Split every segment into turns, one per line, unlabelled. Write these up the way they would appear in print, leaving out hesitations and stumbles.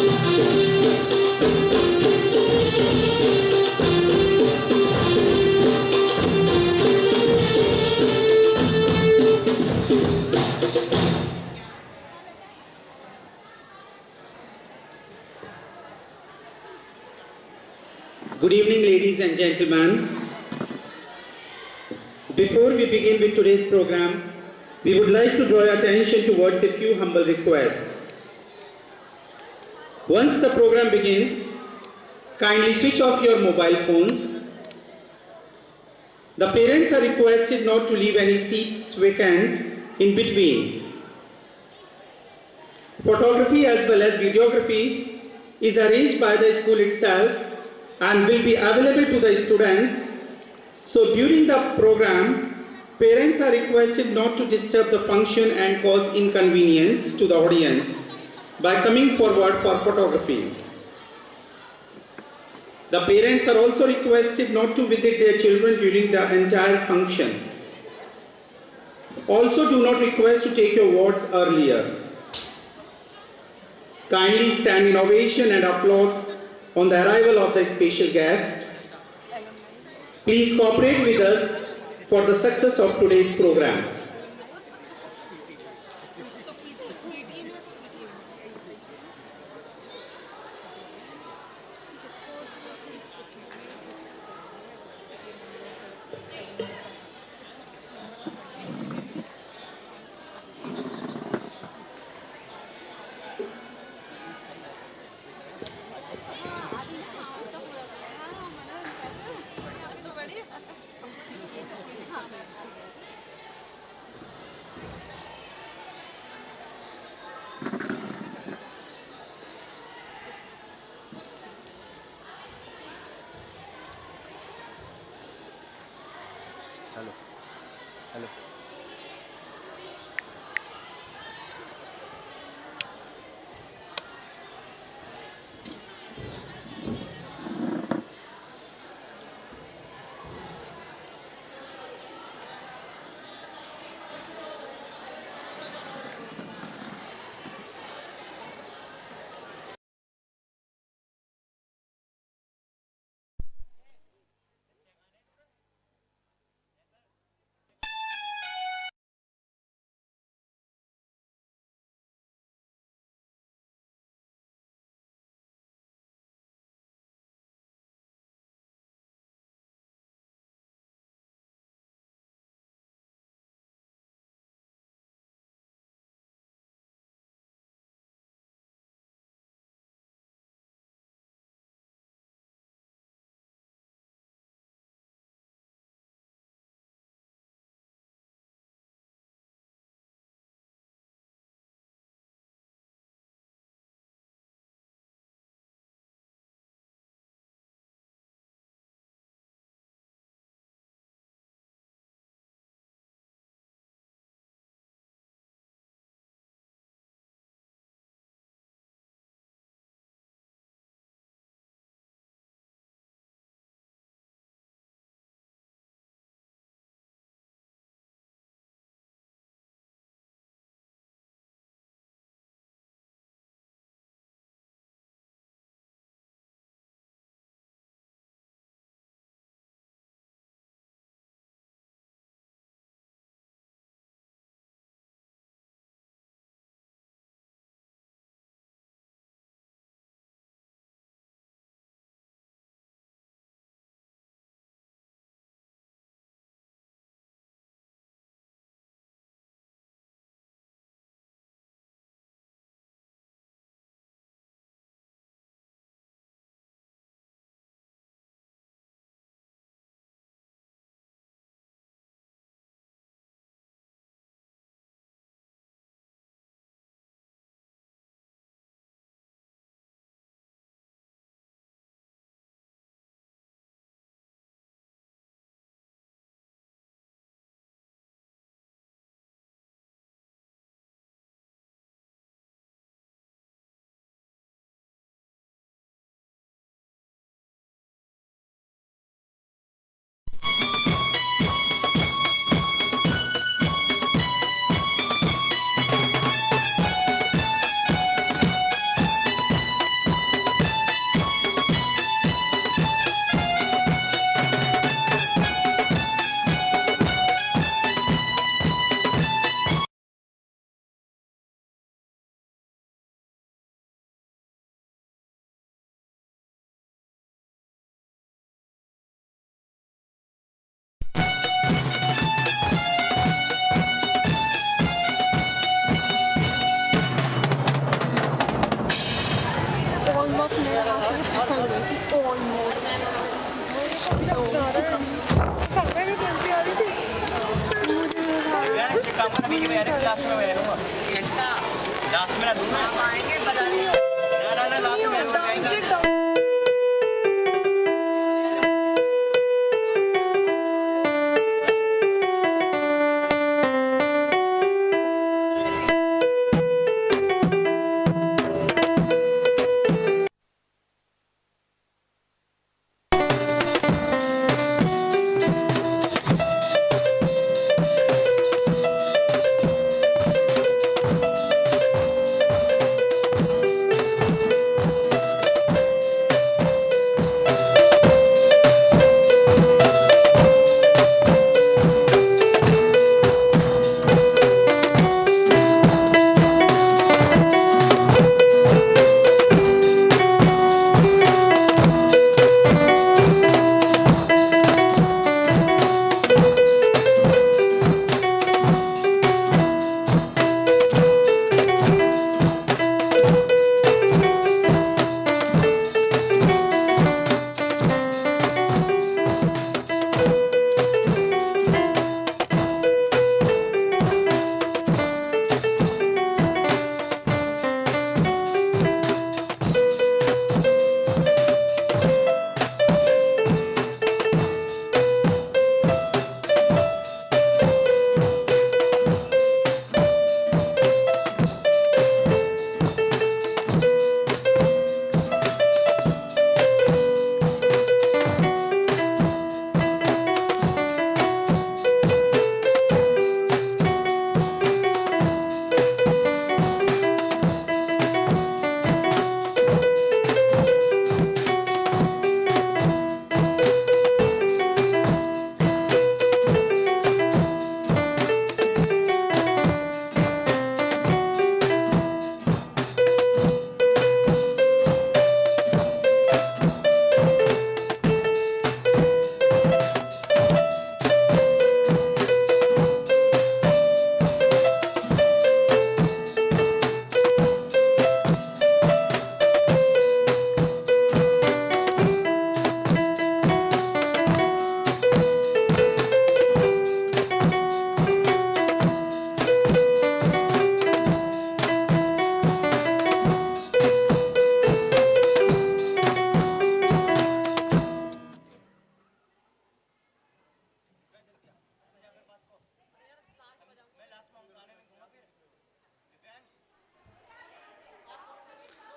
Good evening, ladies and gentlemen. Before we begin with today's program, we would like to draw your attention towards a few humble requests. Once the program begins, kindly switch off your mobile phones. The parents are requested not to leave any seats vacant in between. Photography as well as videography is arranged by the school itself and will be available to the students. So during the program, parents are requested not to disturb the function and cause inconvenience to the audience by coming forward for photography. The parents are also requested not to visit their children during the entire function. Also, do not request to take your words earlier. Kindly stand in ovation and applause on the arrival of the special guest. Please cooperate with us for the success of today's program.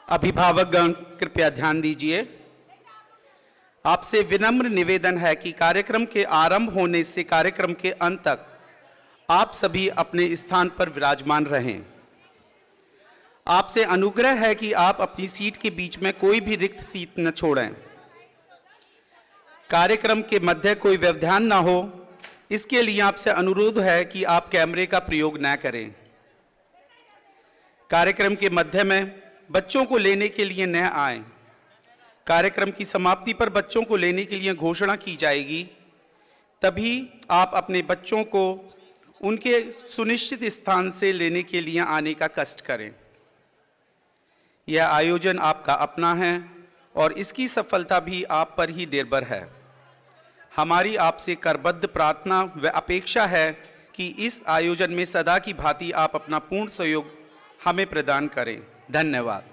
अभिभावकगण कृपया ध्यान दीजिए। आपसे विनम्र निवेदन है कि कार्यक्रम के आरंभ होने से कार्यक्रम के अंत तक आप सभी अपने स्थान पर विराजमान रहें। आपसे अनुग्रह है कि आप अपनी सीट के बीच में कोई भी रिक्त सीट न छोड़ें। कार्यक्रम के मध्य कोई व्यवधान ना हो, इसके लिए आपसे अनुरोध है कि आप कैमरे का प्रयोग न करें। कार्यक्रम के मध्य में बच्चों को लेने के लिए न आएं। कार्यक्रम की समाप्ति पर बच्चों को लेने के लिए घोषणा की जाएगी, तभी आप अपने बच्चों को उनके सुनिश्चित स्थान से लेने के लिए आने का कष्ट करें। यह आयोजन आपका अपना है और इसकी सफलता भी आप पर ही निर्भर है। हमारी आपसे करबद्ध प्रार्थना व अपेक्षा है कि इस आयोजन में सदा की भांति आप अपना पूर्ण सहयोग हमें प्रदान करें। धन्यवाद।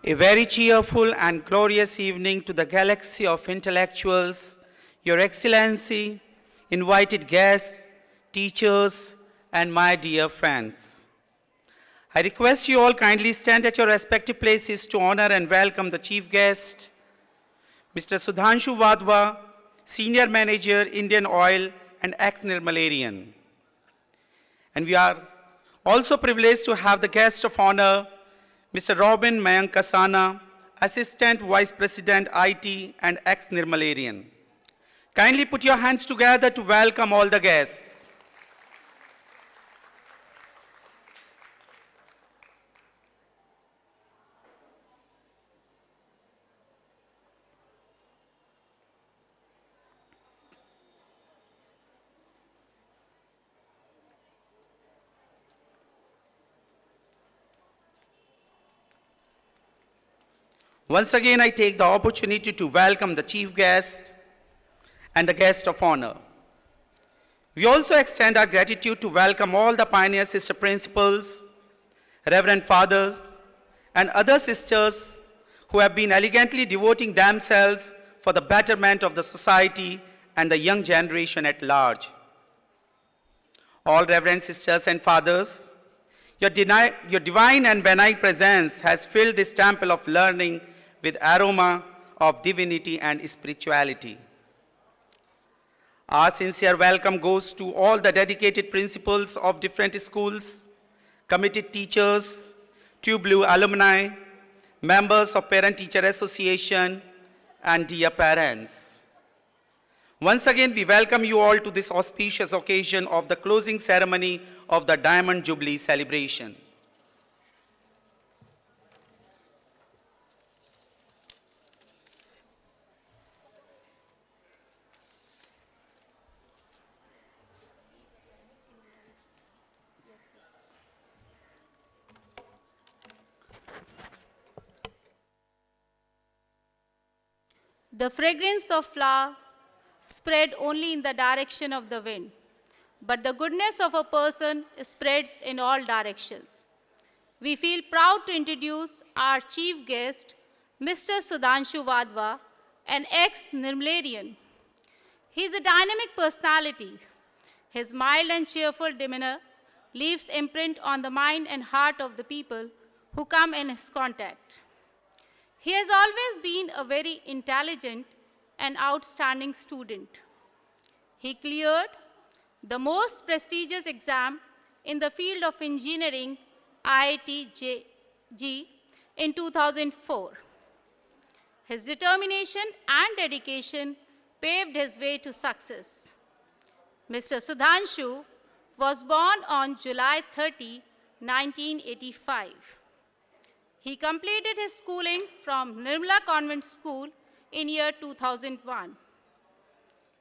A very cheerful and glorious evening to the galaxy of intellectuals, Your Excellency, invited guests, teachers, and my dear friends. I request you all kindly stand at your respective places to honor and welcome the chief guest, Mr. Sudhanshu Wadhwa, Senior Manager, Indian Oil and ex-Nirmalarian. And we are also privileged to have the guest of honor, Mr. Robin Mayank Kasana, Assistant Vice President IT and ex-Nirmalarian. Kindly put your hands together to welcome all the guests. Once again, I take the opportunity to welcome the chief guest and the guest of honor. We also extend our gratitude to welcome all the pioneer sister principals, reverend fathers, and other sisters who have been elegantly devoting themselves for the betterment of the society and the young generation at large. All reverend sisters and fathers, your divine and benign presence has filled this temple of learning with aroma of divinity and spirituality. Our sincere welcome goes to all the dedicated principals of different schools, committed teachers, True Blue alumni, members of Parent-Teacher Association, and dear parents. Once again, we welcome you all to this auspicious occasion of the closing ceremony of the Diamond Jubilee celebration.
The fragrance of flower spread only in the direction of the wind, but the goodness of a person spreads in all directions. We feel proud to introduce our chief guest, Mr. Sudhanshu Wadhwa, an ex-Nirmalarian. He is a dynamic personality. His mild and cheerful demeanor leaves imprint on the mind and heart of the people who come in his contact. He has always been a very intelligent and outstanding student. He cleared the most prestigious exam in the field of engineering, IIT-JEE, in 2004. His determination and dedication paved his way to success. Mr. Sudhanshu was born on July 30, 1985. He completed his schooling from Nirmala Convent School in year 2001.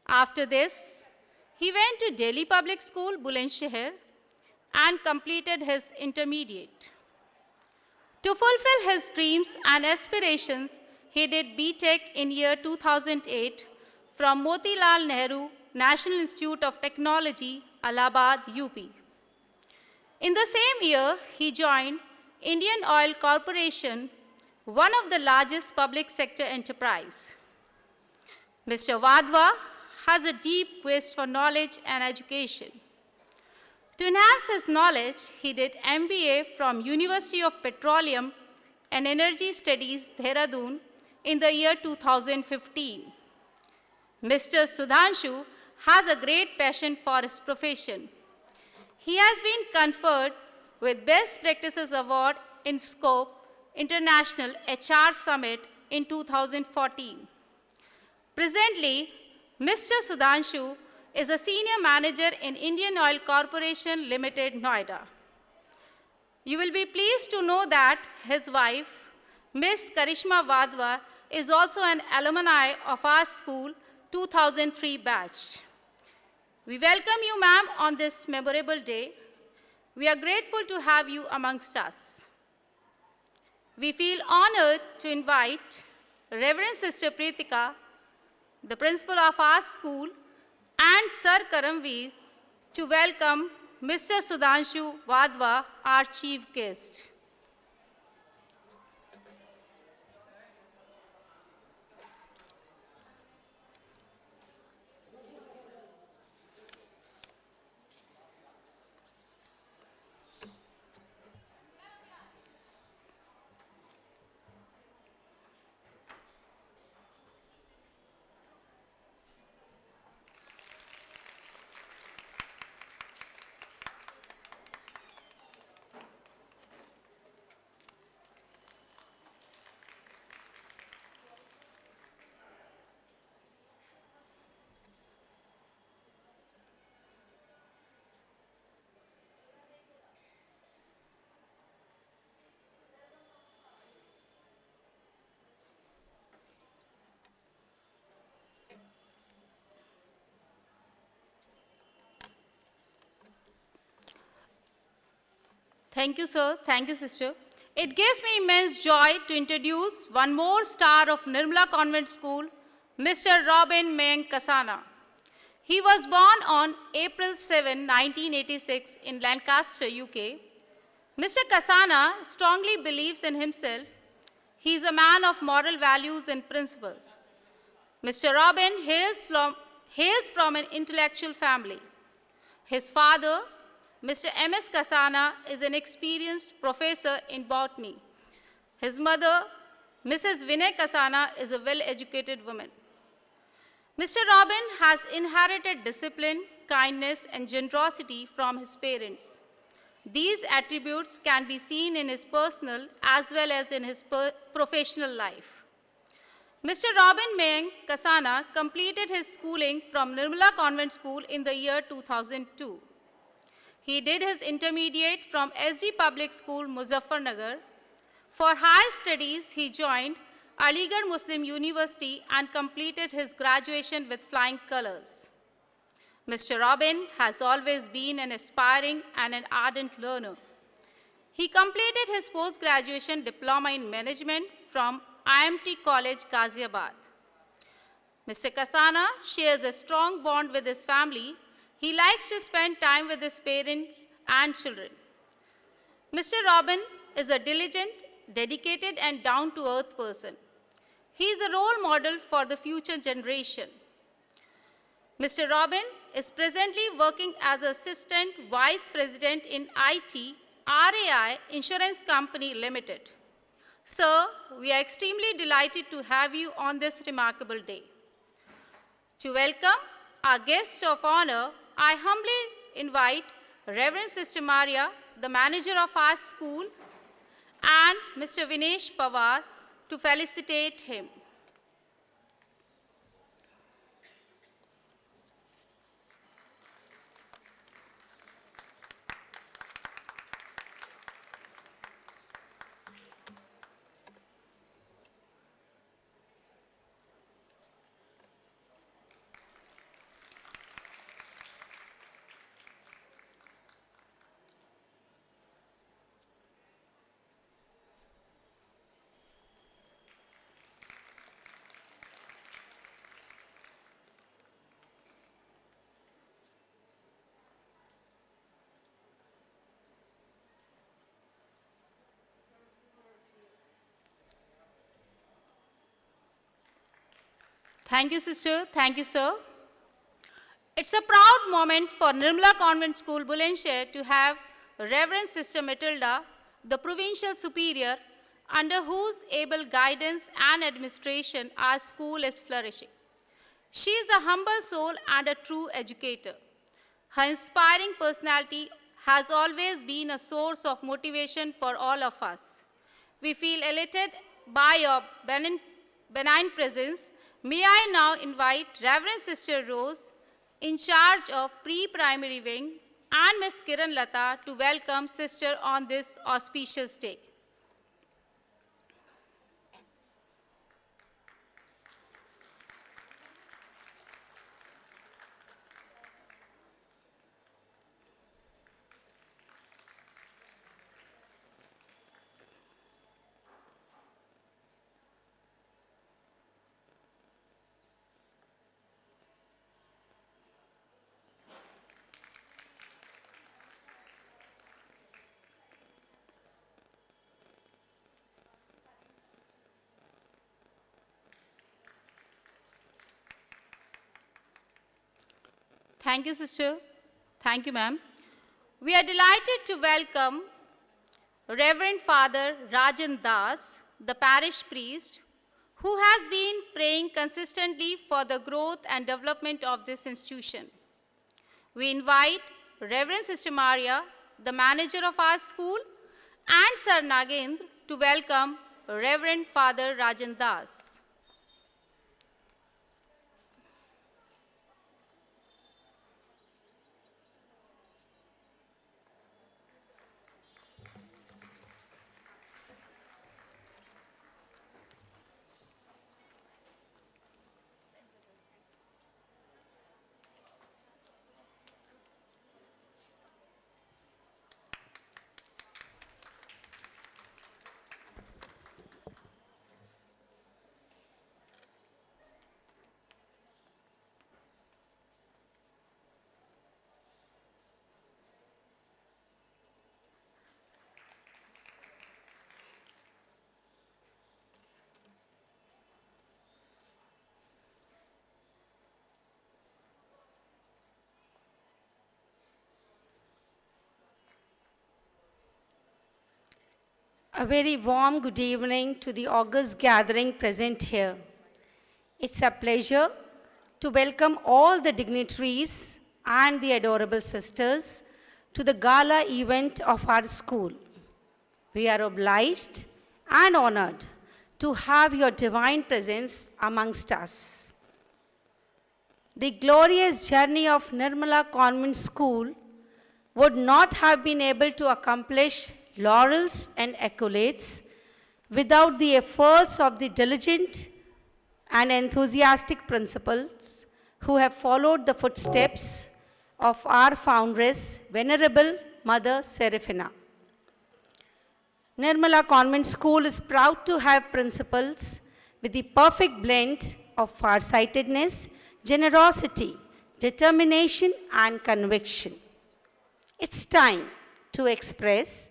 After this, he went to Delhi Public School, Bulandshahr, and completed his intermediate. To fulfill his dreams and aspirations, he did B.Tech in year 2008 from Motilal Nehru National Institute of Technology, Allahabad, UP. In the same year, he joined Indian Oil Corporation, one of the largest public sector enterprise. Mr. Wadhwa has a deep quest for knowledge and education. To enhance his knowledge, he did MBA from University of Petroleum and Energy Studies, Dehradun, in the year 2015. Mr. Sudhanshu has a great passion for his profession. He has been conferred with Best Practices Award in Scope International HR Summit in 2014. Presently, Mr. Sudhanshu is a senior manager in Indian Oil Corporation Limited, Noida. You will be pleased to know that his wife, Ms. Karishma Wadhwa, is also an alumni of our school 2003 batch. We welcome you, ma'am, on this memorable day. We are grateful to have you amongst us. We feel honored to invite Reverend Sister Pritika, the principal of our school, and Sir Karamveer to welcome Mr. Sudhanshu Wadhwa, our chief guest. Thank you, sir. Thank you, sister. It gives me immense joy to introduce one more star of Nirmala Convent School, Mr. Robin Meng Kasana. He was born on April 7, 1986 in Lancaster, UK. Mr. Kasana strongly believes in himself. He is a man of moral values and principles. Mr. Robin hails from an intellectual family. His father, Mr. M.S. Kasana, is an experienced professor in botany. His mother, Mrs. Vinay Kasana, is a well-educated woman. Mr. Robin has inherited discipline, kindness, and generosity from his parents. These attributes can be seen in his personal as well as in his professional life. Mr. Robin Meng Kasana completed his schooling from Nirmala Convent School in the year 2002. He did his intermediate from SG Public School, Muzaffarnagar. For higher studies, he joined Aligarh Muslim University and completed his graduation with flying colors. Mr. Robin has always been an aspiring and an ardent learner. He completed his post-graduation diploma in management from IMT College, Ghaziabad. Mr. Kasana shares a strong bond with his family. He likes to spend time with his parents and children. Mr. Robin is a diligent, dedicated, and down-to-earth person. He is a role model for the future generation. Mr. Robin is presently working as Assistant Vice President in IT, RAI Insurance Company Limited. Sir, we are extremely delighted to have you on this remarkable day. To welcome our guest of honor, I humbly invite Reverend Sister Maria, the manager of our school, and Mr. Vinesh Pawar to felicitate him. Thank you, sister. Thank you, sir. It's a proud moment for Nirmala Convent School, Bulandshahr, to have Reverend Sister Matilda, the Provincial Superior, under whose able guidance and administration our school is flourishing. She is a humble soul and a true educator. Her inspiring personality has always been a source of motivation for all of us. We feel elated by your benign presence. May I now invite Reverend Sister Rose, in charge of pre-primary wing, and Ms. Kiran Lata to welcome Sister on this auspicious day. Thank you, sister. Thank you, ma'am. We are delighted to welcome Reverend Father Rajan Das, the parish priest, who has been praying consistently for the growth and development of this institution. We invite Reverend Sister Maria, the manager of our school, and Sir Nagendra to welcome Reverend Father Rajan Das.
A very warm good evening to the august gathering present here. It's a pleasure to welcome all the dignitaries and the adorable sisters to the gala event of our school. We are obliged and honored to have your divine presence amongst us. The glorious journey of Nirmala Convent School would not have been able to accomplish laurels and accolades without the efforts of the diligent and enthusiastic principals who have followed the footsteps of our foundress, Venerable Mother Seraphina. Nirmala Convent School is proud to have principals with the perfect blend of farsightedness, generosity, determination, and conviction. It's time to express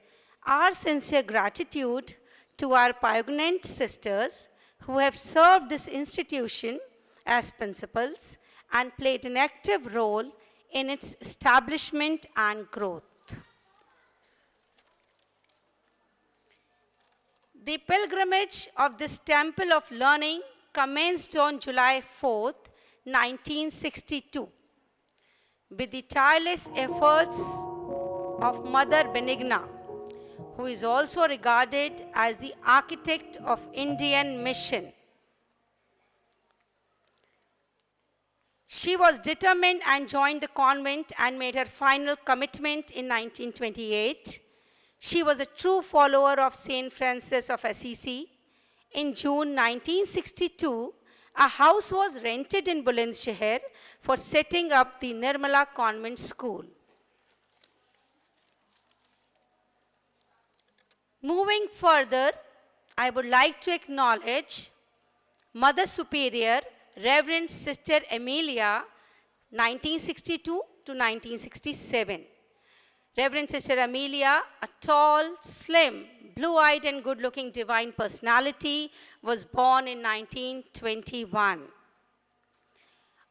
our sincere gratitude to our poignant sisters who have served this institution as principals and played an active role in its establishment and growth. The pilgrimage of this temple of learning commenced on July 4th, 1962, with the tireless efforts of Mother Benigna, who is also regarded as the architect of Indian mission. She was determined and joined the convent and made her final commitment in 1928. She was a true follower of Saint Francis of Assisi. In June 1962, a house was rented in Bulandshahr for setting up the Nirmala Convent School. Moving further, I would like to acknowledge Mother Superior, Reverend Sister Amelia, 1962 to 1967. Reverend Sister Amelia, a tall, slim, blue-eyed and good-looking divine personality, was born in 1921.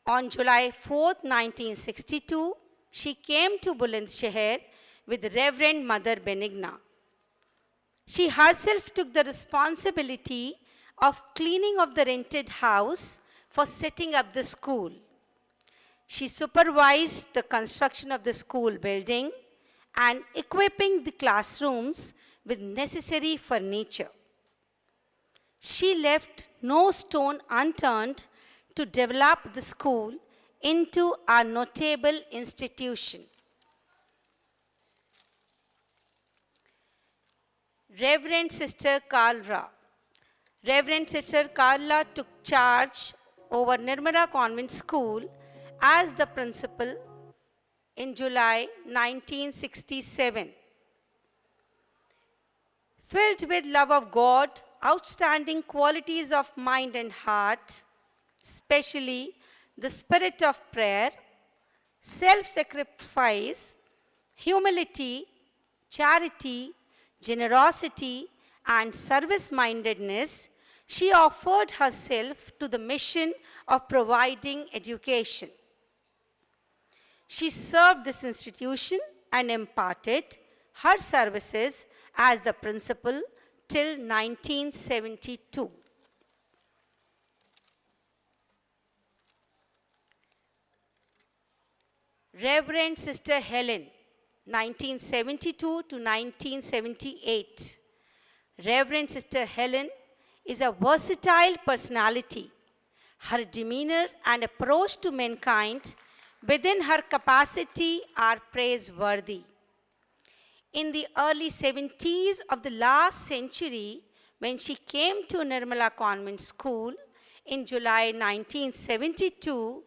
On July 4th, 1962, she came to Bulandshahr with Reverend Mother Benigna. She herself took the responsibility of cleaning of the rented house for setting up the school. She supervised the construction of the school building and equipping the classrooms with necessary furniture. She left no stone unturned to develop the school into a notable institution. Reverend Sister Carla. Reverend Sister Carla took charge over Nirmala Convent School as the principal in July 1967. Filled with love of God, outstanding qualities of mind and heart, especially the spirit of prayer, self-sacrifice, humility, charity, generosity, and service-mindedness, she offered herself to the mission of providing education. She served this institution and imparted her services as the principal till 1972. Reverend Sister Helen, 1972 to 1978. Reverend Sister Helen is a versatile personality. Her demeanor and approach to mankind within her capacity are praiseworthy. In the early 70s of the last century, when she came to Nirmala Convent School in July 1972,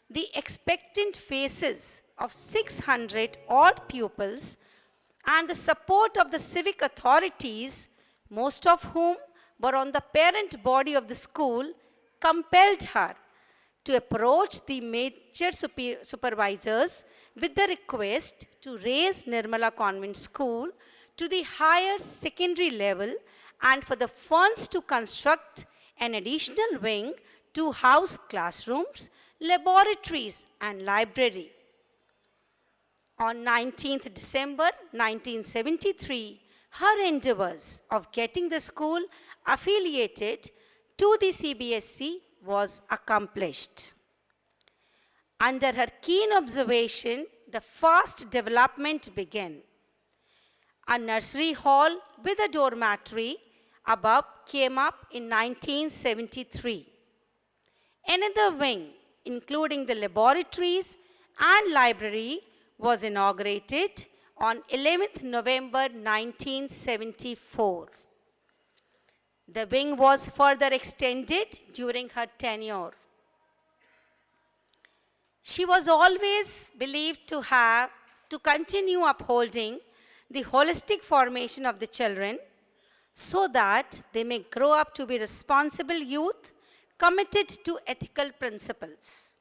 the expectant faces of 600 odd pupils and the support of the civic authorities, most of whom were on the parent body of the school, compelled her to approach the major supervisors with the request to raise Nirmala Convent School to the higher secondary level and for the funds to construct an additional wing to house classrooms, laboratories, and library. On 19th December 1973, her endeavors of getting the school affiliated to the CBSE was accomplished. Under her keen observation, the fast development began. A nursery hall with a dormitory above came up in 1973. Another wing, including the laboratories and library, was inaugurated on 11th November 1974. The wing was further extended during her tenure. She was always believed to continue upholding the holistic formation of the children so that they may grow up to be responsible youth committed to ethical principles,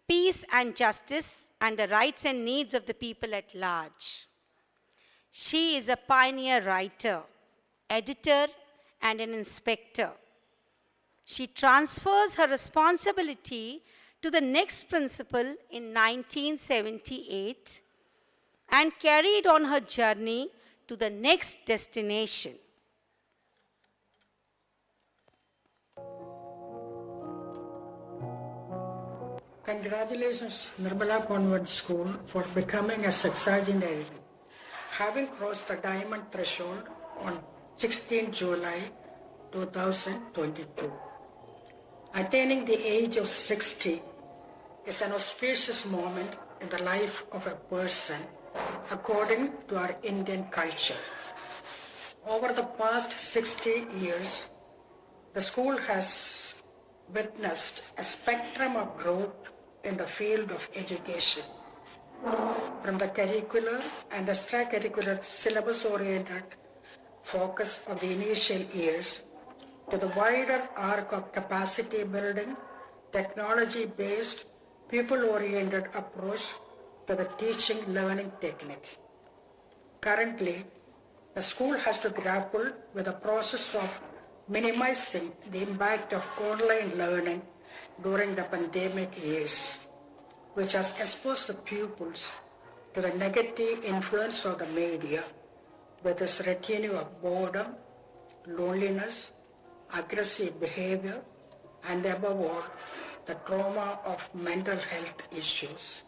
peace and justice, and the rights and needs of the people at large. She is a pioneer writer, editor, and an inspector. She transfers her responsibility to the next principal in 1978 and carried on her journey to the next destination.
Congratulations, Nirmala Convent School, for becoming a sexagenarian, having crossed the diamond threshold on 16 July 2022. Attaining the age of 60 is an auspicious moment in the life of a person according to our Indian culture. Over the past 60 years, the school has witnessed a spectrum of growth in the field of education, from the curricular and extracurricular syllabus-oriented focus of the initial years to the wider arc of capacity building, technology-based, people-oriented approach to the teaching learning technique. Currently, the school has to grapple with the process of minimizing the impact of online learning during the pandemic years, which has exposed the pupils to the negative influence of the media with its retinue of boredom, loneliness, aggressive behavior, and above all, the trauma of mental health issues.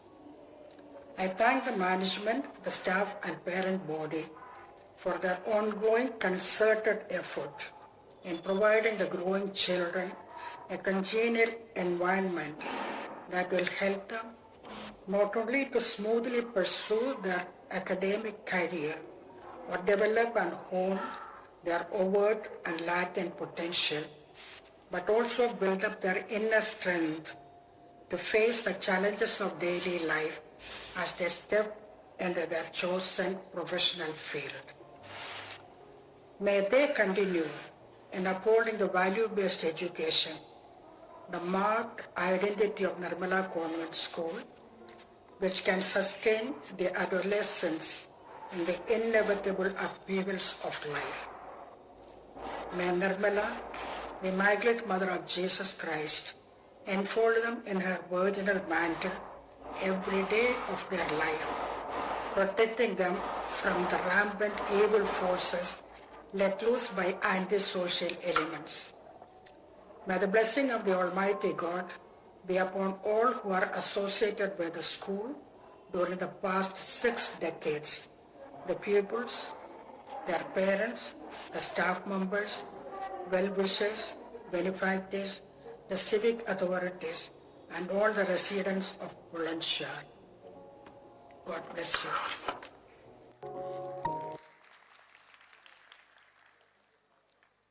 I thank the management, the staff, and parent body for their ongoing concerted effort in providing the growing children a congenial environment that will help them not only to smoothly pursue their academic career or develop and hone their overt and latent potential, but also build up their inner strength to face the challenges of daily life as they step into their chosen professional field. May they continue in upholding the value-based education, the marked identity of Nirmala Convent School, which can sustain the adolescents in the inevitable upheavals of life. May Nirmala, the Immaculate Mother of Jesus Christ, enfold them in her virginal mantle every day of their life, protecting them from the rampant evil forces let loose by antisocial elements. May the blessing of the Almighty God be upon all who are associated with the school during the past 6 decades, the pupils, their parents, the staff members, well-wishers, benefactors, the civic authorities, and all the residents of Bulandshahr. God bless you.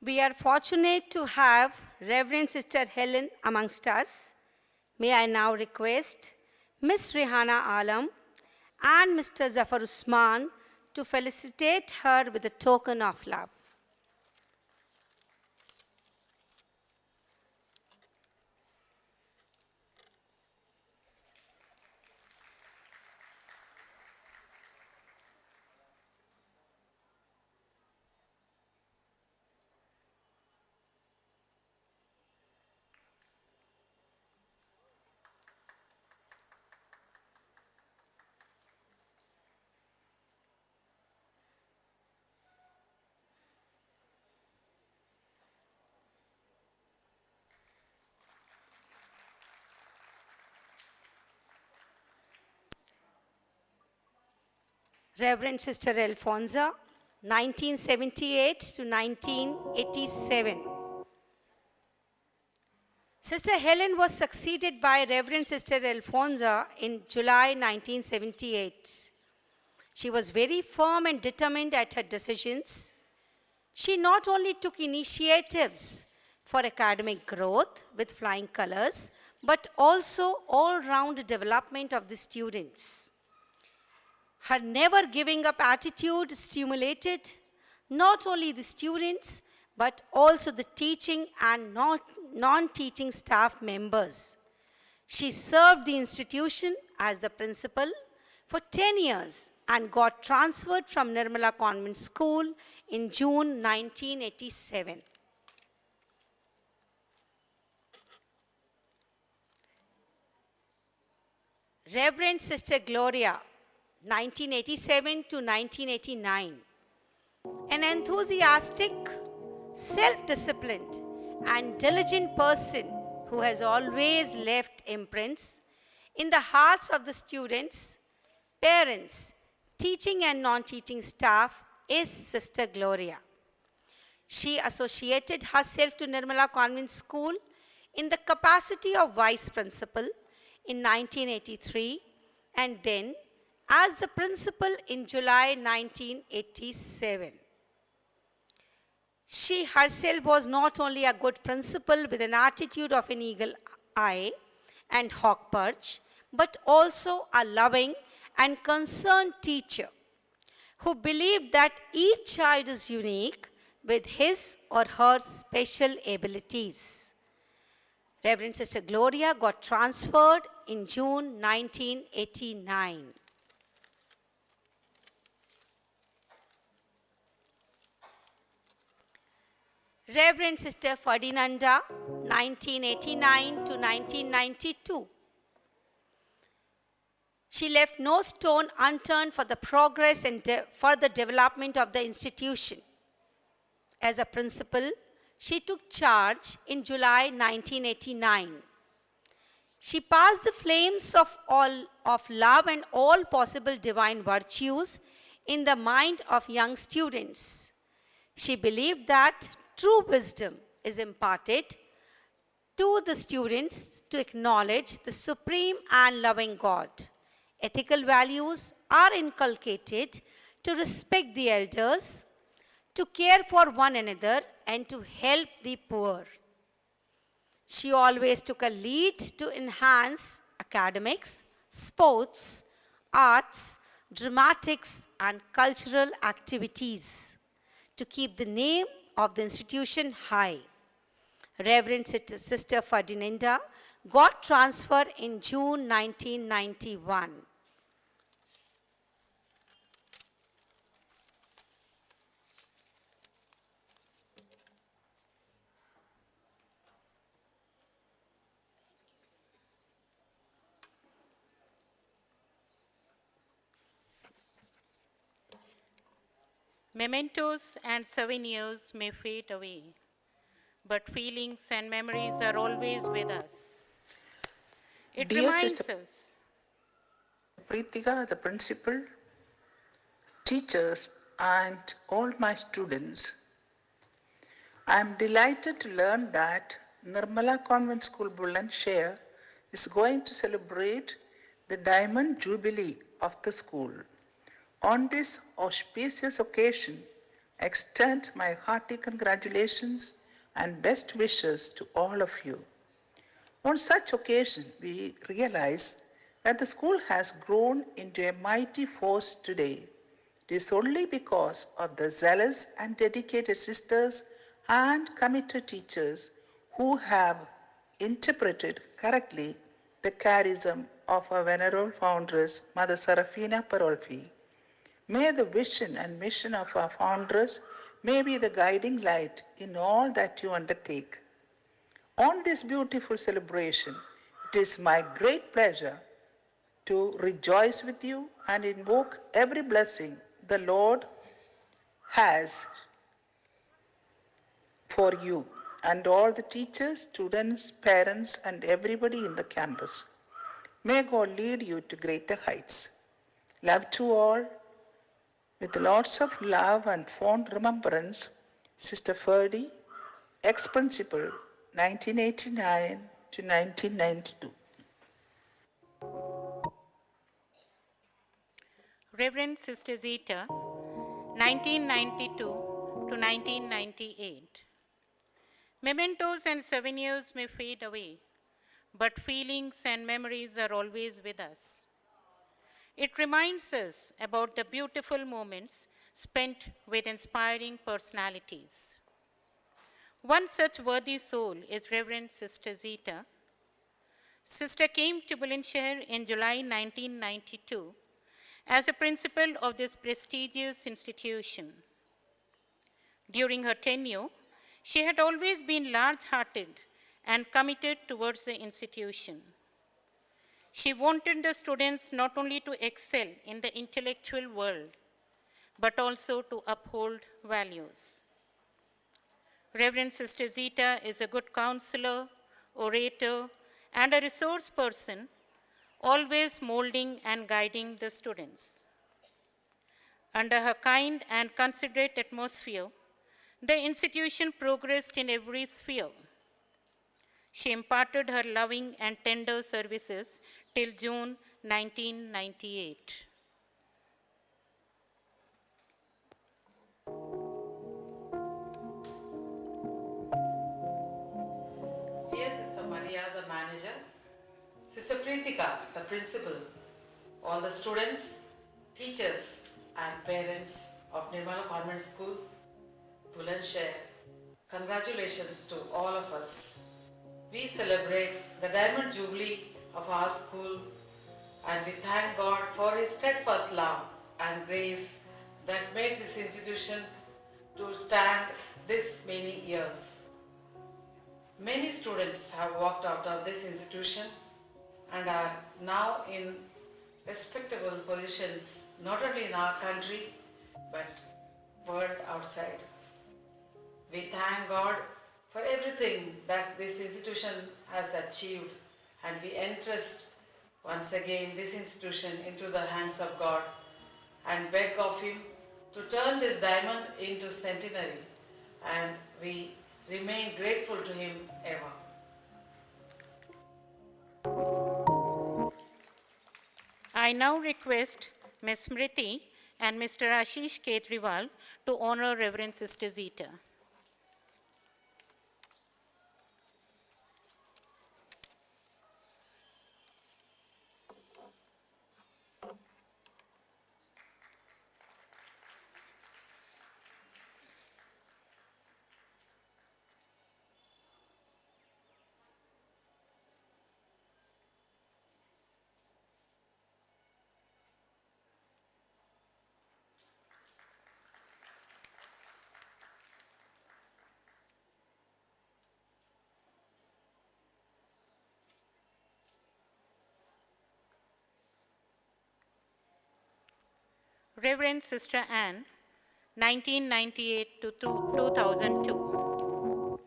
We are fortunate to have Reverend Sister Helen amongst us. May I now request Ms. Rehana Alam and Mr. Zafar Usman to felicitate her with a token of love. Reverend Sister Alfonsa, 1978 to 1987. Sister Helen was succeeded by Reverend Sister Alfonsa in July 1978. She was very firm and determined at her decisions. She not only took initiatives for academic growth with flying colors, but also all-round development of the students. Her never giving up attitude stimulated not only the students, but also the teaching and non-teaching staff members. She served the institution as the principal for 10 years and got transferred from Nirmala Convent School in June 1987. Reverend Sister Gloria, 1987 to 1989. An enthusiastic, self-disciplined, and diligent person who has always left imprints in the hearts of the students, parents, teaching and non-teaching staff is Sister Gloria. She associated herself to Nirmala Convent School in the capacity of vice principal in 1983 and then as the principal in July 1987. She herself was not only a good principal with an attitude of an eagle eye and hawk perch, but also a loving and concerned teacher who believed that each child is unique with his or her special abilities. Reverend Sister Gloria got transferred in June 1989. Reverend Sister Ferdinanda, 1989 to 1992. She left no stone unturned for the progress and further development of the institution. As a principal, she took charge in July 1989. She passed the flames of love and all possible divine virtues in the mind of young students. She believed that true wisdom is imparted to the students to acknowledge the supreme and loving God. Ethical values are inculcated to respect the elders, to care for one another, and to help the poor. She always took a lead to enhance academics, sports, arts, dramatics, and cultural activities to keep the name of the institution high. Reverend Sister Ferdinanda got transferred in June 1991.
Mementos and souvenirs may fade away, but feelings and memories are always with us. It
Dear
reminds
Sister
us
Preetika, the principal, teachers, and all my students, I am delighted to learn that Nirmala Convent School, Bulandshahr is going to celebrate the Diamond Jubilee of the school. On this auspicious occasion, I extend my hearty congratulations and best wishes to all of you. On such occasion, we realize that the school has grown into a mighty force today. It is only because of the zealous and dedicated sisters and committed teachers who have interpreted correctly the charism of our venerable foundress, Mother Serafina Parolfi. May the vision and mission of our foundress may be the guiding light in all that you undertake. On this beautiful celebration, it is my great pleasure to rejoice with you and invoke every blessing the Lord has for you and all the teachers, students, parents, and everybody in the campus. May God lead you to greater heights. Love to all. With lots of love and fond remembrance, Sister Ferdy, ex-principal, 1989 to 1992.
Reverend Sister Zita, 1992 to 1998. Mementos and souvenirs may fade away, but feelings and memories are always with us. It reminds us about the beautiful moments spent with inspiring personalities. One such worthy soul is Reverend Sister Zita. Sister came to Bulandshahr in July 1992 as a principal of this prestigious institution. During her tenure, she had always been large-hearted and committed towards the institution. She wanted the students not only to excel in the intellectual world, but also to uphold values. Reverend Sister Zita is a good counselor, orator, and a resource person, always molding and guiding the students. Under her kind and considerate atmosphere, the institution progressed in every sphere. She imparted her loving and tender services till June 1998.
Dear Sister Maria, the manager, Sister Pritika, the principal, all the students, teachers and parents of Nirmala Convent School, Bulandshahr, congratulations to all of us. We celebrate the Diamond Jubilee of our school and we thank God for His steadfast love and grace that made this institution to stand this many years. Many students have walked out of this institution and are now in respectable positions not only in our country but world outside. We thank God for everything that this institution has achieved and we entrust once again this institution into the hands of God and beg of Him to turn this diamond into centenary and we remain grateful to Him ever.
I now request Ms. Smriti and Mr. Ashish Kejriwal to honor Reverend Sister Zita. Reverend Sister Anne, 1998 to 2002.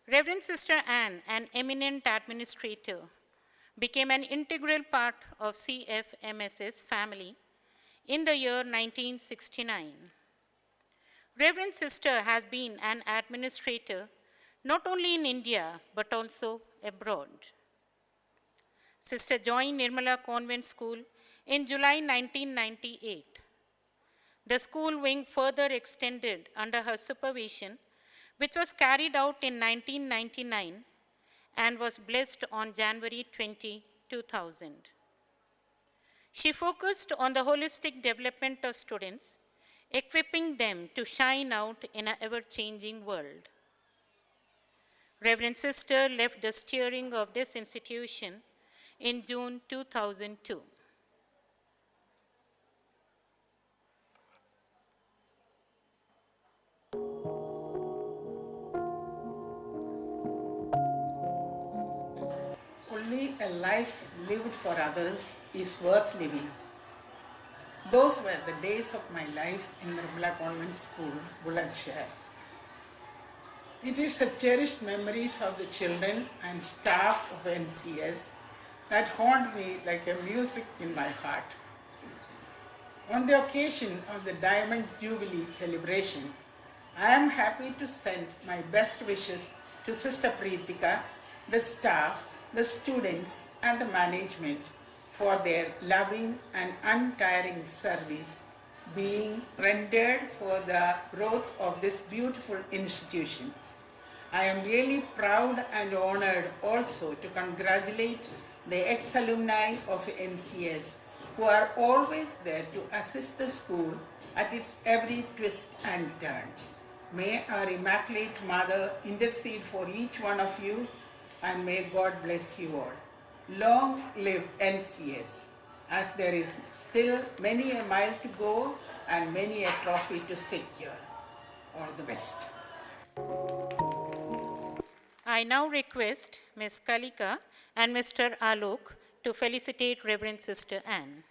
Reverend Sister Anne, an eminent administrator, became an integral part of CFMS's family in the year 1969. Reverend Sister has been an administrator not only in India but also abroad. Sister joined Nirmala Convent School in July 1998. The school wing further extended under her supervision, which was carried out in 1999 and was blessed on January 20, 2000. She focused on the holistic development of students, equipping them to shine out in an ever-changing world. Reverend Sister left the steering of this institution in June 2002.
Only a life lived for others is worth living. Those were the days of my life in Nirmala Convent School, Bulandshahr. It is the cherished memories of the children and staff of NCS that haunt me like a music in my heart.
On the occasion of the Diamond Jubilee celebration, I am happy to send my best wishes to Sister Preetika, the staff, the students and the management for their loving and untiring service being rendered for the growth of this beautiful institution. I am really proud and honored also to congratulate the ex-alumni of NCS who are always there to assist the school at its every twist and turn. May our Immaculate Mother intercede for each one of you, and may God bless you all. Long live NCS, as there is still many a mile to go and many a trophy to secure. All the best.
I now request Ms. Kalika and Mr. Alok to felicitate Reverend Sister Anne.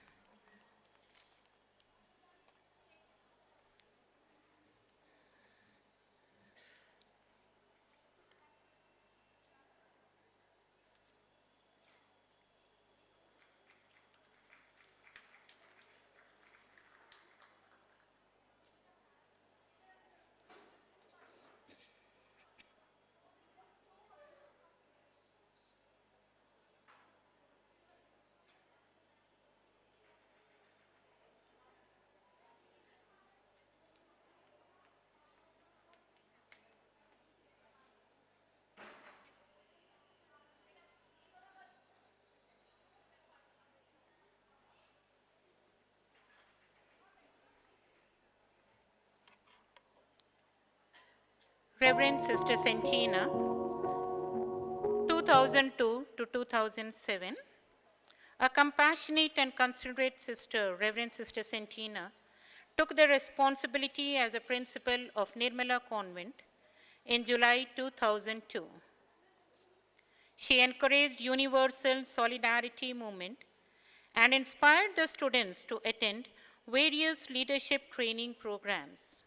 Reverend Sister Sentina, 2002 to 2007. A compassionate and considerate sister, Reverend Sister Sentina, took the responsibility as a principal of Nirmala Convent in July 2002. She encouraged universal solidarity movement and inspired the students to attend various leadership training programs.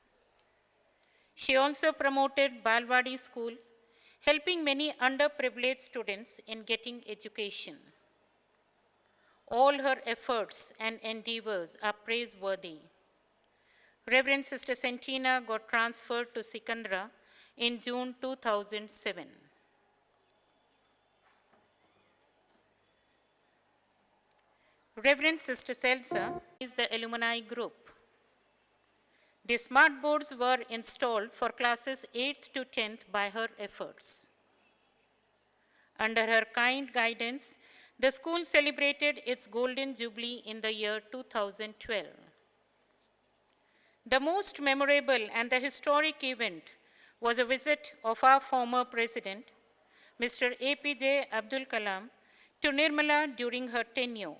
She also promoted Balwadi School, helping many underprivileged students in getting education. All her efforts and endeavors are praiseworthy. Reverend Sister Sentina got transferred to Sikandra in June 2007. Reverend Sister Selsa is the alumni group. The smart boards were installed for classes 8th to 10th by her efforts. Under her kind guidance, the school celebrated its Golden Jubilee in the year 2012. The most memorable and the historic event was a visit of our former president, Mr. APJ Abdul Kalam, to Nirmala during her tenure.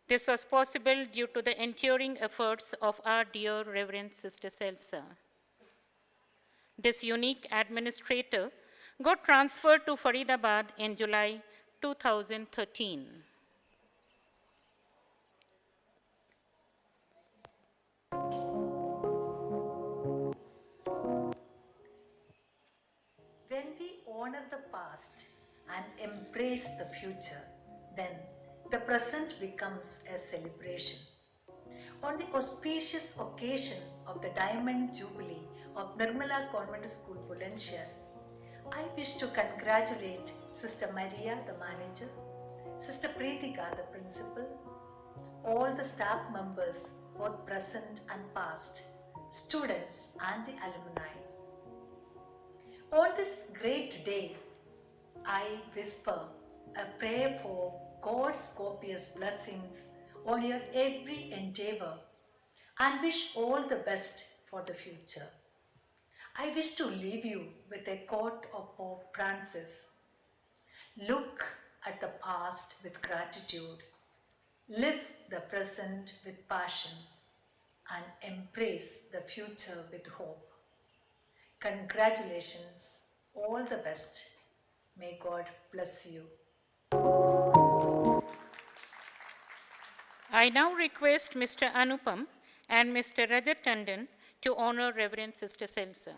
This was possible due to the enduring efforts of our dear Reverend Sister Selsa. This unique administrator got transferred to Faridabad in July 2013.
When we honor the past and embrace the future, then the present becomes a celebration. On the auspicious occasion of the Diamond Jubilee of Nirmala Convent School, Bulandshahr, I wish to congratulate Sister Maria, the manager, Sister Preetika, the principal, all the staff members, both present and past, students and the alumni. On this great day, I whisper a prayer for God's copious blessings on your every endeavor and wish all the best for the future. I wish to leave you with a quote of Pope Francis. Look at the past with gratitude, live the present with passion, and embrace the future with hope. Congratulations, all the best. May God bless you.
I now request Mr. Anupam and Mr. Rajat Tandon to honor Reverend Sister Selsa.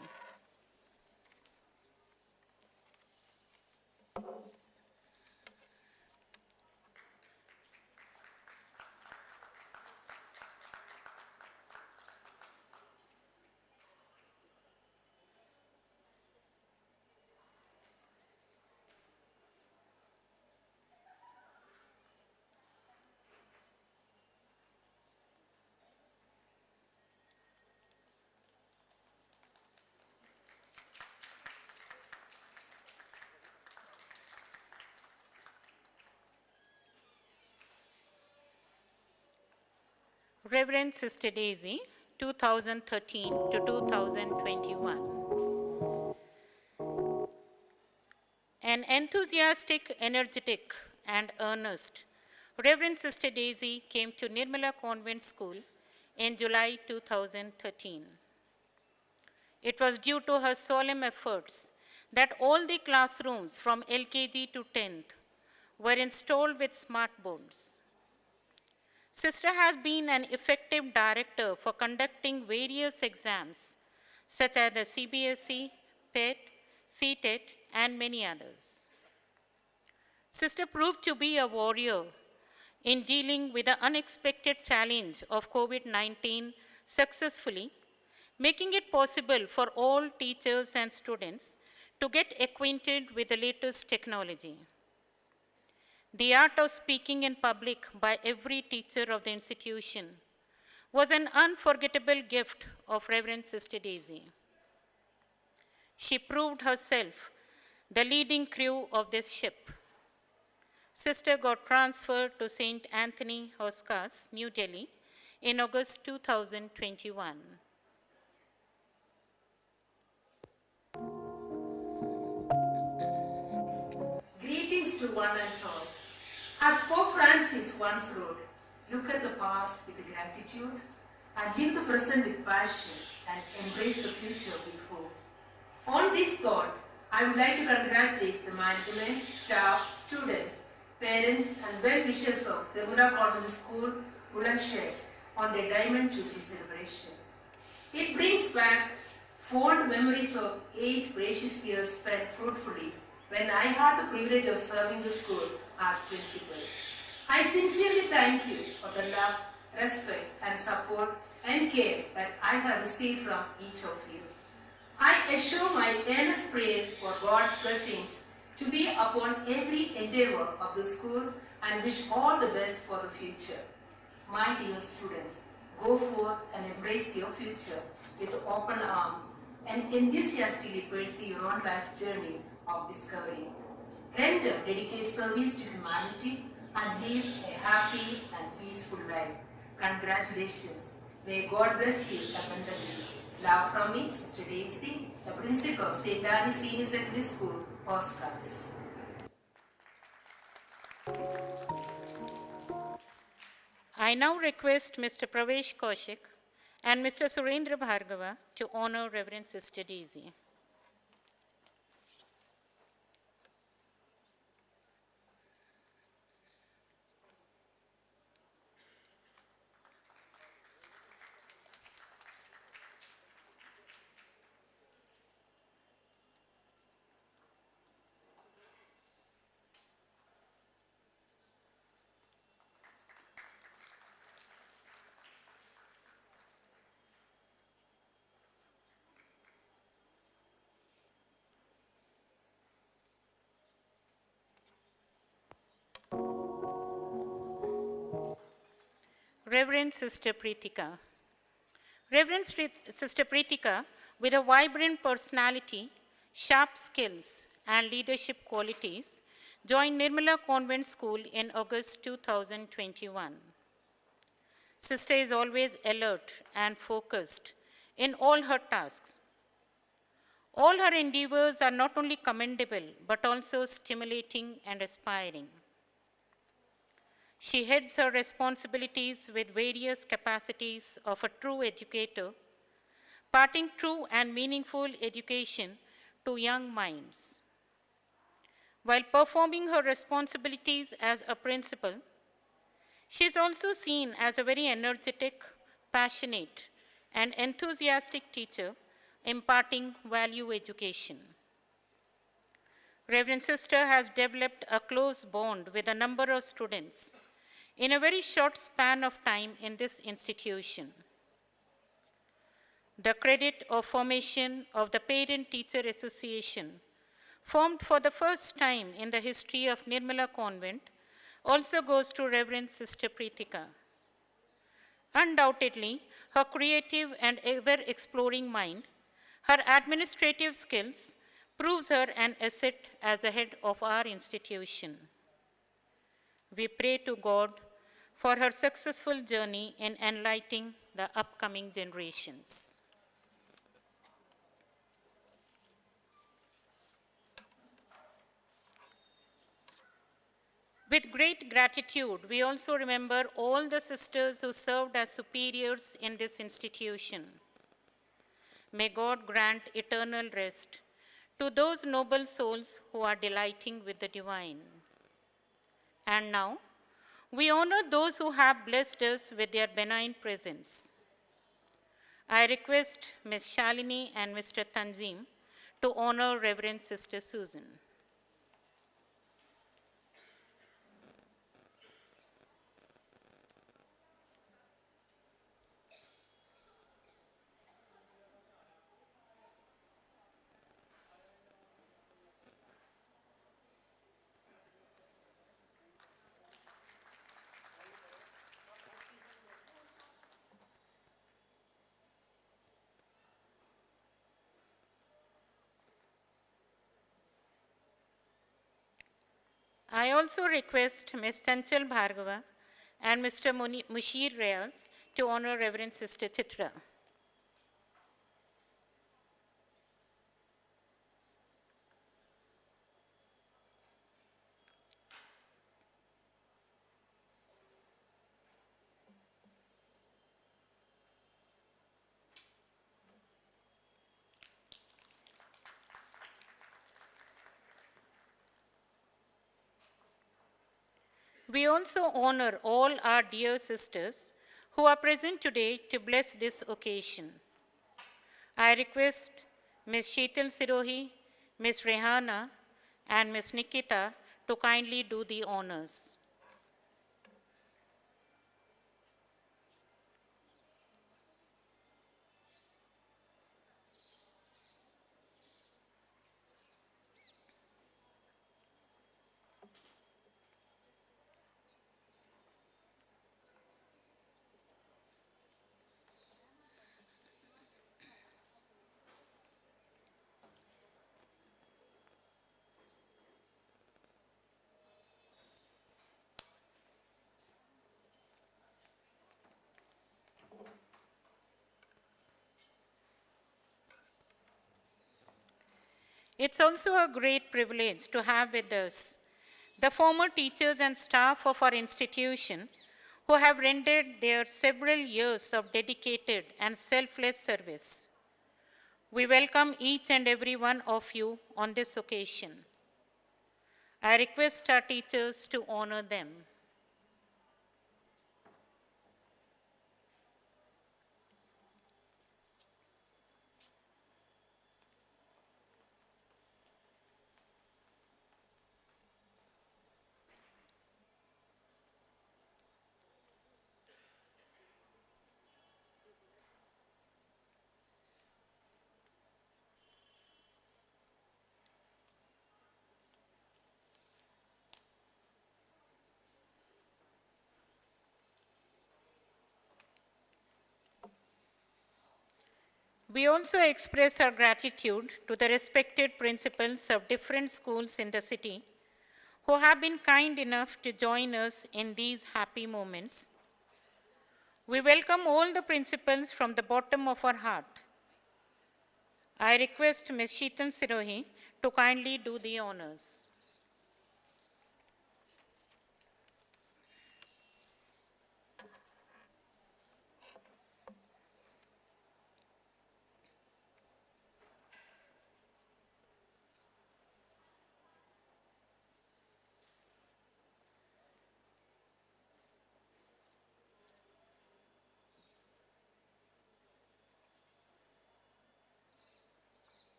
Reverend Sister Daisy, 2013 to 2021. An enthusiastic, energetic, and earnest, Reverend Sister Daisy came to Nirmala Convent School in July 2013. It was due to her solemn efforts that all the classrooms from LKG to 10th were installed with smart boards. Sister has been an effective director for conducting various exams, such as the CBSE, PET, CTET, and many others. Sister proved to be a warrior in dealing with the unexpected challenge of COVID-19 successfully, making it possible for all teachers and students to get acquainted with the latest technology. The art of speaking in public by every teacher of the institution was an unforgettable gift of Reverend Sister Daisy. She proved herself the leading crew of this ship. Sister got transferred to St. Anthony Hospice, New Delhi, in August 2021.
Greetings to one and all. As Pope Francis once wrote, look at the past with gratitude and live the present with passion and embrace the future with hope. On this thought, I would like to congratulate the management, staff, students, parents and well-wishers of Nirmala Convent School, Bulandshahr on their Diamond Jubilee celebration. It brings back fond memories of 8 precious years spent fruitfully when I had the privilege of serving the school as principal. I sincerely thank you for the love, respect and support and care that I have received from each of you. I assure my earnest prayers for God's blessings to be upon every endeavor of the school and wish all the best for the future. My dear students, go forth and embrace your future with open arms and enthusiastically pursue your own life journey of discovery. Render dedicated service to humanity and live a happy and peaceful life. Congratulations. May God bless you abundantly. Love from me, Sister Daisy, the principal of St. Anne Senior Secondary School, Oscars.
I now request Mr. Pravesh Kaushik and Mr. Surendra Bhargava to honor Reverend Sister Daisy. Reverend Sister Preetika. Reverend Sister Preetika, with a vibrant personality, sharp skills, and leadership qualities, joined Nirmala Convent School in August 2021. Sister is always alert and focused in all her tasks. All her endeavors are not only commendable, but also stimulating and aspiring. She heads her responsibilities with various capacities of a true educator, imparting true and meaningful education to young minds. While performing her responsibilities as a principal, she is also seen as a very energetic, passionate, and enthusiastic teacher imparting value education. Reverend Sister has developed a close bond with a number of students in a very short span of time in this institution. The credit of formation of the Parent-Teacher Association, formed for the first time in the history of Nirmala Convent, also goes to Reverend Sister Preetika. Undoubtedly, her creative and ever-exploring mind, her administrative skills, proves her an asset as a head of our institution. We pray to God for her successful journey in enlightening the upcoming generations. With great gratitude, we also remember all the sisters who served as superiors in this institution. May God grant eternal rest to those noble souls who are delighting with the divine. And now, we honor those who have blessed us with their benign presence. I request Ms. Shalini and Mr. Tanzim to honor Reverend Sister Susan. I also request Ms. Chanchal Bhargava and Mr. Mushir Reyes to honor Reverend Sister Chitra. We also honor all our dear sisters who are present today to bless this occasion. I request Ms. Sheetal Sirohi, Ms. Rehana, and Ms. Nikita to kindly do the honors. It's also a great privilege to have with us the former teachers and staff of our institution who have rendered their several years of dedicated and selfless service. We welcome each and every one of you on this occasion. I request our teachers to honor them. We also express our gratitude to the respected principals of different schools in the city who have been kind enough to join us in these happy moments. We welcome all the principals from the bottom of our heart. I request Ms. Sheetal Sirohi to kindly do the honors.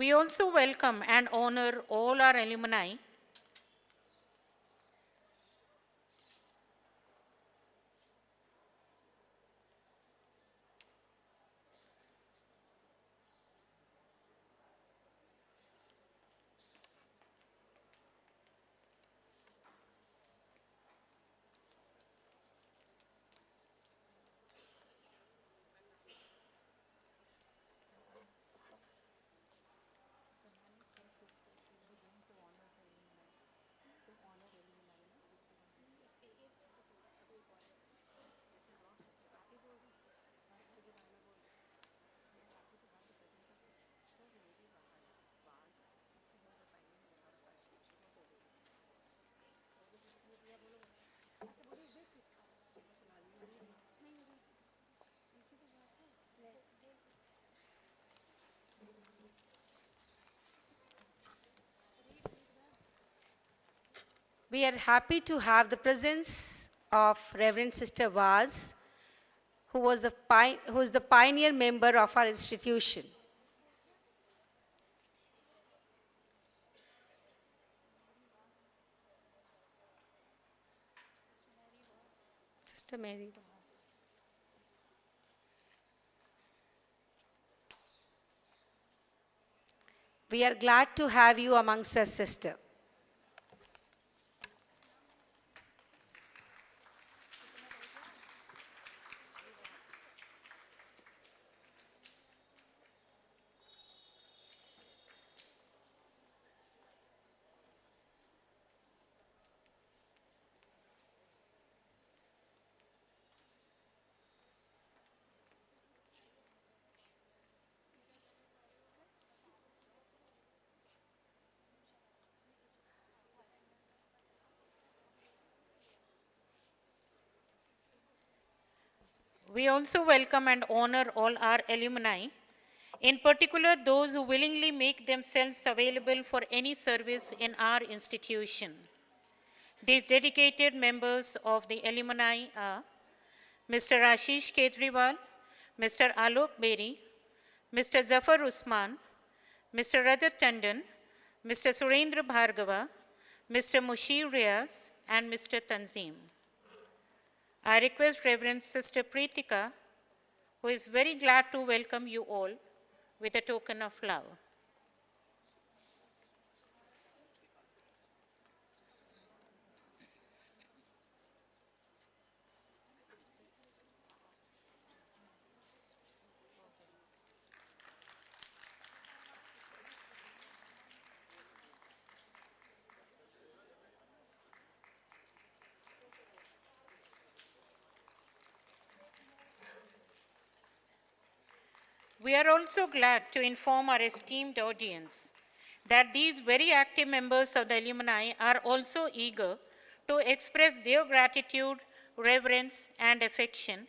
We also welcome and honor all our alumni
We are happy to have the presence of Reverend Sister Vaz, who is the pioneer member of our institution. Sister Mary. We are glad to have you amongst us, sister.
We also welcome and honor all our alumni, in particular those who willingly make themselves available for any service in our institution. These dedicated members of the alumni are Mr. Ashish Kejriwal, Mr. Alok Beri, Mr. Zafar Usman, Mr. Rajat Tandon, Mr. Surendra Bhargava, Mr. Mushir Riaz, and Mr. Tanzim. I request Reverend Sister Preetika, who is very glad to welcome you all, with a token of love. We are also glad to inform our esteemed audience that these very active members of the alumni are also eager to express their gratitude, reverence, and affection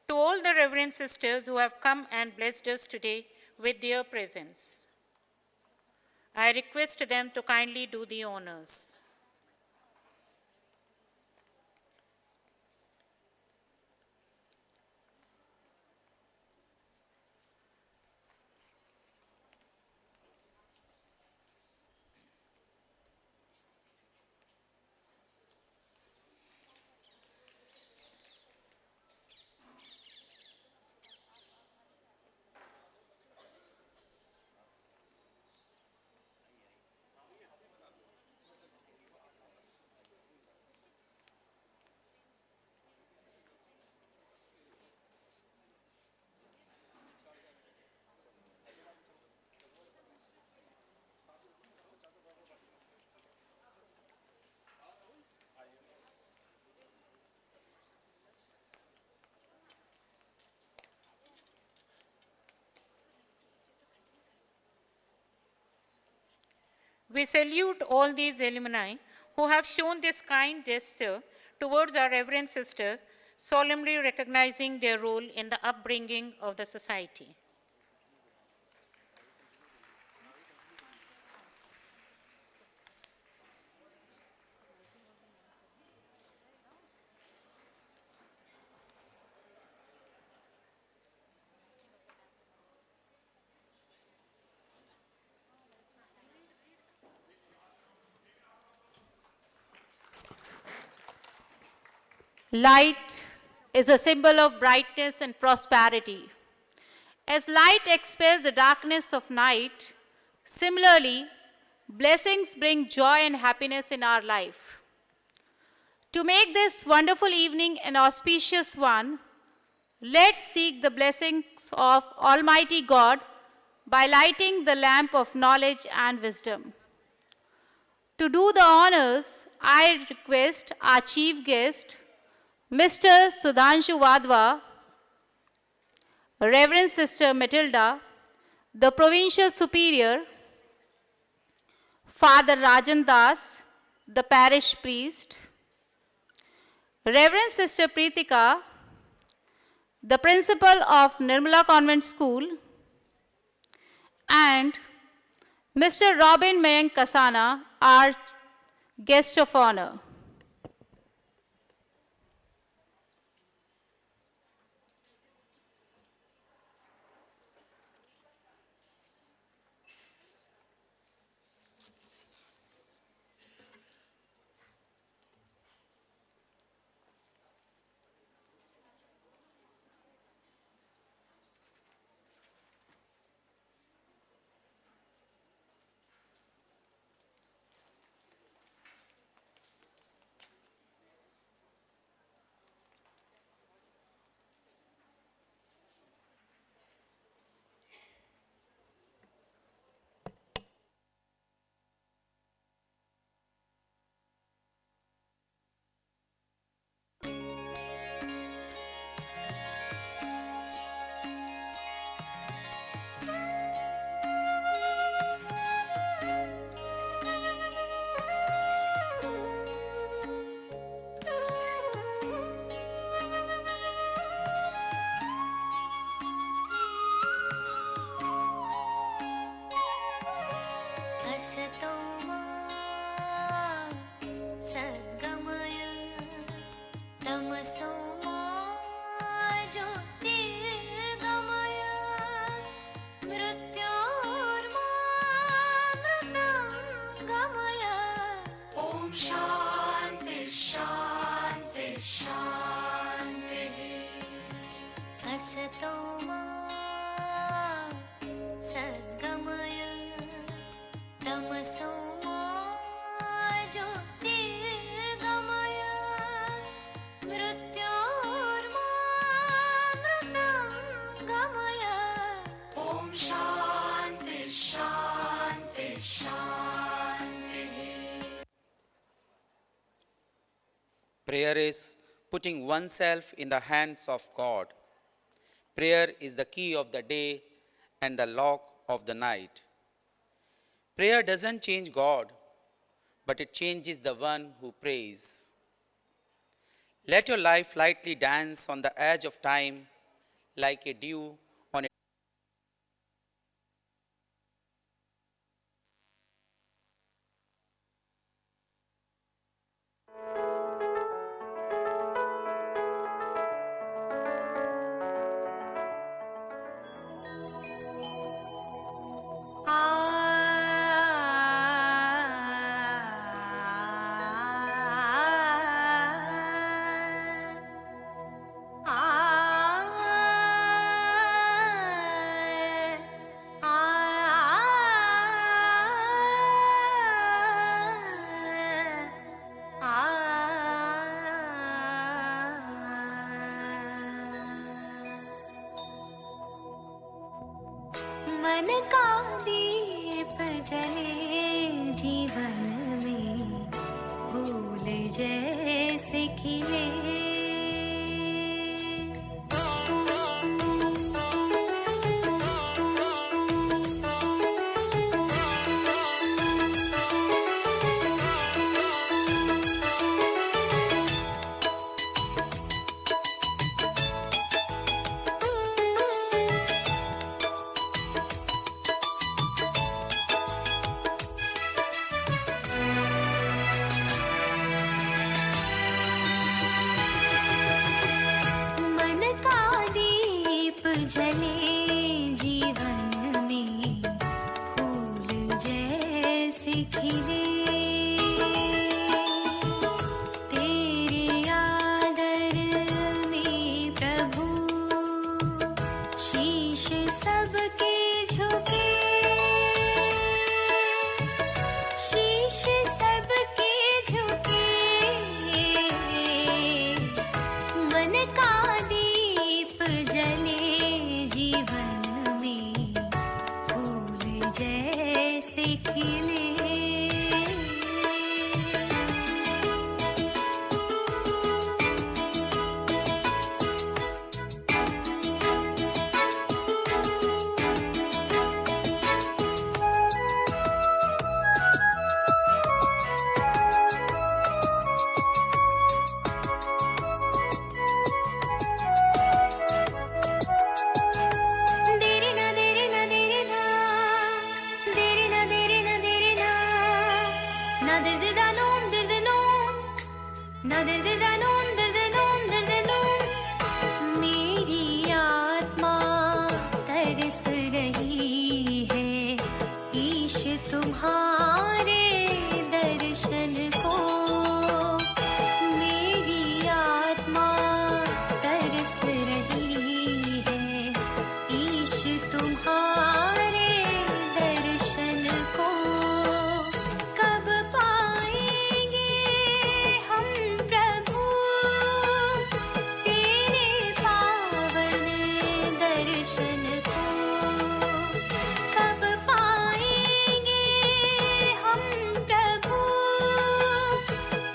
to all the Reverend Sisters who have come and blessed us today with their presence. I request them to kindly do the honors. We salute all these alumni who have shown this kind gesture towards our Reverend Sister, solemnly recognizing their role in the upbringing of the society.
Light is a symbol of brightness and prosperity. As light expels the darkness of night, similarly, blessings bring joy and happiness in our life. To make this wonderful evening an auspicious one, let's seek the blessings of Almighty God by lighting the lamp of knowledge and wisdom. To do the honors, I request our chief guest, Mr. Sudhanshu Wadhwa, Reverend Sister Matilda, the Provincial Superior, Father Rajan Das, the Parish Priest, Reverend Sister Preetika, the Principal of Nirmala Convent School, and Mr. Robin Mayank Kasana, our guest of honor.
Prayer is putting oneself in the hands of God. Prayer is the key of the day and the lock of the night. Prayer doesn't change God, but it changes the one who prays. Let your life lightly dance on the edge of time like a dew on a
मन का दीप जले जीवन में फूल जैसे खिले जले जीवन में फूल जैसे खिले तेरे आदर में प्रभु शीश सबके झुके शीश सबके झुके मन का दीप जले जीवन में फूल जैसे खिले मेरी आत्मा तरस रही है ईश तुम्हारे दर्शन को मेरी आत्मा तरस रही है ईश तुम्हारे दर्शन को कब पाएंगे हम प्रभु तेरे पावन दर्शन को कब पाएंगे हम प्रभु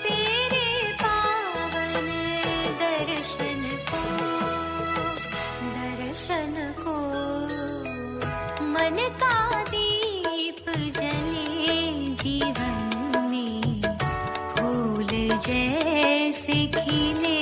तेरे पावन दर्शन को मन का दीप जले जीवन में फूल जैसे खिले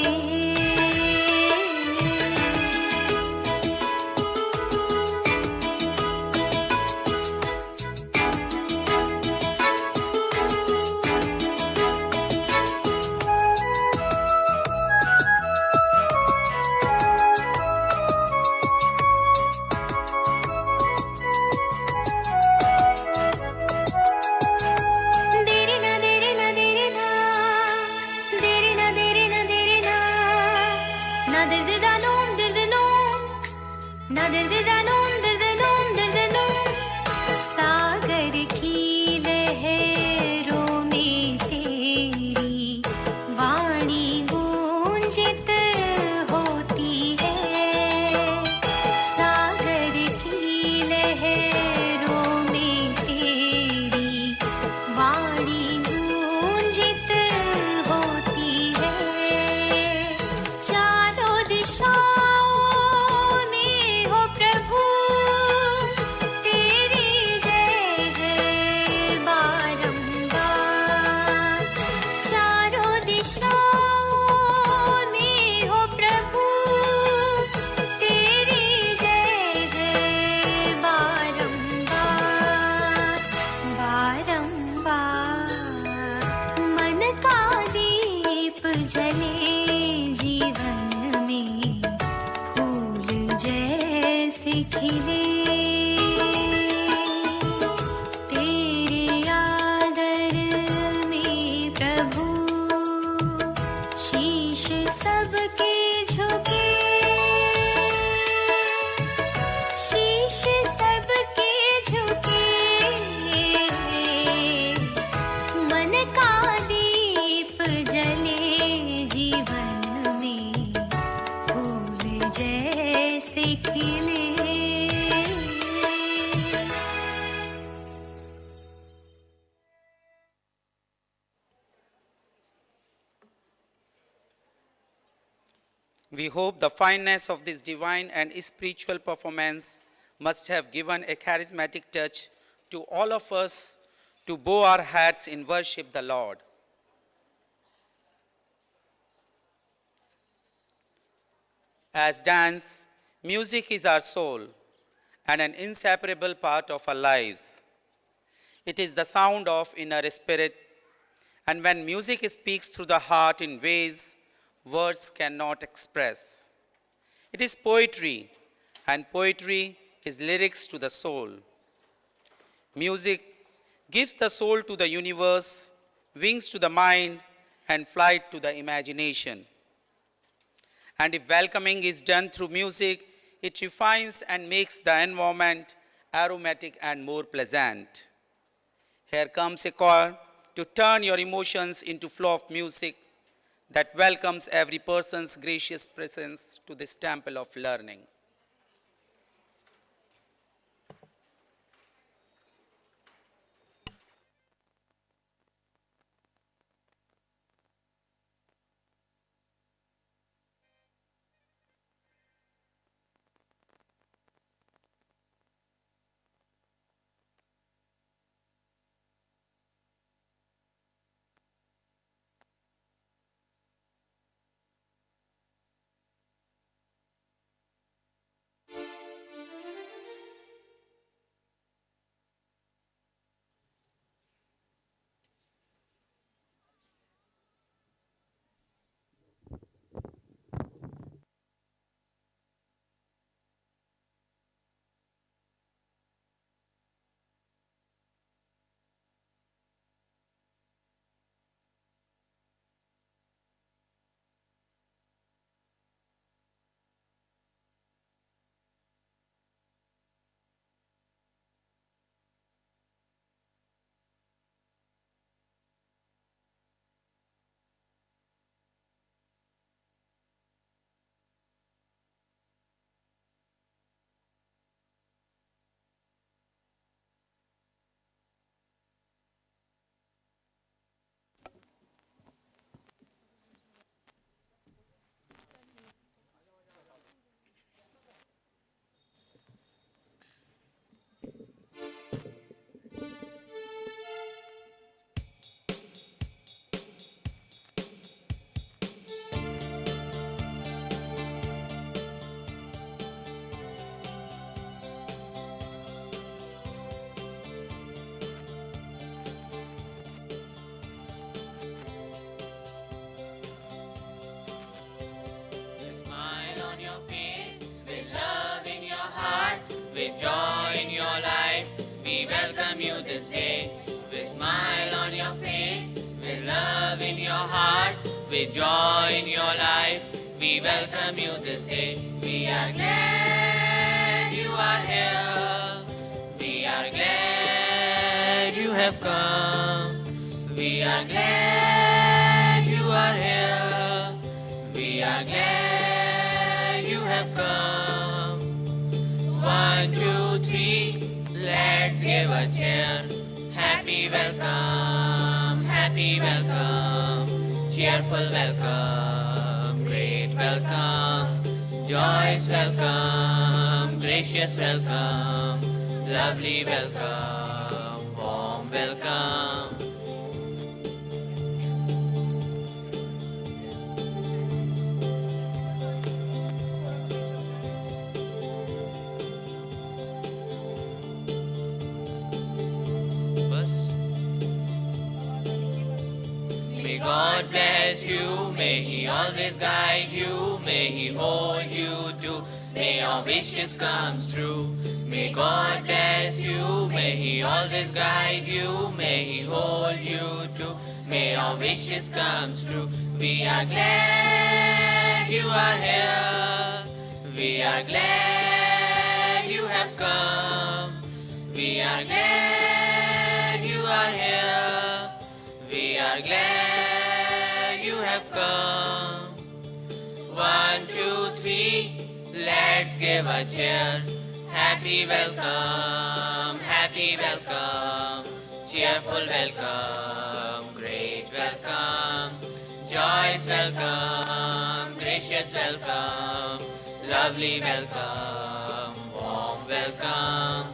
सागर की लहरों में तेरी वाणी गूंजित होती है सागर की लहरों में तेरी वाणी गूंजित होती है खिले तेरे आदर में प्रभु शीश सबके झुके शीश सबके झुके मन का दीप जले जीवन में फूल जैसे खिले
We hope the fineness of this divine and spiritual performance must have given a charismatic touch to all of us to bow our heads in worship the Lord. As dance, music is our soul and an inseparable part of our lives. It is the sound of inner spirit, and when music speaks through the heart in ways words cannot express. It is poetry, and poetry is lyrics to the soul. Music gives the soul to the universe, wings to the mind, and flight to the imagination. And if welcoming is done through music, it refines and makes the environment aromatic and more pleasant. Here comes a call to turn your emotions into flow of music that welcomes every person's gracious presence to this temple of learning.
With joy in your life, we welcome you this day. We are glad you are here. We are glad you have come. We are glad you are here. We are glad you have come. 1, 2, 3, let's give a cheer. Happy welcome, happy welcome. Cheerful welcome, great welcome, joyous welcome, gracious welcome, lovely welcome, warm welcome. May God bless you, may He always guide you, may may He hold you too. May your wishes come true. May God bless you, may He always guide you, may He hold you too. May your wishes come true. We are glad you are here. We are glad you have come. We are glad you are here. We are glad you have come. 1, 2, 3, let's give a cheer. Happy welcome, cheerful welcome, great welcome, joyous welcome, gracious welcome, lovely welcome, warm welcome,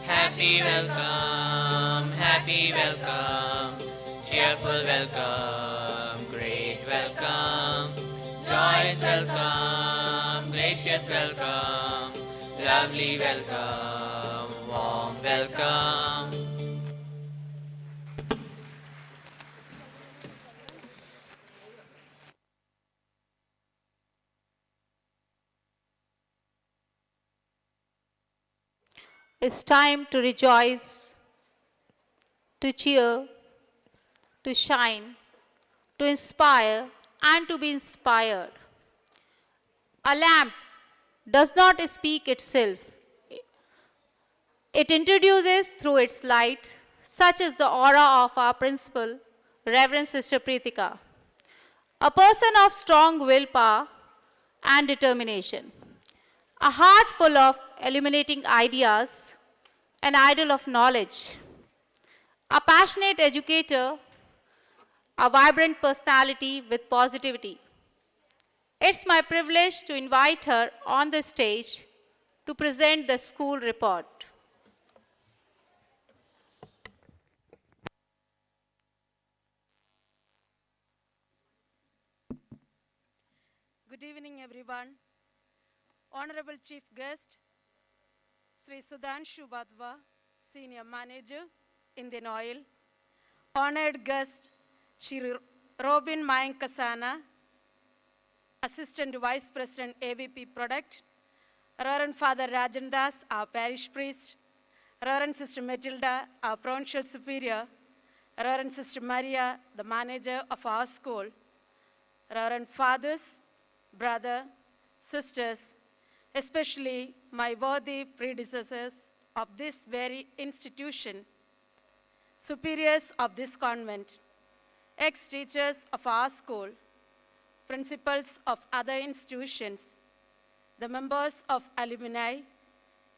happy welcome, cheerful welcome, great welcome, joyous welcome, gracious welcome, lovely welcome, warm welcome.
It's time to rejoice, to cheer, to shine, to inspire, and to be inspired. A lamp does not speak itself. It introduces through its light, such is the aura of our principal, Reverend Sister Preetika, a person of strong willpower and determination, a heart full of illuminating ideas, an idol of knowledge, a passionate educator, a vibrant personality with positivity. It's my privilege to invite her on the stage to present the school report.
Good evening, everyone. Honorable Chief Guest, Sri Sudhanshu Badwa, Senior Manager, Indian Oil. Honored guest, Shri Robin Mayankasana, Assistant Vice President, AVP Product. Reverend Father Rajan Das, our parish priest. Reverend Sister Matilda, our provincial superior. Reverend Sister Maria, the manager of our school. Reverend Fathers, brother, sisters, especially my worthy predecessors of this very institution, superiors of this convent, ex-teachers of our school, principals of other institutions, the members of alumni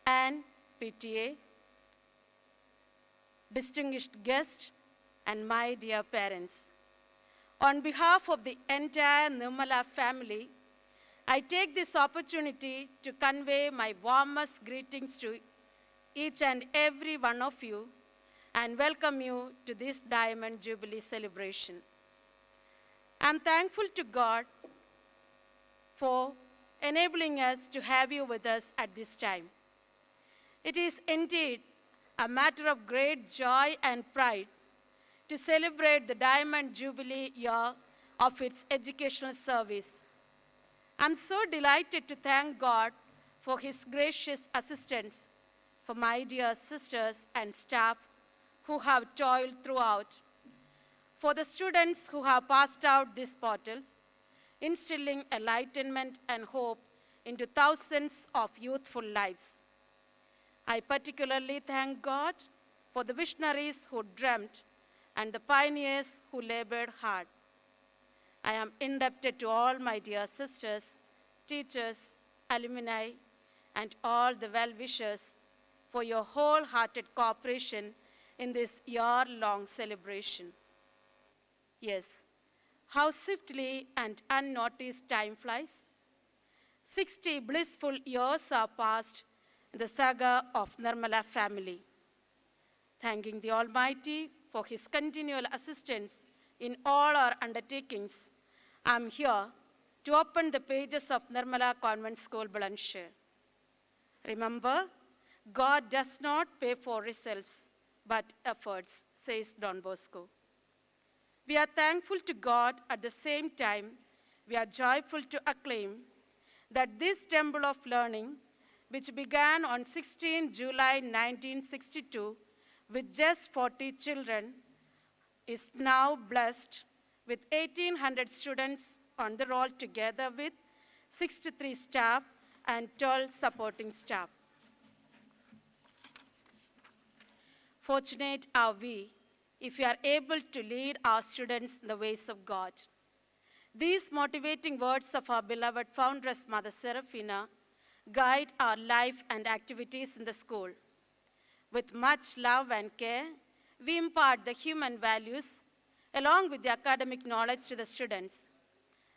and PTA, distinguished guests, and my dear parents. On behalf of the entire Nirmala family, I take this opportunity to convey my warmest greetings to each and every one of you and welcome you to this Diamond Jubilee celebration. I'm thankful to God for enabling us to have you with us at this time. It is indeed a matter of great joy and pride to celebrate the Diamond Jubilee year of its educational service. I'm so delighted to thank God for His gracious assistance for my dear sisters and staff who have toiled throughout, for the students who have passed out these portals, instilling enlightenment and hope into thousands of youthful lives. I particularly thank God for the visionaries who dreamt and the pioneers who labored hard. I am indebted to all my dear sisters, teachers, alumni, and all the well-wishers for your wholehearted cooperation in this year-long celebration. Yes, how swiftly and unnoticed time flies. 60 blissful years are passed in the saga of Nirmala family. Thanking the Almighty for His continual assistance in all our undertakings, I am here to open the pages of Nirmala Convent School, Bulandshahr. Remember, God does not pay for results, but efforts, says Don Bosco. We are thankful to God at the same time, we are joyful to acclaim that this temple of learning, which began on 16 July 1962 with just 40 children, is now blessed with 1,800 students on the roll together with 63 staff and 12 supporting staff. Fortunate are we if we are able to lead our students in the ways of God. These motivating words of our beloved foundress, Mother Seraphina, guide our life and activities in the school. With much love and care, we impart the human values along with the academic knowledge to the students.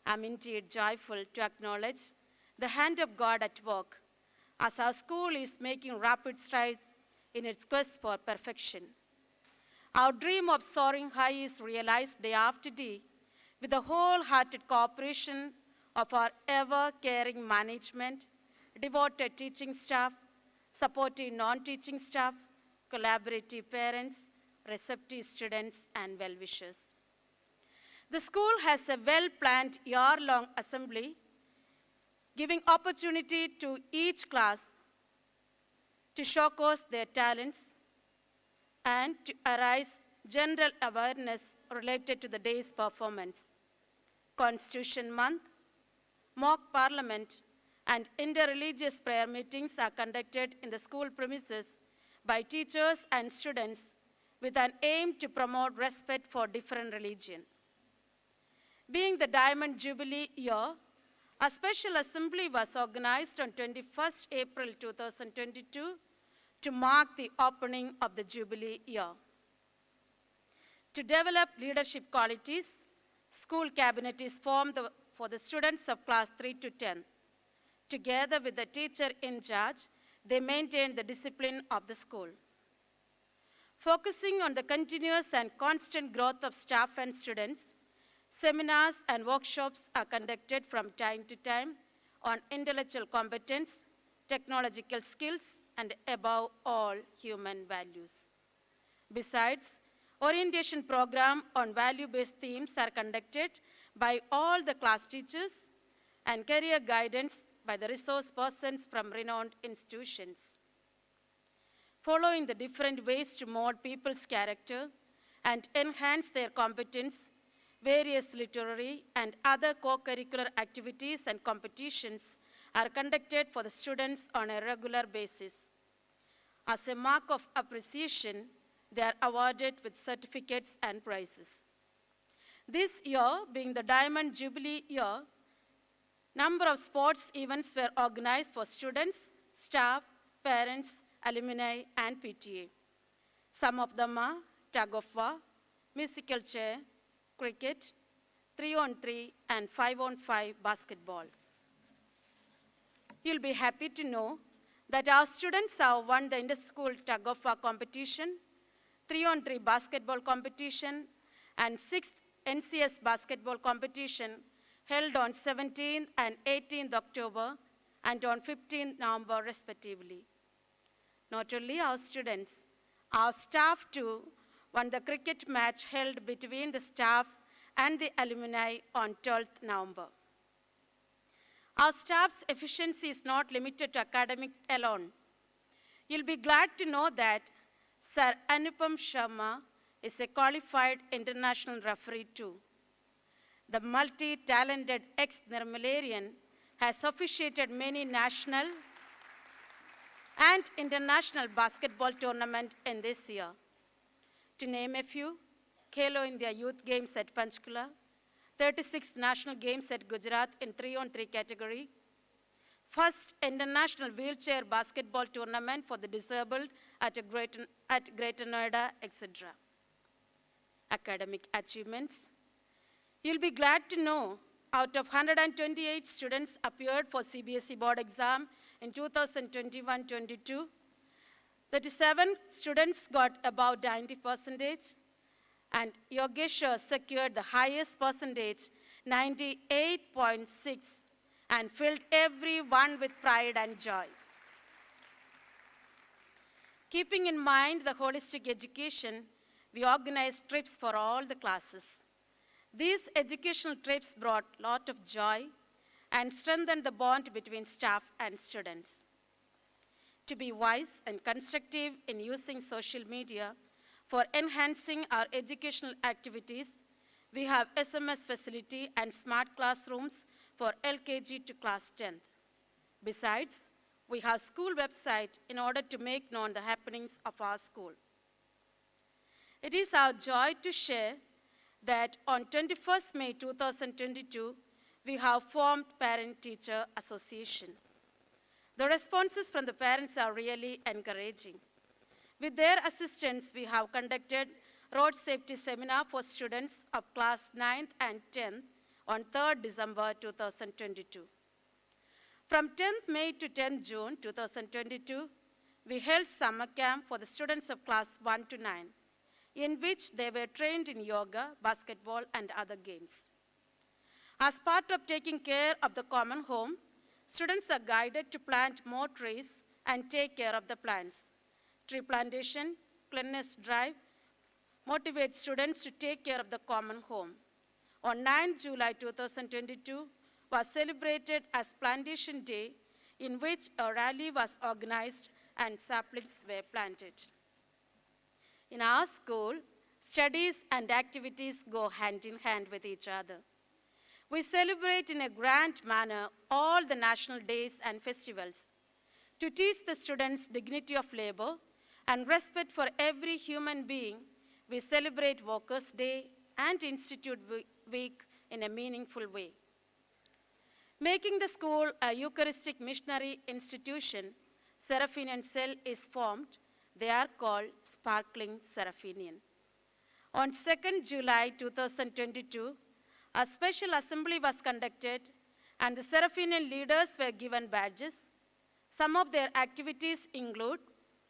I'm indeed joyful to acknowledge the hand of God at work as our school is making rapid strides in its quest for perfection. Our dream of soaring high is realized day after day with the wholehearted cooperation of our ever-caring management, devoted teaching staff, supportive non-teaching staff, collaborative parents, receptive students, and well-wishers. The school has a well-planned year-long assembly, giving opportunity to each class to showcase their talents and to arise general awareness related to the day's performance. Constitution Month, mock parliament, and interreligious prayer meetings are conducted in the school premises by teachers and students with an aim to promote respect for different religion. Being the Diamond Jubilee year, a special assembly was organized on 21st April 2022 to mark the opening of the Jubilee year. To develop leadership qualities, school cabinet is formed for the students of class 3 to 10. Together with the teacher in charge, they maintain the discipline of the school. Focusing on the continuous and constant growth of staff and students, seminars and workshops are conducted from time to time on intellectual competence, technological skills, and above all, human values. Besides, orientation program on value-based themes are conducted by all the class teachers and career guidance by the resource persons from renowned institutions. Following the different ways to mold people's character and enhance their competence, various literary and other co-curricular activities and competitions are conducted for the students on a regular basis. As a mark of appreciation, they are awarded with certificates and prizes. This year, being the Diamond Jubilee year, number of sports events were organized for students, staff, parents, alumni, and PTA. Some of them are tug of war, musical chair, cricket, 3-on-3, and 5-on-5 basketball. You'll be happy to know that our students have won the inter-school tug of war competition, 3-on-3 basketball competition, and 6th NCS basketball competition held on 17th and 18th October and on 15th November respectively. Not only our students, our staff too won the cricket match held between the staff and the alumni on 12th November. Our staff's efficiency is not limited to academics alone. You'll be glad to know that Sir Anupam Sharma is a qualified international referee too. The multi-talented ex-Nirmalarian has officiated many national and international basketball tournaments in this year. To name a few, Khelo India Youth Games at Panchkula, 36th National Games at Gujarat in 3-on-3 category, first International Wheelchair Basketball Tournament for the Disabled at Greater Noida, etc. Academic achievements. You'll be glad to know out of 128 students appeared for CBSE board exam in 2021-22, 37 students got above 90%, and Yogeshwar secured the highest percentage, 98.6, and filled everyone with pride and joy. Keeping in mind the holistic education, we organized trips for all the classes. These educational trips brought a lot of joy and strengthen the bond between staff and students. To be wise and constructive in using social media for enhancing our educational activities, we have SMS facility and smart classrooms for LKG to class 10th. Besides, we have school website in order to make known the happenings of our school. It is our joy to share that on 21st May 2022, we have formed Parent-Teacher Association. The responses from the parents are really encouraging. With their assistance, we have conducted road safety seminar for students of class 9th and 10th on 3rd December 2022. From 10th May to 10th June 2022, we held summer camp for the students of class 1 to 9, in which they were trained in yoga, basketball, and other games. As part of taking care of the common home, students are guided to plant more trees and take care of the plants. Tree plantation, cleanliness drive motivates students to take care of the common home. On 9 July 2022 was celebrated as Plantation Day, in which a rally was organized and saplings were planted. In our school, studies and activities go hand in hand with each other. We celebrate in a grand manner all the national days and festivals to teach the students dignity of labor and respect for every human being. We celebrate Workers' Day and Institute Week in a meaningful way. Making the school a Eucharistic missionary institution, Seraphinian cell is formed. They are called Sparkling Seraphinian. On 2nd July 2022, a special assembly was conducted and the Seraphinian leaders were given badges. Some of their activities include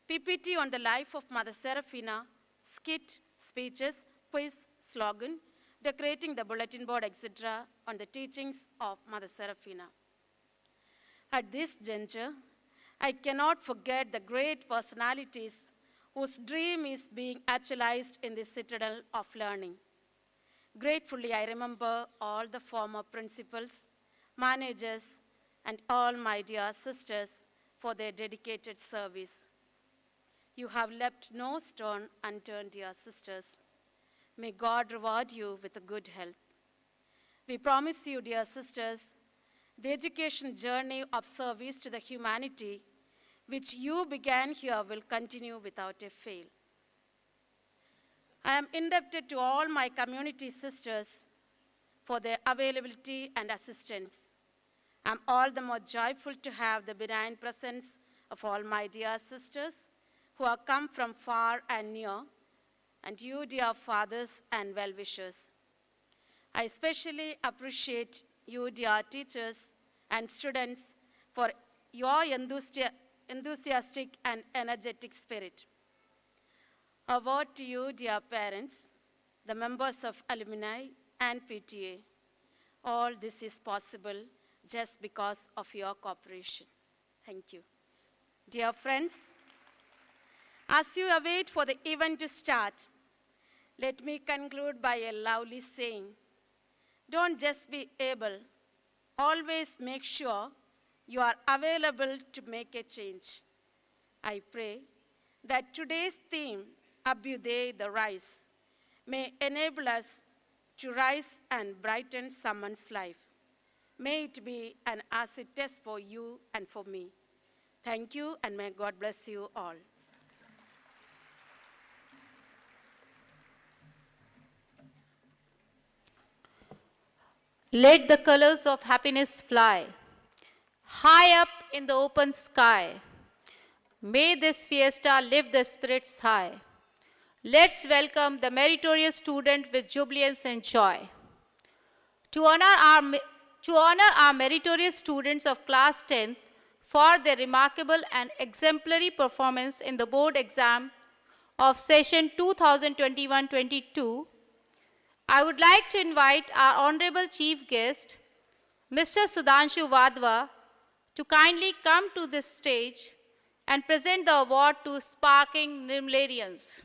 PPT on the life of Mother Seraphina, skit, speeches, quiz, slogan, decorating the bulletin board, etc. on the teachings of Mother Seraphina. At this juncture, I cannot forget the great personalities whose dream is being actualized in this citadel of learning. Gratefully, I remember all the former principals, managers, and all my dear sisters for their dedicated service. You have left no stone unturned, dear sisters. May God reward you with a good health. We promise you, dear sisters, the education journey of service to the humanity which you began here will continue without a fail. I am indebted to all my community sisters for their availability and assistance. I am all the more joyful to have the benign presence of all my dear sisters who have come from far and near, and you, dear fathers and well-wishers. I especially appreciate you, dear teachers and students, for your enthusiastic and energetic spirit. A word to you, dear parents, the members of alumni and PTA. All this is possible just because of your cooperation. Thank you. Dear friends, as you await for the event to start, let me conclude by a lovely saying. Don't just be able, always make sure you are available to make a change. I pray that today's theme, Abhyuday, the rise, may enable us to rise and brighten someone's life. May it be an acid test for you and for me. Thank you, and may God bless you all.
Let the colors of happiness fly high up in the open sky. May this fiesta lift the spirits high. Let's welcome the meritorious student with jubilance and joy. To honor our meritorious students of class 10th for their remarkable and exemplary performance in the board exam of session 2021-22, I would like to invite our honorable chief guest, Mr. Sudhanshu Vadva, to kindly come to this stage and present the award to sparking Nirmalarians.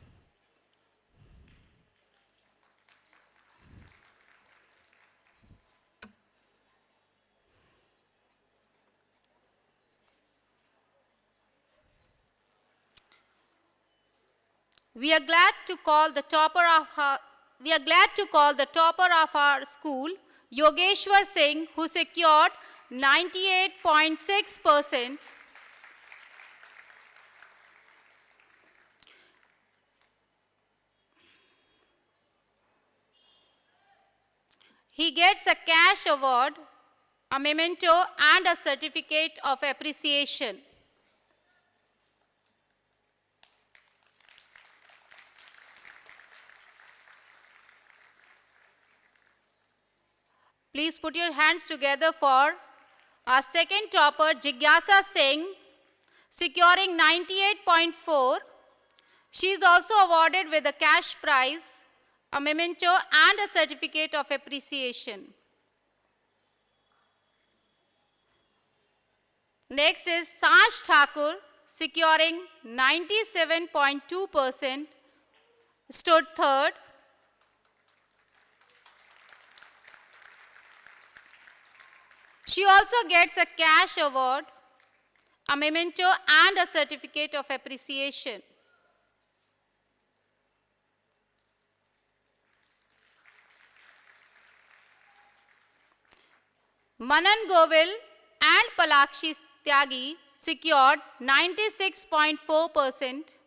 We are glad to call the topper of our school, Yogeshwar Singh, who secured 98.6%. He gets a cash award, a memento, and a certificate of appreciation. Please put your hands together for our second topper, Jigyasa Singh, securing 98.4. She is also awarded with a cash prize, a memento, and a certificate of appreciation. Next is Sanj Thakur, securing 97.2%, stood third. She also gets a cash award, a memento, and a certificate of appreciation. Manan Govil and Palakshi Tyagi secured 96.4%.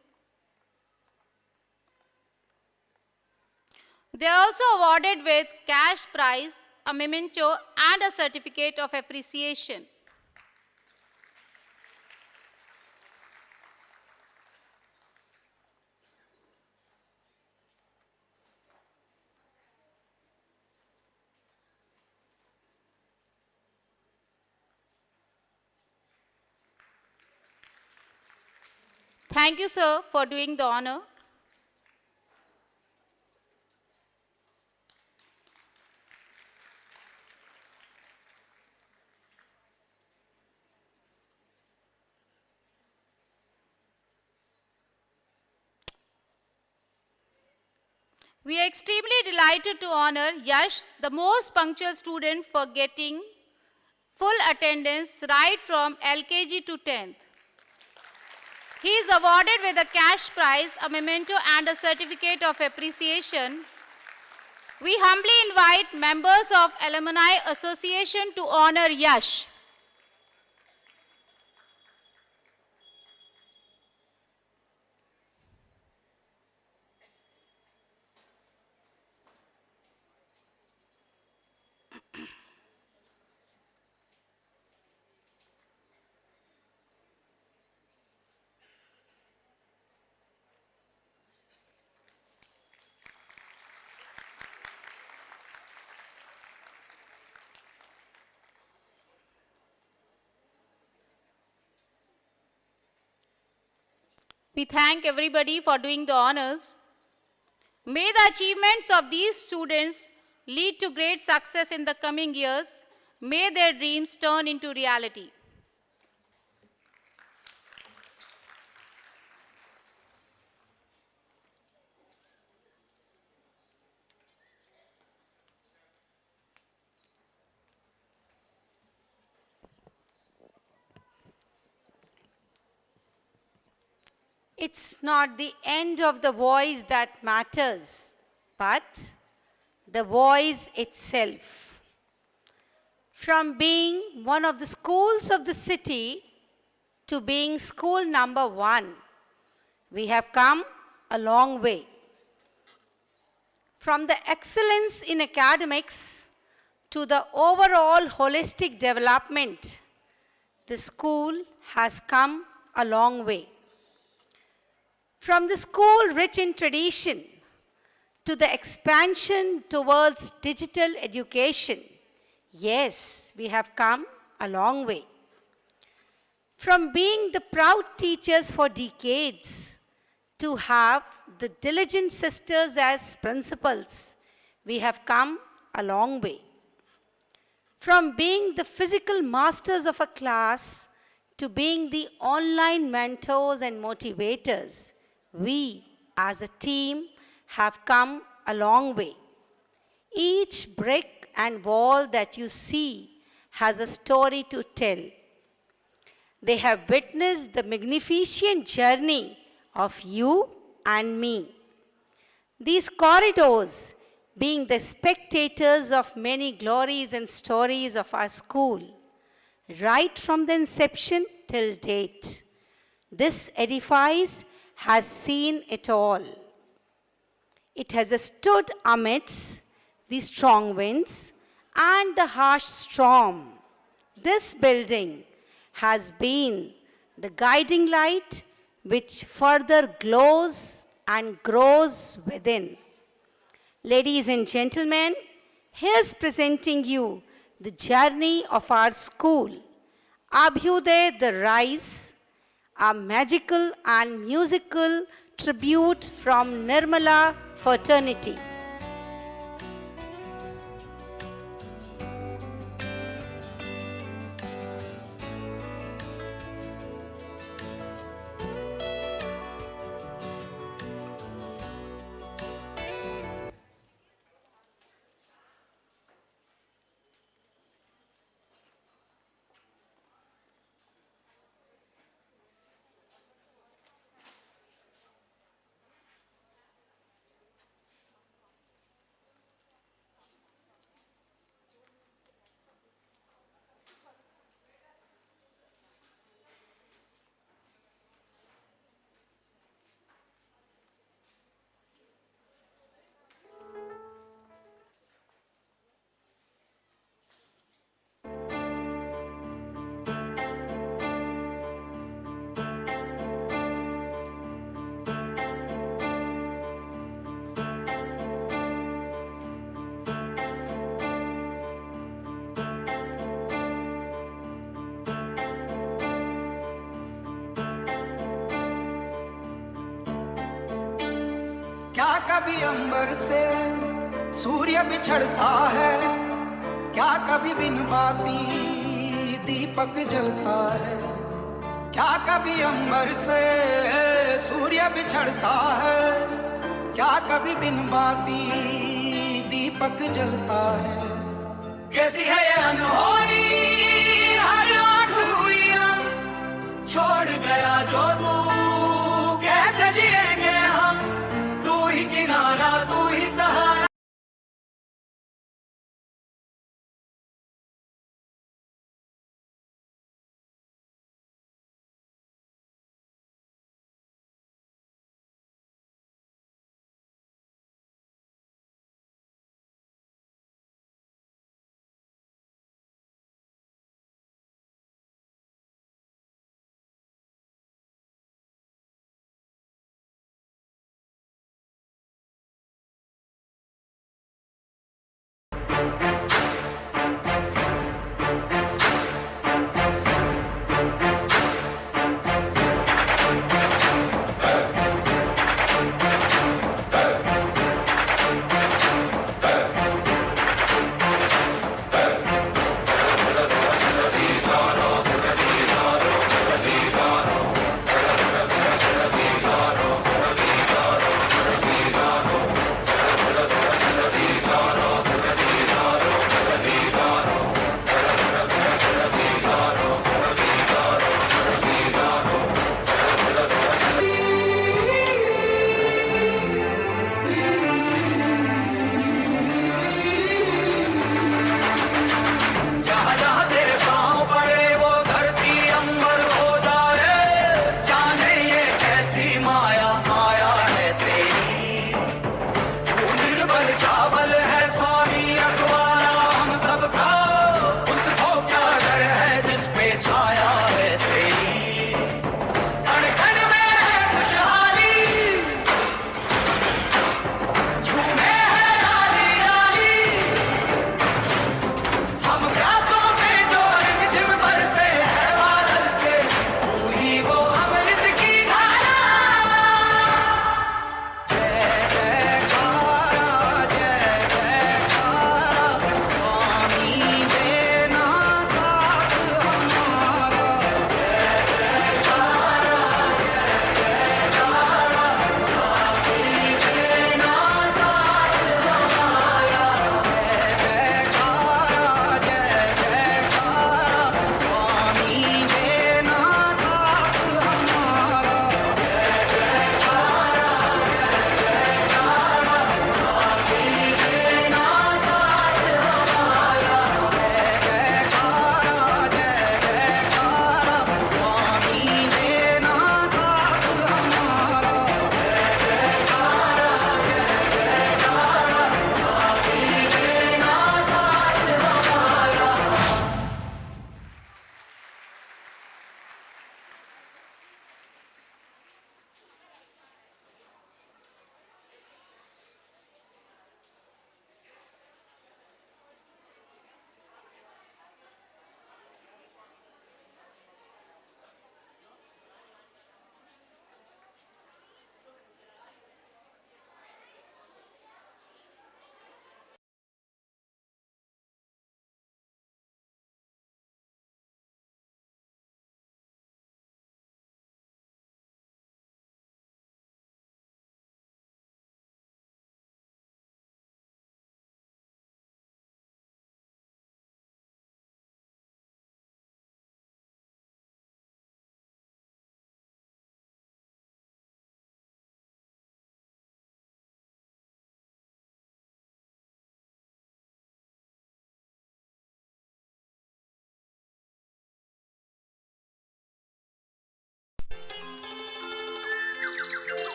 They are also awarded with cash prize, a memento, and a certificate of appreciation. Thank you, sir, for doing the honor. We are extremely delighted to honor Yash, the most punctual student, for getting full attendance right from LKG to 10th. He is awarded with a cash prize, a memento, and a certificate of appreciation. We humbly invite members of Alumni Association to honor Yash. We thank everybody for doing the honors. May the achievements of these students lead to great success in the coming years. May their dreams turn into reality.
It's not the end of the voice that matters, but the voice itself. From being one of the schools of the city to being school number 1, we have come a long way. From the excellence in academics to the overall holistic development, the school has come a long way. From the school rich in tradition to the expansion towards digital education, yes, we have come a long way. From being the proud teachers for decades to have the diligent sisters as principals, we have come a long way. From being the physical masters of a class to being the online mentors and motivators, we as a team have come a long way. Each brick and wall that you see has a story to tell. They have witnessed the magnificent journey of you and me. These corridors, being the spectators of many glories and stories of our school, right from the inception till date, this edifice has seen it all. It has stood amidst the strong winds and the harsh storm. This building has been the guiding light which further glows and grows within. Ladies and gentlemen, here's presenting you the journey of our school, Abhyuday the Rise, a magical and musical tribute from Nirmala fraternity.
क्या कभी अंबर से सूर्य बिछड़ता है, क्या कभी बिन बाती दीपक जलता है, क्या कभी अंबर से सूर्य बिछड़ता है, क्या कभी बिन बाती दीपक जलता है। कैसी है ये अनहोनी हर आँख हुई हम, छोड़ गया जो तू कैसे जिएंगे हम, तू ही किनारा तू ही सहारा।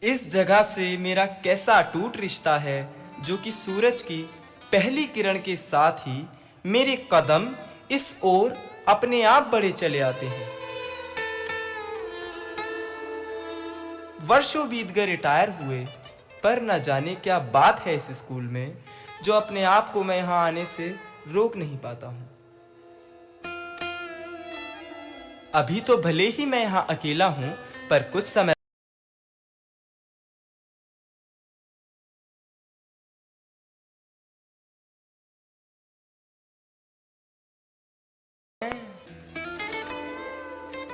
इस जगह से मेरा कैसा अटूट रिश्ता है जो कि सूरज की पहली किरण के साथ ही मेरे कदम इस ओर अपने आप बढ़े चले आते हैं। वर्षों बीत गए रिटायर हुए, पर न जाने क्या बात है इस स्कूल में जो अपने आप को मैं यहाँ आने से रोक नहीं पाता हूँ। अभी तो भले ही मैं यहाँ अकेला हूँ, पर कुछ समय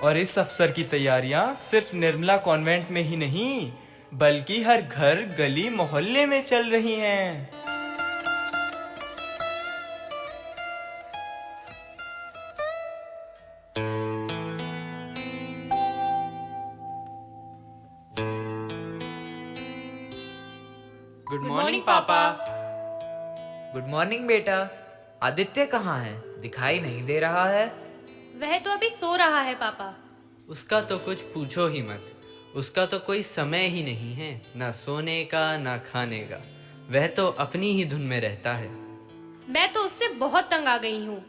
और इस अवसर की तैयारियां सिर्फ निर्मला कॉन्वेंट में ही नहीं बल्कि हर घर गली मोहल्ले में चल रही हैं।
गुड मॉर्निंग पापा।
गुड मॉर्निंग बेटा। आदित्य कहाँ है? दिखाई नहीं दे रहा है।
वह तो अभी सो रहा है पापा।
उसका तो कुछ पूछो ही मत। उसका तो कोई समय ही नहीं है, ना सोने का ना खाने का। वह तो अपनी ही धुन में रहता है।
मैं तो उससे बहुत तंग आ गई हूँ।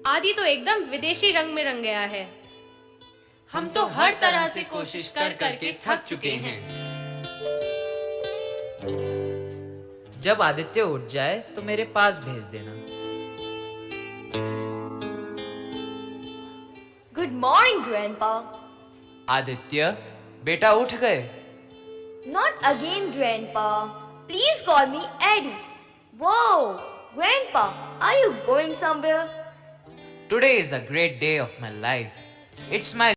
आदि तो एकदम विदेशी रंग में रंग गया है। हम तो हर तरह से कोशिश कर करके थक चुके हैं।
जब आदित्य उठ जाए तो मेरे पास भेज देना।
Good morning grandpa.
आदित्य बेटा उठ गए?
Not again grandpa, please call me Adi. Wow grandpa, are you going somewhere?
Today is a great day of my life. It's my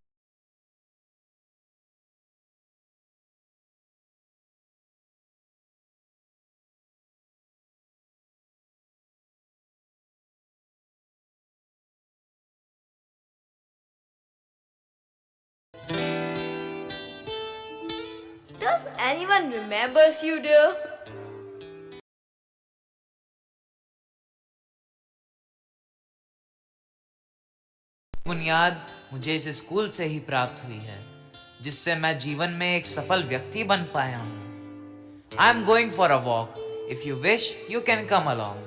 Does anyone remembers you, dear?
बुनियाद मुझे इस स्कूल से ही प्राप्त हुई है, जिससे मैं जीवन में एक सफल व्यक्ति बन पाया हूँ। I am going for a walk. If you wish you can come along.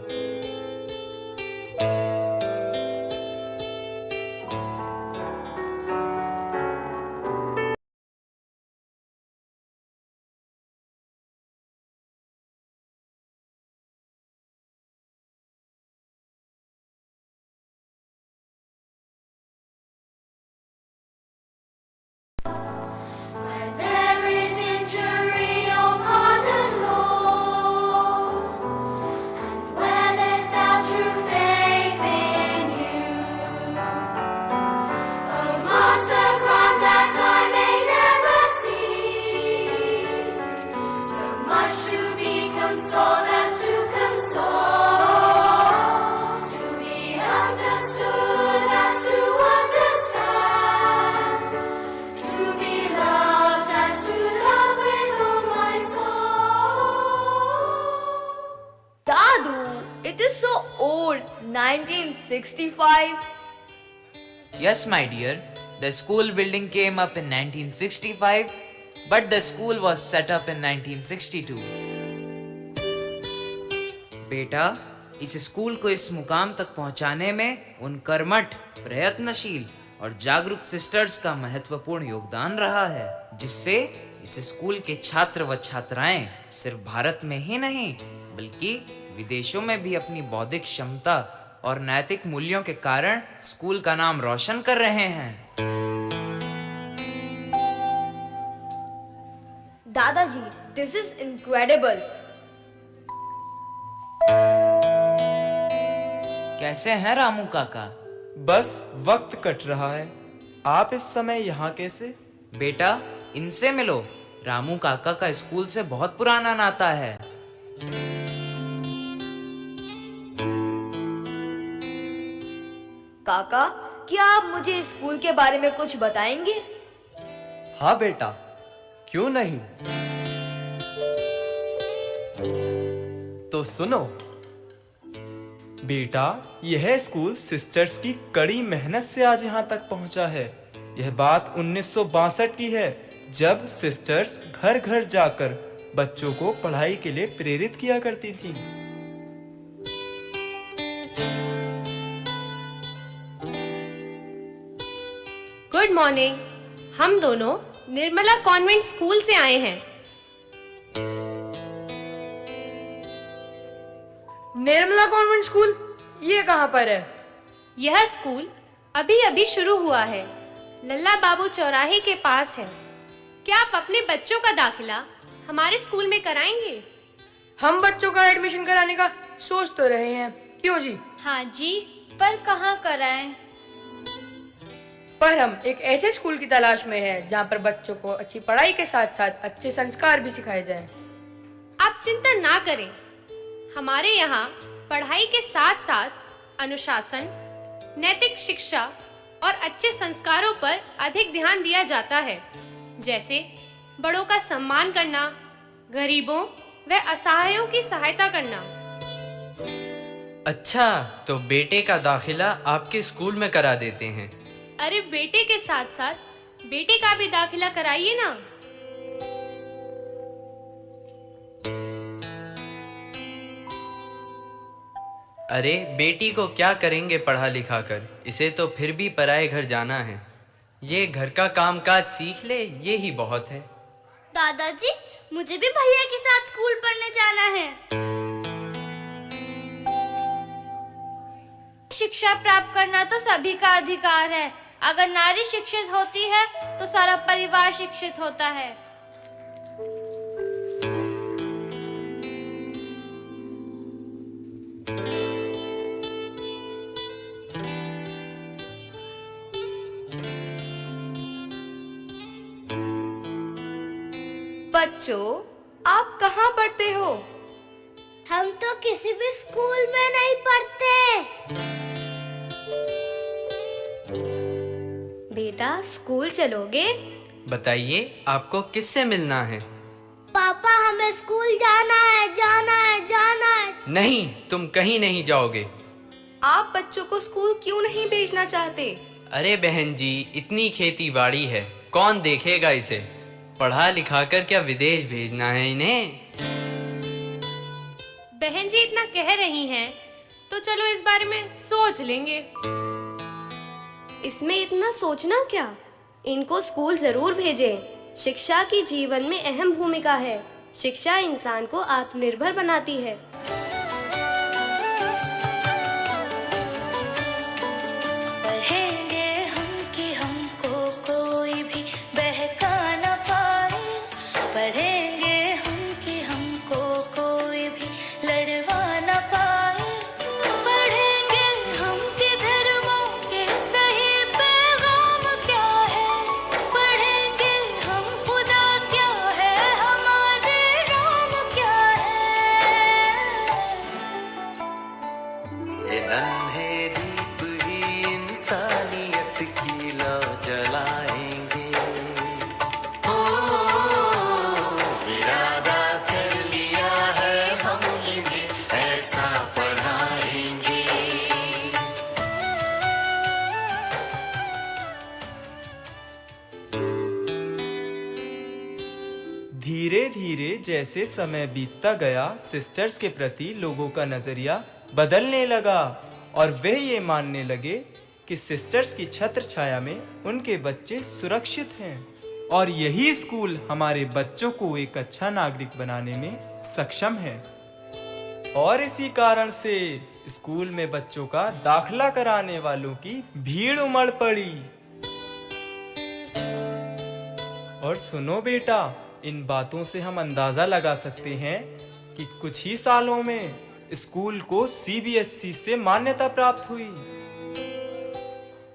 There is injury or pardon, Lord, and where there's doubt, true faith in you. O Master, grant that I may never see so much to be consoled as to console, to be understood as to understand, to be loved as to love with all my soul.
Dadu, it is so old, 1965.
Yes, my dear. The school building came up in 1965, but the school was set up in 1962. बेटा, इस school को इस मुकाम तक पहुंचाने में उन कर्मठ, प्रयत्नशील और जागरूक सिस्टर्स का महत्वपूर्ण योगदान रहा है, जिससे इस स्कूल के छात्र व छात्राएं सिर्फ भारत में ही नहीं बल्कि विदेशों में भी अपनी बौद्धिक क्षमता और नैतिक मूल्यों के कारण स्कूल का नाम रोशन कर रहे हैं।
दादाजी, this is incredible.
कैसे हैं रामू काका?
बस वक्त कट रहा है। आप इस समय यहाँ कैसे?
बेटा, इनसे मिलो। रामू काका का स्कूल से बहुत पुराना नाता है।
काका, क्या आप मुझे स्कूल के बारे में कुछ बताएंगे?
हाँ बेटा, क्यों नहीं। तो सुनो बेटा, यह स्कूल सिस्टर्स की कड़ी मेहनत से आज यहाँ तक पहुँचा है। यह बात 1962 की है, जब सिस्टर्स घर घर जाकर बच्चों को पढ़ाई के लिए प्रेरित किया करती थीं।
Good morning. हम दोनों निर्मला कॉन्वेंट स्कूल से आए हैं।
निर्मला कॉन्वेंट स्कूल ये कहाँ पर है?
यह स्कूल अभी अभी शुरू हुआ है, लल्ला बाबू चौराहे के पास है। क्या आप अपने बच्चों का दाखिला हमारे स्कूल में कराएंगे?
हम बच्चों का एडमिशन कराने का सोच तो रहे हैं। क्यों जी?
हाँ जी, पर कहाँ कराएं?
पर हम एक ऐसे स्कूल की तलाश में हैं जहाँ पर बच्चों को अच्छी पढ़ाई के साथ साथ अच्छे संस्कार भी सिखाए जाएं।
आप चिंता ना करें, हमारे यहाँ पढ़ाई के साथ साथ अनुशासन, नैतिक शिक्षा और अच्छे संस्कारों पर अधिक ध्यान दिया जाता है, जैसे बड़ों का सम्मान करना, गरीबों व असहायों की सहायता करना।
अच्छा, तो बेटे का दाखिला आपके स्कूल में करा देते हैं।
अरे बेटे के साथ साथ बेटी का भी दाखिला कराइए ना।
अरे बेटी को क्या करेंगे पढ़ा लिखा कर, इसे तो फिर भी पराए घर जाना है। ये घर का कामकाज सीख ले, ये ही बहुत है।
दादाजी, मुझे भी भैया के साथ स्कूल पढ़ने जाना है। शिक्षा प्राप्त करना तो सभी का अधिकार है। अगर नारी शिक्षित होती है तो सारा परिवार शिक्षित होता है। बच्चों, आप कहाँ पढ़ते हो? हम तो किसी भी स्कूल में नहीं पढ़ते। बेटा, स्कूल चलोगे?
बताइए, आपको किससे मिलना है?
पापा, हमें स्कूल जाना है, जाना है, जाना है।
नहीं, तुम कहीं नहीं जाओगे।
आप बच्चों को स्कूल क्यों नहीं भेजना चाहते?
अरे बहन जी, इतनी खेती बाड़ी है, कौन देखेगा इसे? पढ़ा लिखा कर क्या विदेश भेजना है इन्हें?
बहन जी इतना कह रही हैं, तो चलो इस बारे में सोच लेंगे।
इसमें इतना सोचना क्या? इनको स्कूल जरूर भेजें। शिक्षा की जीवन में अहम भूमिका है। शिक्षा इंसान को आत्मनिर्भर बनाती है।
पढ़ेंगे हम कि हमको कोई भी बहका न पाए। पढ़ेंगे हम कि हमको कोई भी लड़वा न पाए। पढ़ेंगे हम कि धर्मों के सही पैगाम क्या है। पढ़ेंगे हम खुदा क्या है, हमारे राम क्या है।
ये नन्हे दीप ही इंसानियत की लौ जलाएंगे। ओ, इरादा कर लिया है हम इन्हें ऐसा पढ़ाएंगे।
धीरे धीरे जैसे समय बीतता गया, सिस्टर्स के प्रति लोगों का नजरिया बदलने लगा और वे ये मानने लगे कि सिस्टर्स की छत्र छाया में उनके बच्चे सुरक्षित हैं और यही स्कूल हमारे बच्चों को एक अच्छा नागरिक बनाने में सक्षम है। और इसी कारण से स्कूल में बच्चों का दाखिला कराने वालों की भीड़ उमड़ पड़ी। और सुनो बेटा, इन बातों से हम अंदाजा लगा सकते हैं कि कुछ ही सालों में स्कूल को सीबीएसई से मान्यता प्राप्त हुई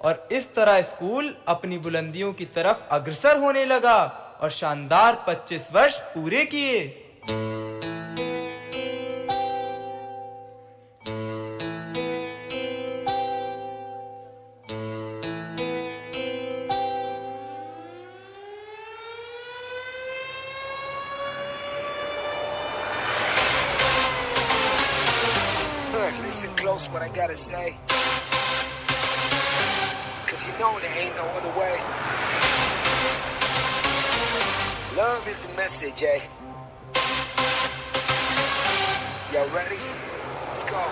और इस तरह स्कूल अपनी बुलंदियों की तरफ अग्रसर होने लगा और शानदार 25 वर्ष पूरे किए।
Listen close what I gotta say, 'cause you know there ain't no other way. That's it, Jay. Y'all ready? Let's go.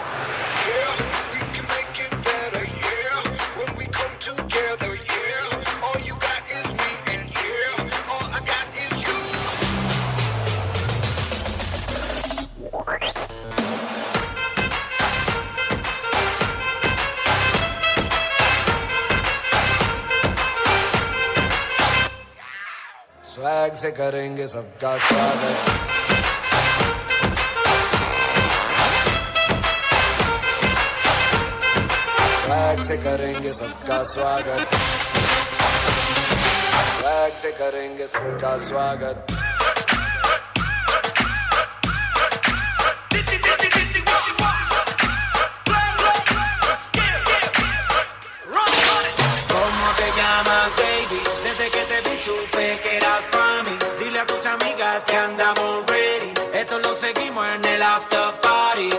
Yeah, we can make it better, yeah. When we come together, yeah. All you got is me, and yeah, all I got is you.
Swag से करेंगे सबका स्वागत swag से करेंगे सबका स्वागत swag से करेंगे सबका स्वागत
¿Cómo te llamas, baby? Desde que te vi supe que eras para mí. Dile a tus amigas que andamos ready. Esto lo seguimos en el after party.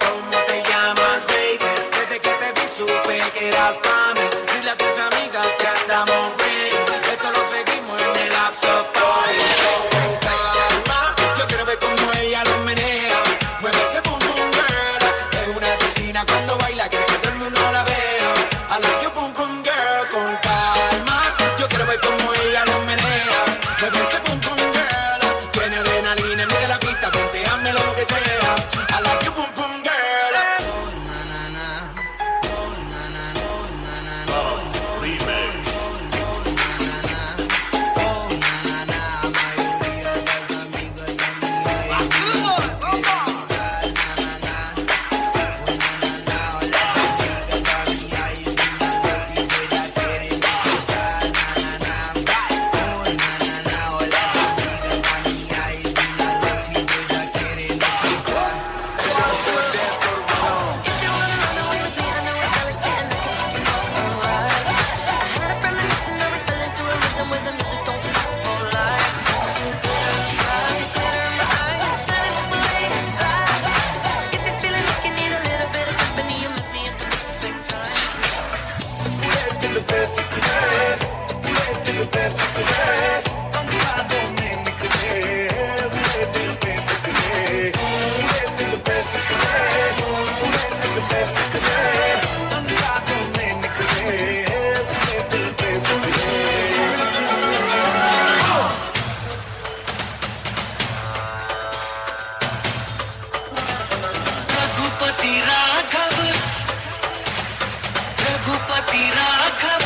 ¿Cómo te llamas, baby? Desde que te vi supe que eras para mí. Dile a tus amigas que andamos ready. Esto lo seguimos en el after party. Con calma, yo quiero ver cómo ella lo menea. Mueve ese boom boom girl. Es una asesina cuando baila, quiere que todo el mundo la vea. I like your boom boom girl. Con calma, yo quiero ver cómo ella lo menea. Mueve ese boom boom girl. Tiene adrenalina, mira la pista, ponteame lo que sea. I like your boom boom girl. Oh na na na, oh na na na, oh na na na, remix. Oh na na na, oh na na na. Mayoría de las amigas también hay. Raghupati Raghav Raghupati Raghav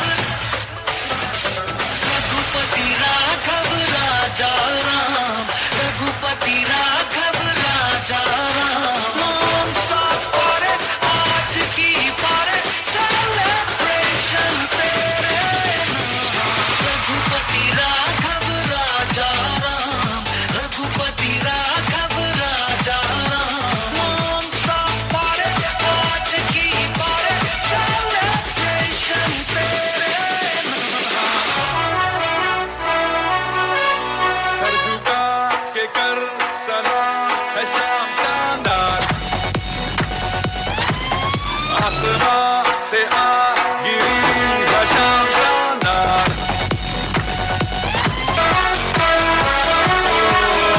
Raghupati Raghav Raja Ram Raghupati Raghav Raja Ram Non stop party आज की party celebrations तेरे रघुपति राघव राजा राम रघुपति राघव राजा Ram Non stop party आज की party celebrations तेरे
sir झुका के कर सलाम है शाम शानदार आसमां से आ गिरी है शाम शानदार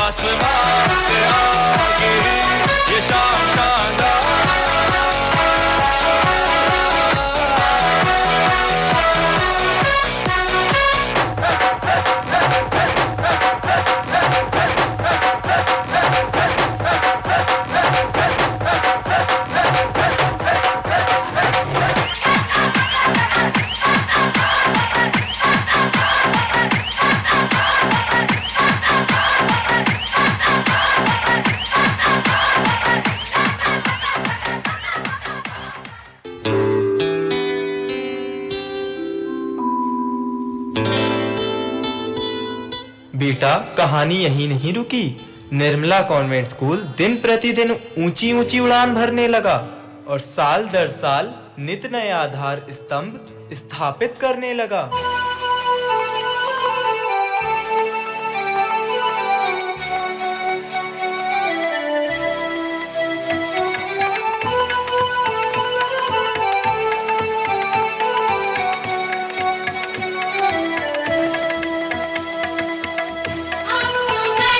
आसमां से आ गिरी ये शाम शानदार
बेटा कहानी यहीं नहीं रुकी। निर्मला कॉन्वेंट स्कूल दिन प्रतिदिन ऊंची ऊंची उड़ान भरने लगा और साल दर साल नित नए आधार स्तंभ स्थापित करने लगा।
I'm so glad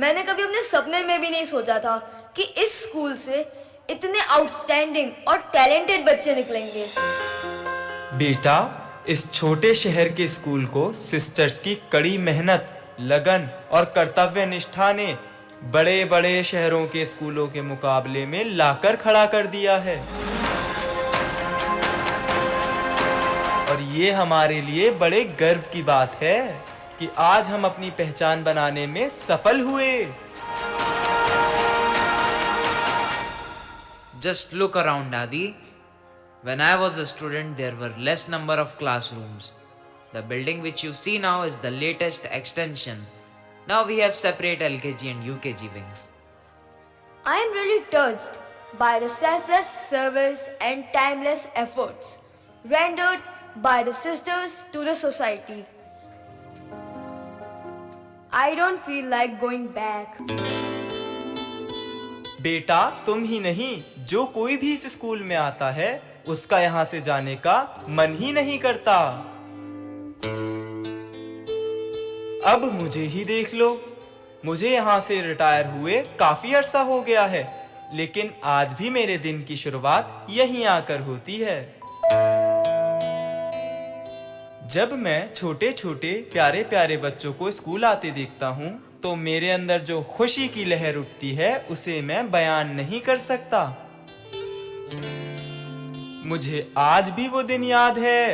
मैंने कभी अपने सपने में भी नहीं सोचा था कि इस स्कूल से इतने आउटस्टैंडिंग और टैलेंटेड बच्चे निकलेंगे।
बेटा, इस छोटे शहर के स्कूल को सिस्टर्स की कड़ी मेहनत, लगन और कर्तव्य निष्ठा ने बड़े बड़े शहरों के स्कूलों के मुकाबले में लाकर खड़ा कर दिया है। और ये हमारे लिए बड़े गर्व की बात है कि आज हम अपनी पहचान बनाने में सफल हुए।
Just look around, Adi. When I was a student, there were less number of classrooms. The building which you see now is the latest extension. Now we have separate LKG and UKG wings.
I am really touched by the selfless service and timeless efforts rendered by the sisters to the society. I don't feel like going back.
बेटा, तुम ही नहीं, जो कोई भी इस school में आता है उसका यहाँ से जाने का मन ही नहीं करता। अब मुझे ही देख लो, मुझे यहाँ से रिटायर हुए काफी अरसा हो गया है, लेकिन आज भी मेरे दिन की शुरुआत यहीं आकर होती है। जब मैं छोटे छोटे प्यारे प्यारे बच्चों को स्कूल आते देखता हूँ तो मेरे अंदर जो खुशी की लहर उठती है उसे मैं बयान नहीं कर सकता। मुझे आज भी वो दिन याद है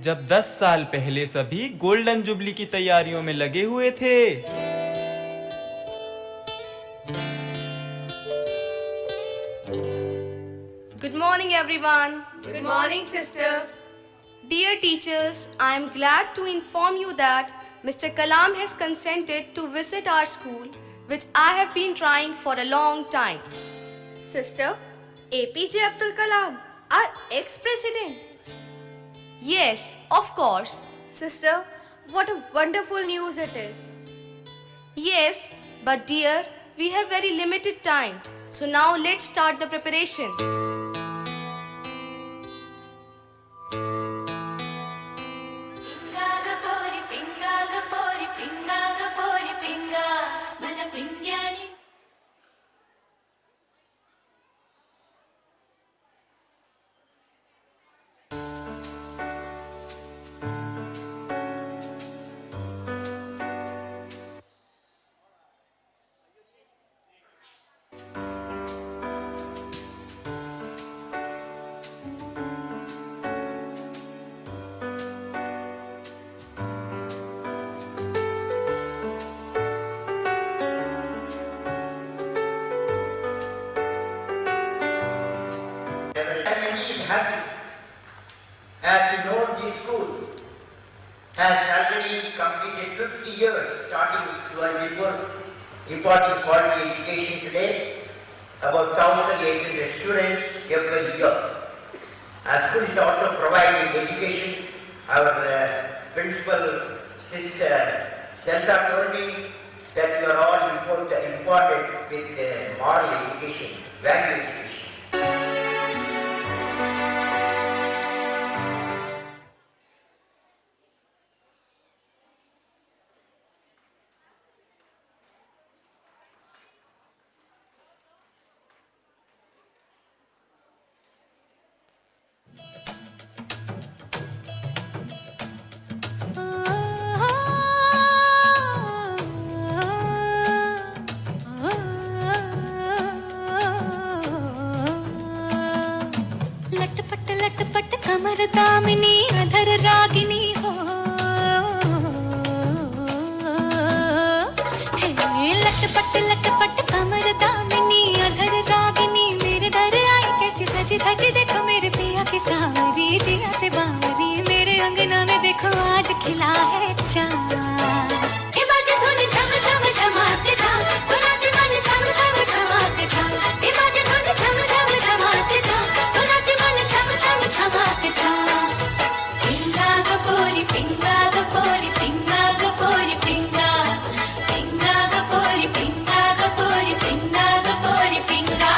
जब 10 साल पहले सभी गोल्डन जुबली की तैयारियों में लगे हुए थे।
Good morning, everyone.
Good morning, sister.
Dear teachers, I am glad to inform you that Mr. Kalam has consented to visit our school, which I have been trying for a long time.
Sister, APJ Abdul Kalam, our ex-president.
Yes, of course.
Sister, what a wonderful news it is.
Yes, but dear, we have very limited time. So now let's start the preparation.
As you know, this school has already completed 50 years, starting to imparting quality education today, about 1,800 students every year. Our school is also providing education. Our principal sister Selsa told me that you are all important with moral education, value education.
कमर दामिनी अधर रागिनी हो, लटपट कमर दामिनी अधर रागिनी, मेरे दर आई कैसी सजी धजी, देखो मेरे पिया की सावरी, जिया से बावरी, मेरे अंगना में देखो आज खिला है चाँद। ये बाजे धुन झम झम झमाते झाम, तो नाचे मन झम झम झमाते झाम, ये बाजे धुन झम झम झमाते झाम, तो नाचे मन झम झम झमाते झाम। पिंगा गपोरी पिंगा गपोरी पिंगा गपोरी पिंगा, पिंगा गपोरी पिंगा गपोरी पिंगा गपोरी पिंगा।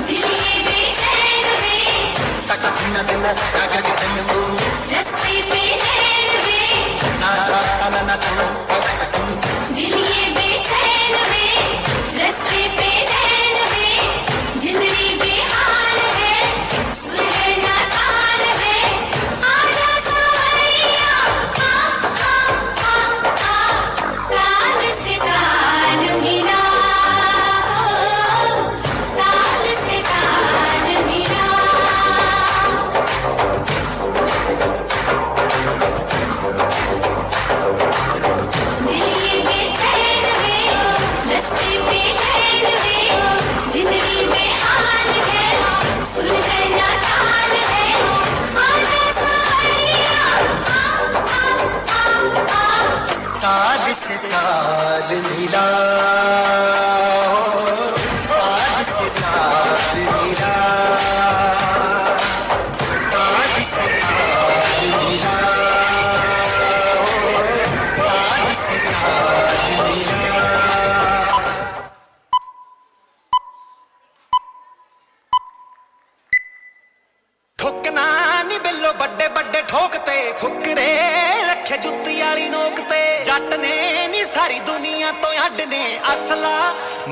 दिल ये बेचैन वे रस्ते पे नैन वे दिल ये बेचैन वे रस्ते पे नैन वे जिंदगी बेहाल है सुर है ना ताल है आजा सवैया ताल से ताल मिला ताल से ताल मिला दिल ये बेचैन वे रस्ते पे नैन वे जिंदगी में हाल है सुर है ना ताल है आजा सवैया
ताल से ताल मिला ताल से ताल मिला ताल से ताल मिला ताल से ताल मिला ठोकना नी बिल्लो बड़े बड़े ठोकते फुकरे रखे जुत्ती वाली नोक ते जट ने नी सारी दुनिया तो हड ने असला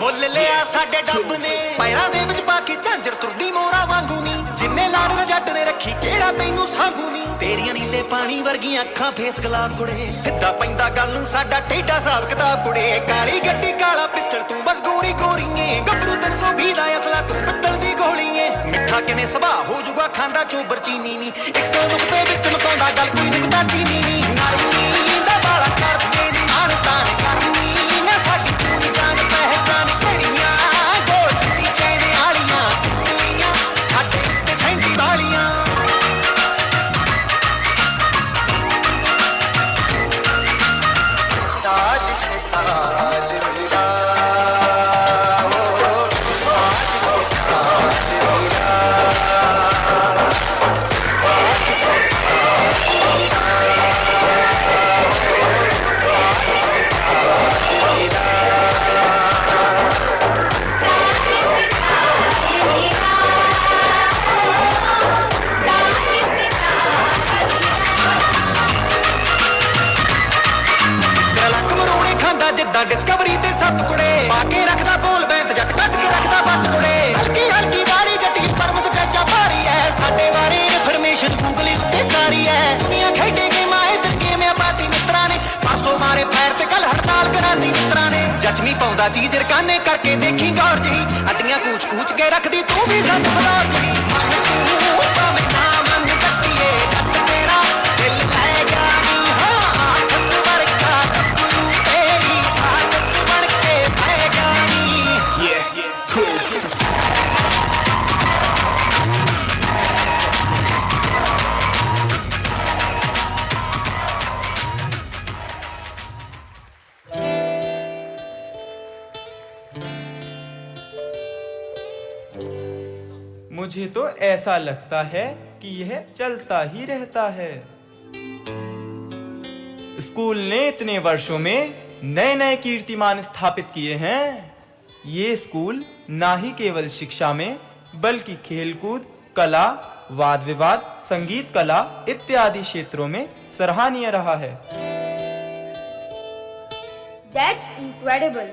मुल लिया साडे डब ने पैरां दे विच पाके झांजर तुरदी मोरा वांगू नी जिन्ने लाड़ न जट ने रखी केड़ा तैनू सांगू नी तेरियां नीले पानी वर्गियां अखां फेस गुलाब कुड़े सिद्धा पैंदा गल नू साडा टेढ़ा हिसाब किताब कुड़े काली गड्डी काला पिस्टल तू बस गोरी गोरीए गबरू 320 दा असला तू पत्तल दी गोलीए मिठा किवें सुभा हो जूगा खांदा चोबर चीनी नी इक्को नुकते विच मकाउंदा गल कोई नुकता चीनी नी नाली दा बाला करके नी मारता ने करनी मैं साडी पूरी जान पहचान कड़ियां गोल दी चैन आलियां तिलियां साडे उत्ते सैंडी वालियां ताल से ताल मिला ताल से ताल मिला ताल से ताल मिला ताल से ताल मिला लक मरोड़े खांदा जिद्दां डिस्कवरी ते सप कुड़े पाके रखदा बोल बैंत जट कट के रखदा बट कुड़े हल्की हल्की दाढ़ी जटी परमस चाचा भारी है साडे बारे इन्फॉर्मेशन गूगल उत्ते सारी है दुनिया खेडे गेमां इधर गेमां पाती मित्रां ने परसों मारे पैर ते कल हड़ताल कराती मित्रां ने जचमी पाउंदा चीज रकाने करके देखी गौर जही हड्डियां कूच कूच के रखदी तू भी संग फलौर जही मन तू भावें ना मन कट्टिए जट तेरा दिल ले गया नी हाँ आदत वर्गा गबरू तेरी आदत बन के बह गया नी
मुझे तो ऐसा लगता है कि यह चलता ही रहता है। स्कूल ने इतने वर्षों में नए नए कीर्तिमान स्थापित किए हैं। ये स्कूल ना ही केवल शिक्षा में बल्कि खेलकूद, कला, वाद विवाद, संगीत कला इत्यादि क्षेत्रों में सराहनीय रहा है।
That's incredible.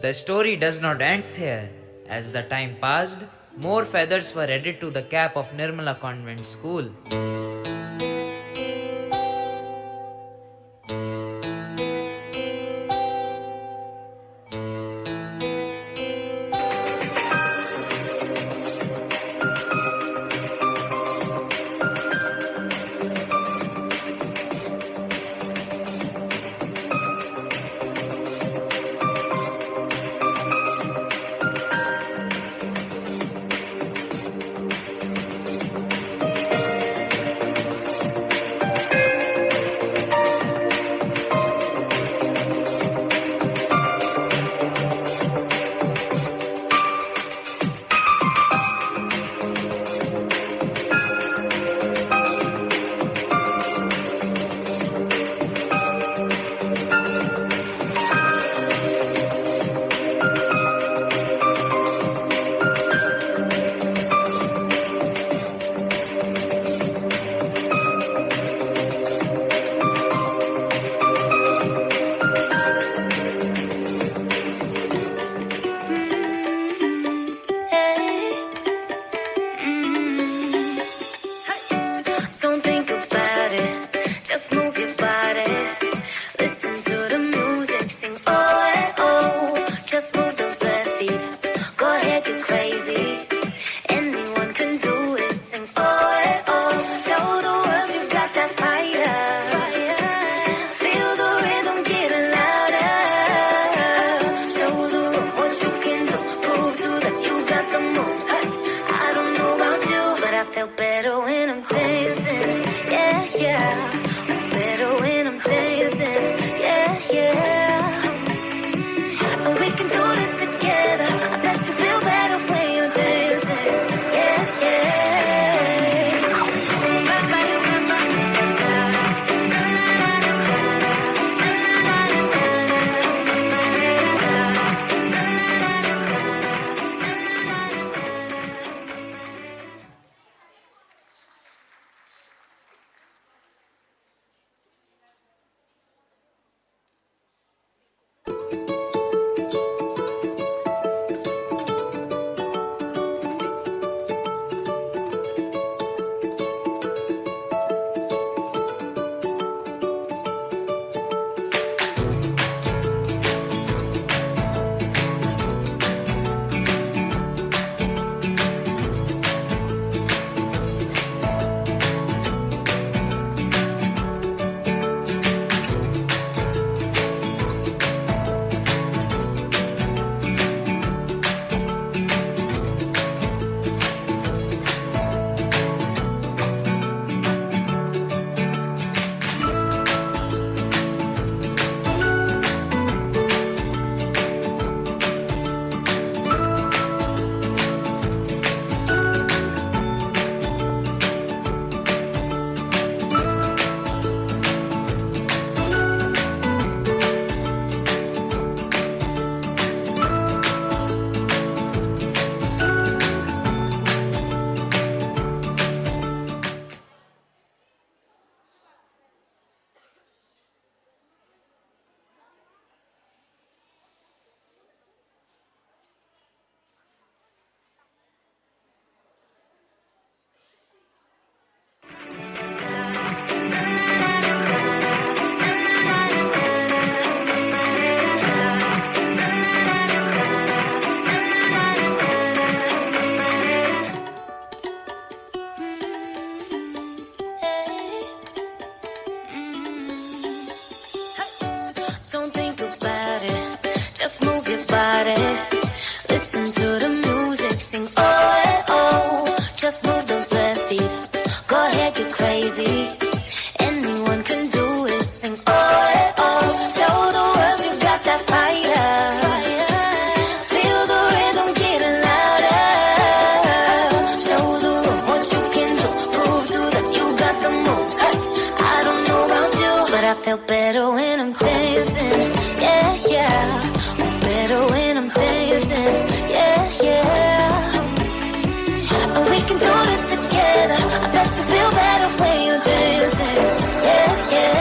The story does not end there. As the time passed, more feathers were added to the cap of Nirmala Convent School.
better when I'm dancing. Yeah, yeah. I'm better when I'm dancing. Yeah, yeah. And we can do this together. I bet you feel better when you're dancing. Yeah, yeah. Don't think about it, just move your body. Listen to the music, sing oh, oh. Just move those left feet, go ahead, get crazy. Anyone can do it, sing oh, oh. Show the world you got that fire. Feel the rhythm getting louder. Show the world what you can do, prove to them you got the moves. Hey, I don't know about you, but I feel better when I'm dancing. Yeah, yeah. I'm better when I'm dancing. Yeah, yeah. And we can do this together. I bet you feel better when you're dancing. Yeah, yeah.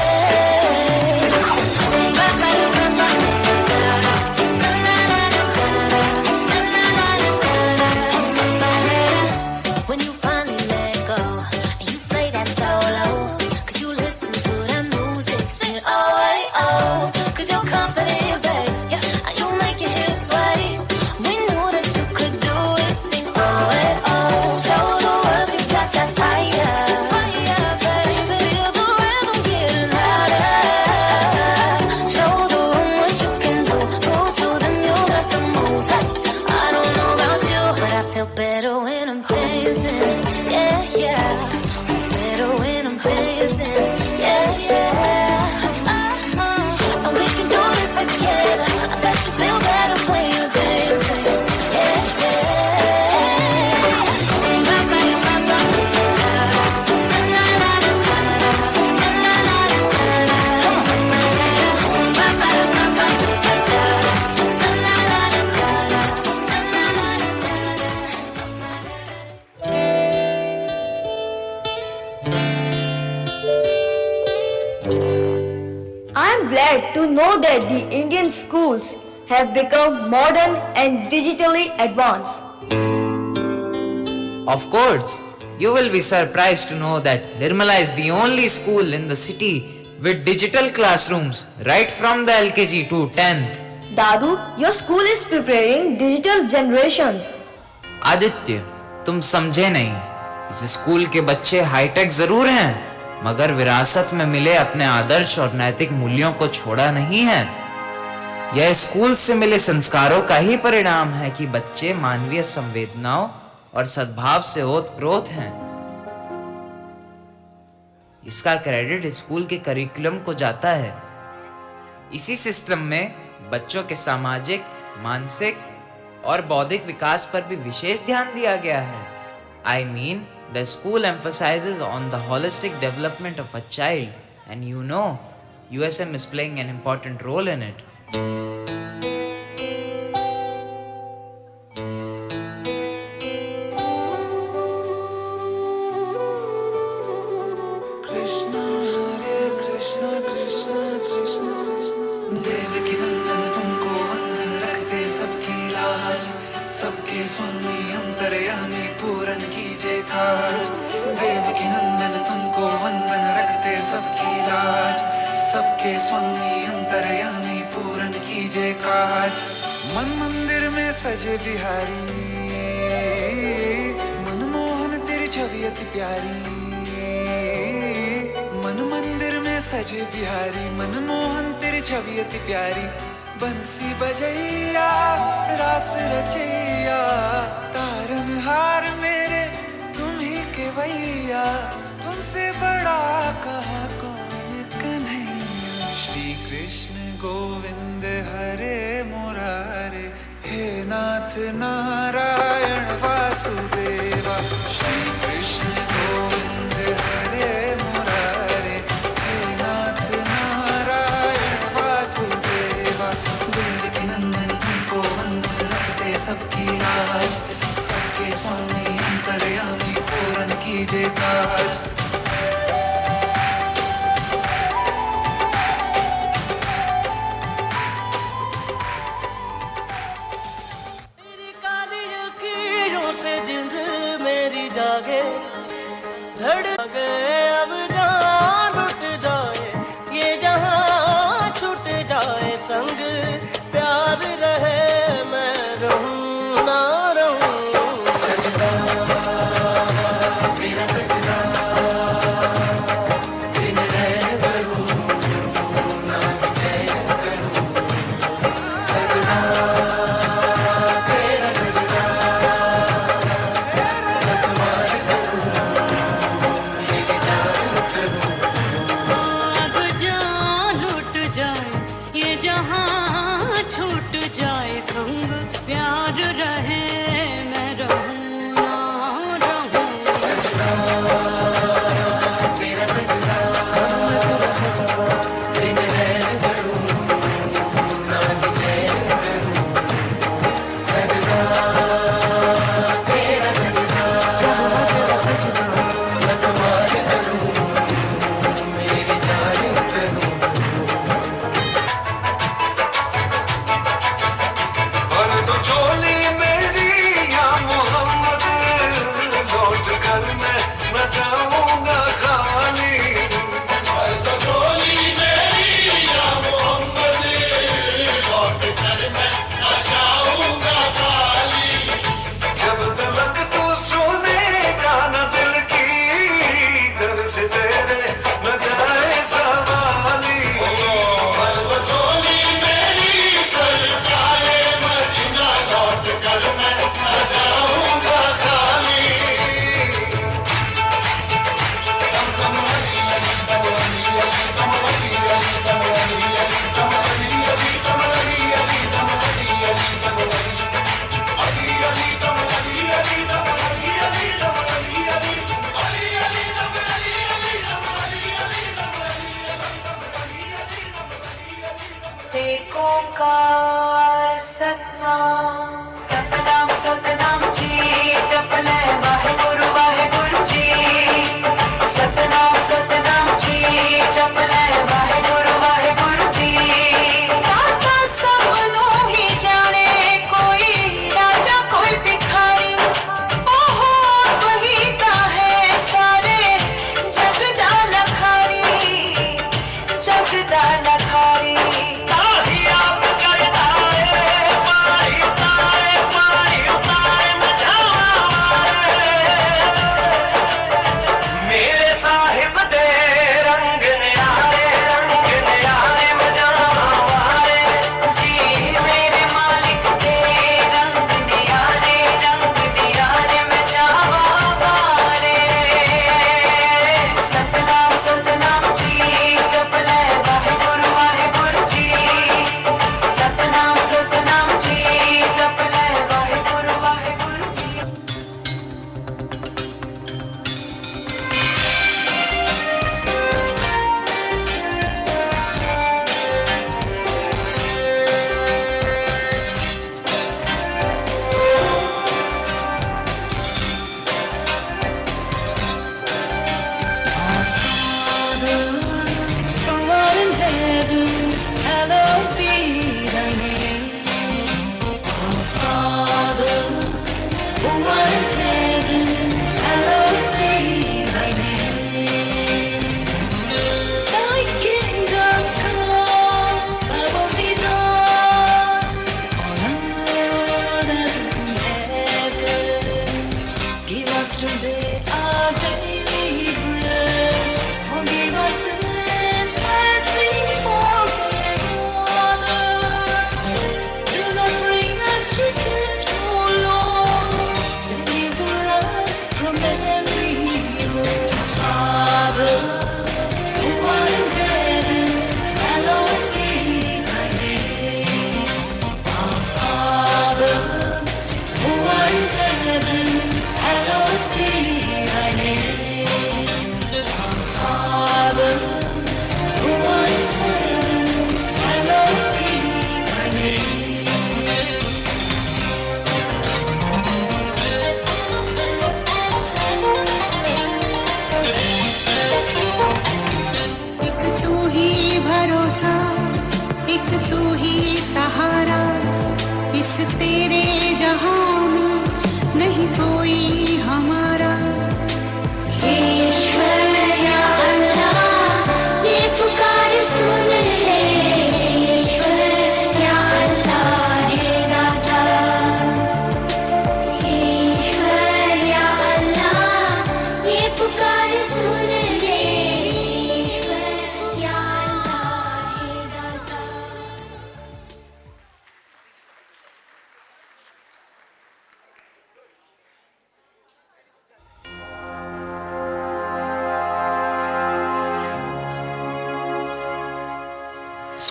When you finally let go and you say that solo, 'cause you listen to that music, sing oh, oh, 'cause you're confident, babe. Yeah, you make your hips sway. We knew that you could do it, sing oh, oh. Show the world you got that fire, baby. Feel the rhythm getting louder. Show the room what you can do, prove to them you got the moves. Hey, I don't know about you, but I feel better when I'm dancing. Yeah, yeah. I'm better when I'm dancing. Yeah, yeah. And we can do this together. I bet you feel better when you're dancing. Yeah,
I am glad to know that the Indian schools have become modern and digitally advanced.
Of course, you will be surprised to know that Nirmala is the only school in the city with digital classrooms right from the LKG to 10th.
Dadu, your school is preparing digital generation.
Aditya, तुम समझे नहीं, इस school के बच्चे hi tech जरूर हैं, मगर विरासत में मिले अपने आदर्श और नैतिक मूल्यों को छोड़ा नहीं है। यह स्कूल से मिले संस्कारों का ही परिणाम है कि बच्चे मानवीय संवेदनाओं और सद्भाव से ओतप्रोत हैं। इसका क्रेडिट स्कूल के करिकुलम को जाता है। इसी सिस्टम में बच्चों के सामाजिक, मानसिक और बौद्धिक विकास पर भी विशेष ध्यान दिया गया है। I mean, the school emphasizes on the holistic development of a child, and you know, USM is playing an important role in it.
Krishna हरे कृष्णा कृष्णा कृष्णा देवकी नंदन तुमको वंदन रखते सबकी लाज, सबके स्वामी अंतर्यामी पूरन कीजिए काज। देवकी नंदन तुमको वंदन रखते सबकी लाज, सबके स्वामी अंतर्यामी पूरन कीजिए काज। मन मंदिर में सजे बिहारी, मनमोहन तेरी छवि अति प्यारी। मन मंदिर में सजे बिहारी, मनमोहन तेरी छवि अति प्यारी। बंसी बजैया रास रचैया, तारनहार मेरे तुम ही के भैया। तुमसे बड़ा कहाँ कौन कन्हैया। श्री कृष्ण गोविंद हरे मुरारे, हे नाथ नारायण वासुदेवा। श्री कृष्ण गोविंद हरे मुरारे, हे नाथ नारायण वासुदेवा। देवकी नंदन तुमको वंदन रखते सबकी लाज, सबके स्वामी अंतर्यामी पूरन कीजिए काज।
जागे धड़के अब जान उठ जाए, ये जहां छूट जाए संग प्यार रहे मैं रहूं ना रहूं। सजदा तेरा सजदा दिन रैन करूं ना चैन करूं। सजदा तेरा सजदा
छूट जाए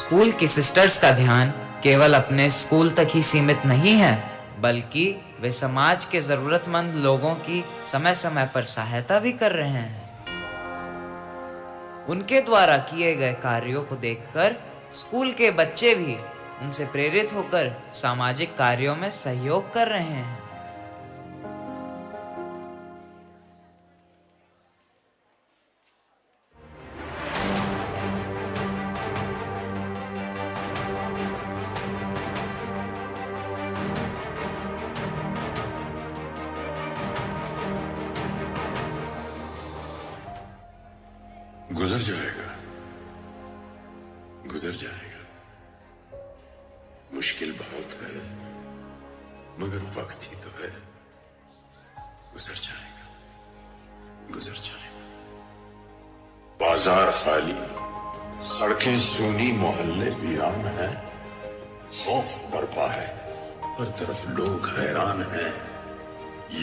स्कूल की सिस्टर्स का ध्यान केवल अपने स्कूल तक ही सीमित नहीं है, बल्कि वे समाज के जरूरतमंद लोगों की समय समय पर सहायता भी कर रहे हैं। उनके द्वारा किए गए कार्यों को देखकर स्कूल के बच्चे भी उनसे प्रेरित होकर सामाजिक कार्यों में सहयोग कर रहे हैं।
गुजर जाएगा, गुजर जाएगा। मुश्किल बहुत है, मगर वक्त ही तो है। गुजर जाएगा, गुजर जाएगा। बाजार खाली, सड़कें सूनी, मोहल्ले वीरान हैं। खौफ बरपा है, हर तरफ लोग हैरान हैं।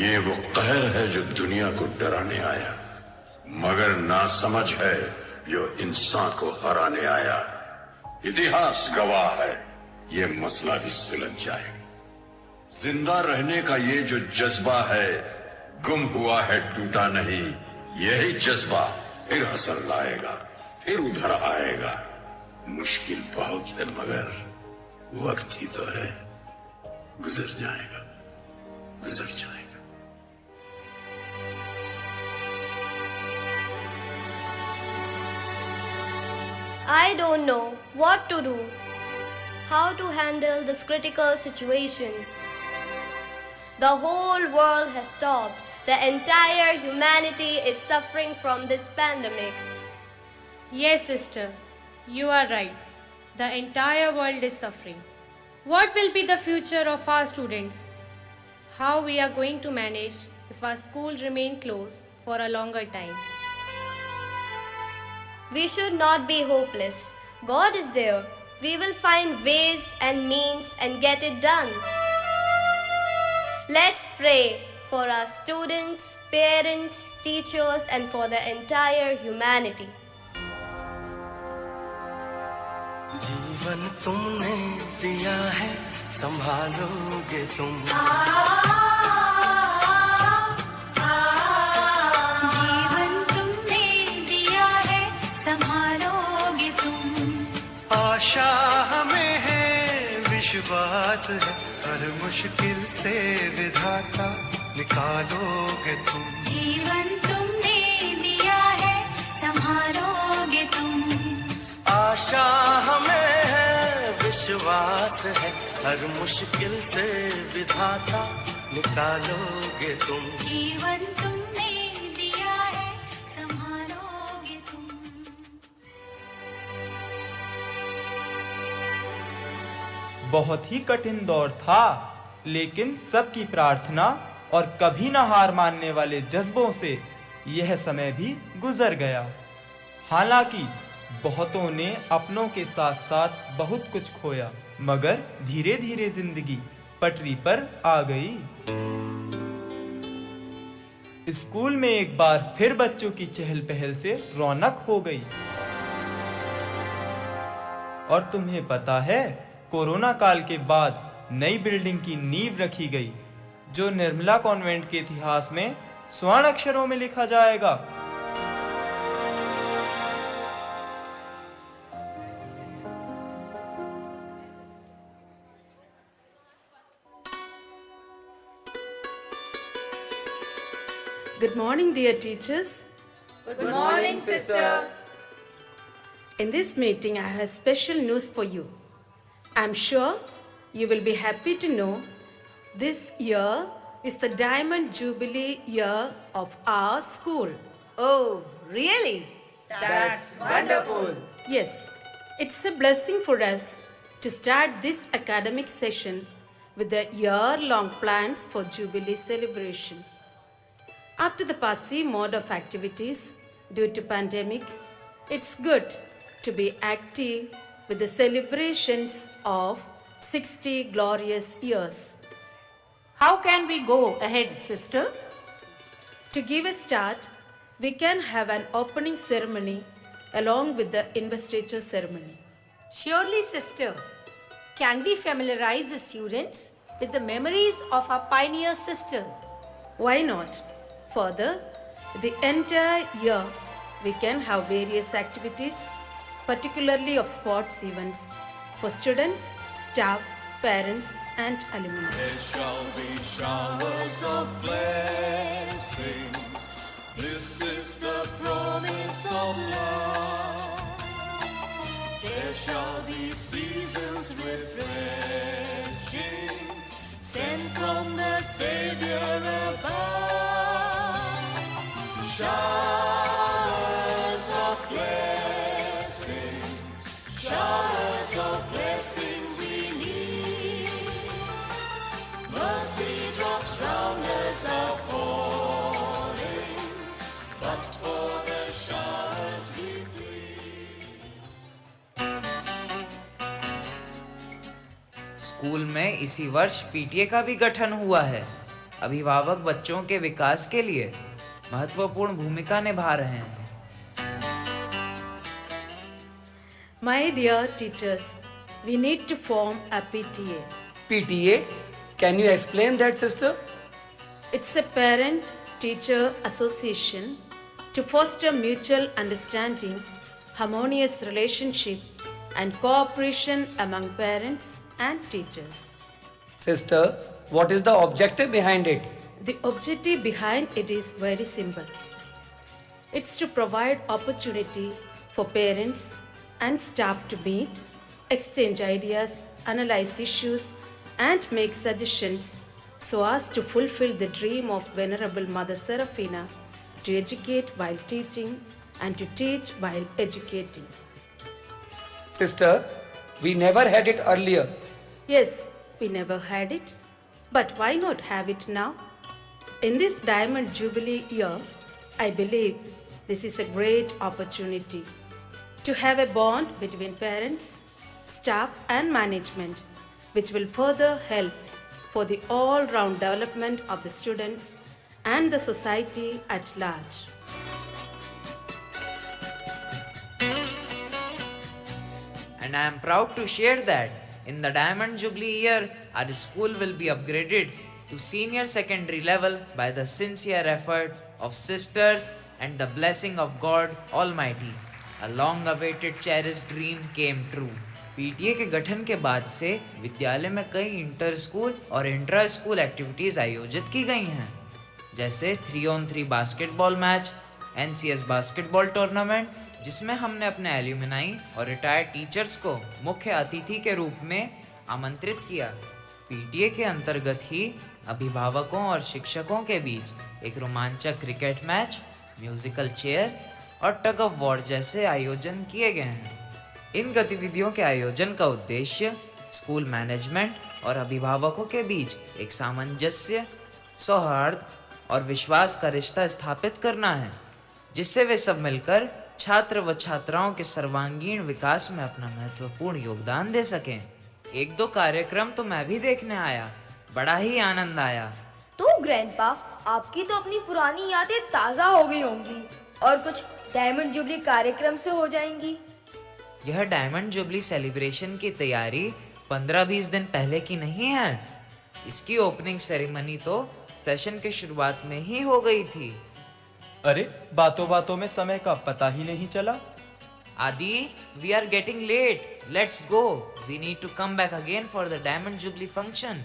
ये वो कहर है जो दुनिया को डराने आया, मगर नासमझ है जो इंसान को हराने आया। इतिहास गवाह है, ये मसला भी सुलझ जाएगा। जिंदा रहने का ये जो जज्बा है, गुम हुआ है, टूटा नहीं। यही जज्बा फिर हसन लाएगा, फिर उधर आएगा। मुश्किल बहुत है, मगर वक्त ही तो है। गुजर जाएगा, गुजर जाएगा।
I don't know what to do, how to handle this critical situation. The whole world has stopped. The entire humanity is suffering from this pandemic.
Yes, sister, you are right. The entire world is suffering. What will be the future of our students? How we are going to manage if our school remain closed for a longer time?
We should not be hopeless. God is there. We will find ways and means and get it done. Let's pray for our students, parents, teachers, and for the entire humanity.
जीवन तुमने दिया है, संभालोगे तुम।
जीवन तुमने दिया है, संभालोगे तुम।
आशा हमें है, विश्वास है, हर मुश्किल से विधाता निकालोगे तुम।
जीवन तुमने दिया है, संभालोगे तुम।
आशा हमें है, विश्वास है, हर मुश्किल से विधाता निकालोगे तुम।
जीवन तुमने दिया है, संभालोगे तुम।
बहुत ही कठिन दौर था, लेकिन सबकी प्रार्थना और कभी ना हार मानने वाले जज्बों से यह समय भी गुजर गया। हालांकि बहुतों ने अपनों के साथ साथ बहुत कुछ खोया, मगर धीरे धीरे जिंदगी पटरी पर आ गई। स्कूल में एक बार फिर बच्चों की चहल पहल से रौनक हो गई। और तुम्हें पता है, कोरोना काल के बाद नई बिल्डिंग की नींव रखी गई, जो निर्मला कॉन्वेंट के इतिहास में स्वर्ण अक्षरों में लिखा जाएगा।
Good morning, dear teachers.
Good morning, sister.
In this meeting, I have special news for you. I'm sure you will be happy to know this year is the Diamond Jubilee year of our school.
Oh, really?
That's wonderful. Yes, it's a blessing for us to start this academic session with the year-long plans for Jubilee celebration. After the passive mode of activities due to pandemic, it's good to be active with the celebrations of 60 glorious years.
How can we go ahead, sister?
To give a start, we can have an opening ceremony along with the investiture ceremony.
Surely, sister. Can we familiarize the students with the memories of our pioneer sisters?
Why not? Further, the entire year we can have various activities, particularly of sports events, for students, staff, parents, and alumni.
There shall be showers of blessings. This is the promise of love. There shall be seasons refreshing, sent from the Savior above. Showers of blessings, showers of blessings we need. Mercy drops round us are falling, but for the showers we plead.
School में इसी वर्ष PTA का भी गठन हुआ है। अभिभावक बच्चों के विकास के लिए महत्वपूर्ण भूमिका निभा रहे हैं।
My dear teachers, we need to form a PTA.
PTA? Can you explain that, sister?
It's a parent-teacher association to foster mutual understanding, harmonious relationship, and cooperation among parents and teachers.
Sister, what is the objective behind it?
The objective behind it is very simple. It's to provide opportunity for parents and staff to meet, exchange ideas, analyze issues, and make suggestions so as to fulfill the dream of Venerable Mother Seraphina to educate while teaching and to teach while educating.
Sister, we never had it earlier.
Yes, we never had it, but why not have it now? In this Diamond Jubilee year, I believe this is a great opportunity to have a bond between parents, staff, and management, which will further help for the all-round development of the students and the society at large.
And I am proud to share that in the Diamond Jubilee year, our school will be upgraded to senior secondary level by the sincere effort of sisters and the blessing of God Almighty. A long-awaited cherished dream came true. PTA के गठन के बाद से विद्यालय में कई inter school और intra school activities आयोजित की गई हैं, जैसे 3-on-3 basketball match, NCS basketball tournament, जिसमें हमने अपने एल्यूमिनाई और रिटायर्ड टीचर्स को मुख्य अतिथि के रूप में आमंत्रित किया। पीटीए के अंतर्गत ही अभिभावकों और शिक्षकों के बीच एक रोमांचक क्रिकेट मैच, म्यूजिकल चेयर और टग ऑफ वॉर जैसे आयोजन किए गए हैं। इन गतिविधियों के आयोजन का उद्देश्य स्कूल मैनेजमेंट और अभिभावकों के बीच एक सामंजस्य, सौहार्द और विश्वास का रिश्ता स्थापित करना है, जिससे वे सब मिलकर छात्र व छात्राओं के सर्वांगीण विकास में अपना महत्वपूर्ण योगदान दे सकें। 1-2 कार्यक्रम तो मैं भी देखने आया, बड़ा ही आनंद आया।
तो ग्रैंडपा, आपकी तो अपनी पुरानी यादें ताज़ा हो गई होंगी और कुछ डायमंड जुबली कार्यक्रम से हो जाएंगी।
यह डायमंड जुबली सेलिब्रेशन की तैयारी 15-20 दिन पहले की नहीं है। इसकी ओपनिंग सेरेमनी तो सेशन के शुरुआत में ही हो गई थी।
अरे बातों बातों में समय का पता ही नहीं चला।
आदि, we are getting late. Let's go. We need to come back again for the Diamond Jubilee function.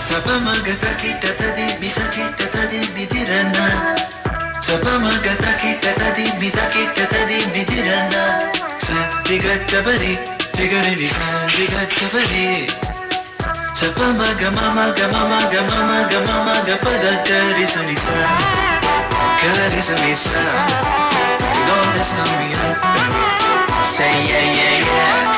Sapamagata kita tadi bisa kita tadi bidirana. Sapamagata kita tadi bisa kita tadi bidirana. Sabrigata bari, bigari sa brigata bari. Sapamaga mama ga mama ga mama ga mama ga pada kari samisa. Kari samisa. Donde está mi amor? Say yeah yeah yeah.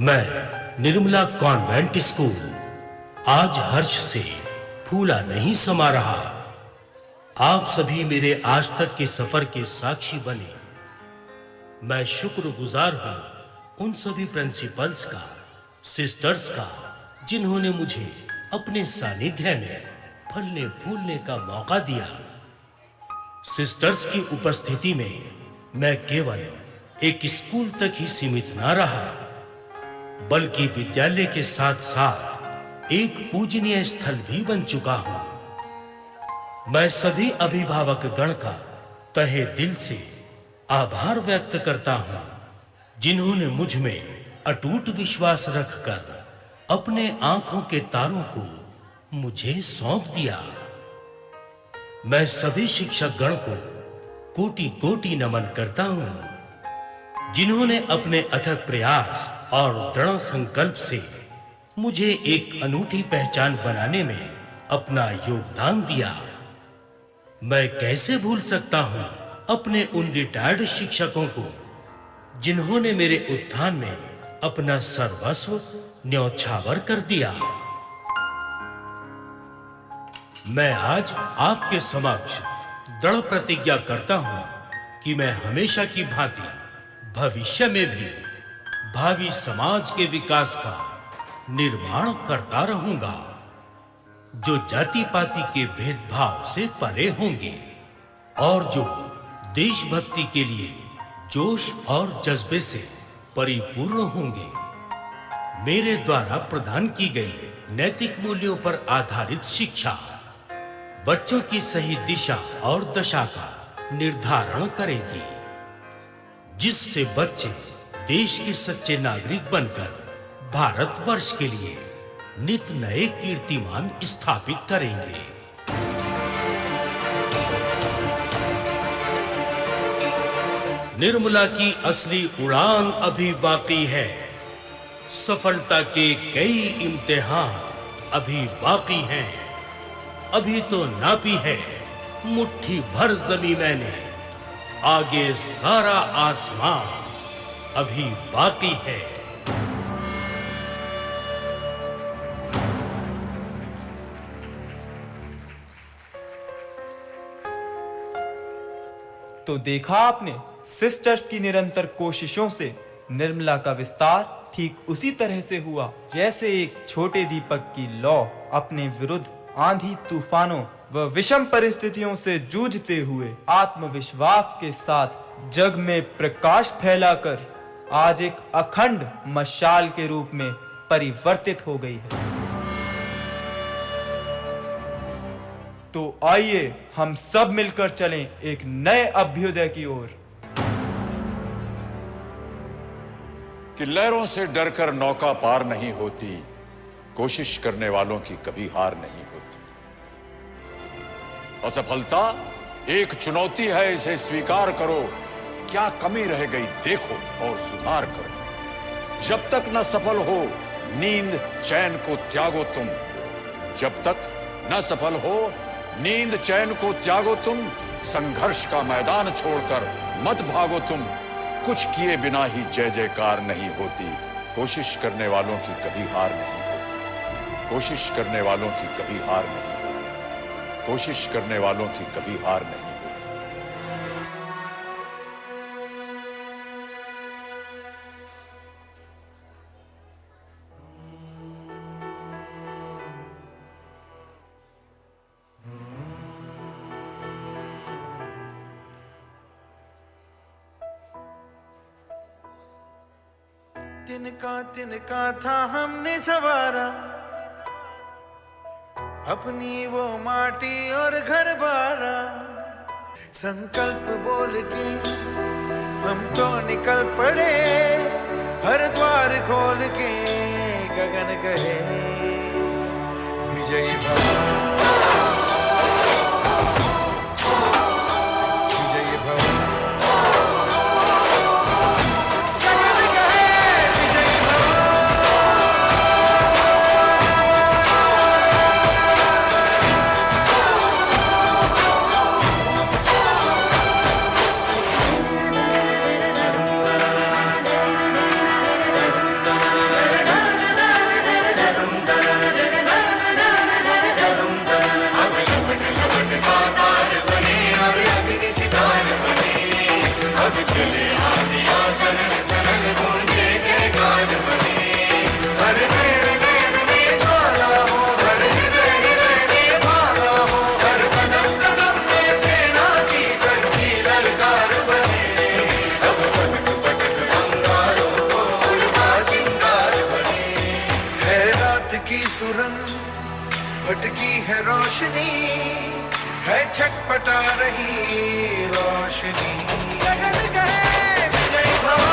मैं Nirmala convent school आज हर्ष से फूला नहीं समा रहा। आप सभी मेरे आज तक के सफर के साक्षी बने। मैं शुक्रगुजार हूं उन सभी प्रिंसिपल्स का, सिस्टर्स का, जिन्होंने मुझे अपने सानिध्य में फलने फूलने का मौका दिया। सिस्टर्स की उपस्थिति में मैं केवल एक स्कूल तक ही सीमित ना रहा, बल्कि विद्यालय के साथ साथ एक पूजनीय स्थल भी बन चुका हूं। मैं सभी अभिभावक गण का तहे दिल से आभार व्यक्त करता हूं, जिन्होंने मुझ में अटूट विश्वास रखकर अपने आंखों के तारों को मुझे सौंप दिया। मैं सभी शिक्षक गण को कोटि कोटि नमन करता हूं, जिन्होंने अपने अथक प्रयास और दृढ़ संकल्प से मुझे एक अनूठी पहचान बनाने में अपना योगदान दिया। मैं कैसे भूल सकता हूं अपने उन रिटायर्ड शिक्षकों को, जिन्होंने मेरे उत्थान में अपना सर्वस्व न्यौछावर कर दिया। मैं आज आपके समक्ष दृढ़ प्रतिज्ञा करता हूं कि मैं हमेशा की भांति भविष्य में भी भावी समाज के विकास का निर्माण करता रहूंगा। जो जाति पाति के भेदभाव से परे होंगे और जो देशभक्ति के लिए जोश और जज्बे से परिपूर्ण होंगे। मेरे द्वारा प्रदान की गई नैतिक मूल्यों पर आधारित शिक्षा बच्चों की सही दिशा और दशा का निर्धारण करेगी, जिससे बच्चे देश के सच्चे नागरिक बनकर भारतवर्ष के लिए नित नए कीर्तिमान स्थापित करेंगे। निर्मला की असली उड़ान अभी बाकी है। सफलता के कई इम्तिहान अभी बाकी हैं। अभी तो नापी है मुट्ठी भर जमी मैंने, आगे सारा आसमान अभी बाकी है।
तो देखा आपने, सिस्टर्स की निरंतर कोशिशों से निर्मला का विस्तार ठीक उसी तरह से हुआ जैसे एक छोटे दीपक की लौ अपने विरुद्ध आंधी तूफानों व विषम परिस्थितियों से जूझते हुए आत्मविश्वास के साथ जग में प्रकाश फैलाकर आज एक अखंड मशाल के रूप में परिवर्तित हो गई है। तो आइए हम सब मिलकर चलें एक नए अभ्युदय की ओर।
कि लहरों से डरकर नौका पार नहीं होती, कोशिश करने वालों की कभी हार नहीं होती। असफलता एक चुनौती है, इसे स्वीकार करो। क्या कमी रह गई देखो और सुधार करो। जब तक न सफल हो नींद चैन को त्यागो तुम। जब तक न सफल हो नींद चैन को त्यागो तुम। संघर्ष का मैदान छोड़कर मत भागो तुम। कुछ किए बिना ही जय जयकार नहीं होती। कोशिश करने वालों की कभी हार नहीं होती। कोशिश करने वालों की कभी हार नहीं होती। कोशिश करने वालों की कभी हार नहीं होती।
तिनका था हमने सवारा, अपनी वो माटी और घर बारा। संकल्प बोल के हम तो निकल पड़े, हर द्वार खोल के गगन कहे विजयी भव। भटकी है रोशनी, है छटपटा रही रोशनी। गगन कहे विजय भव।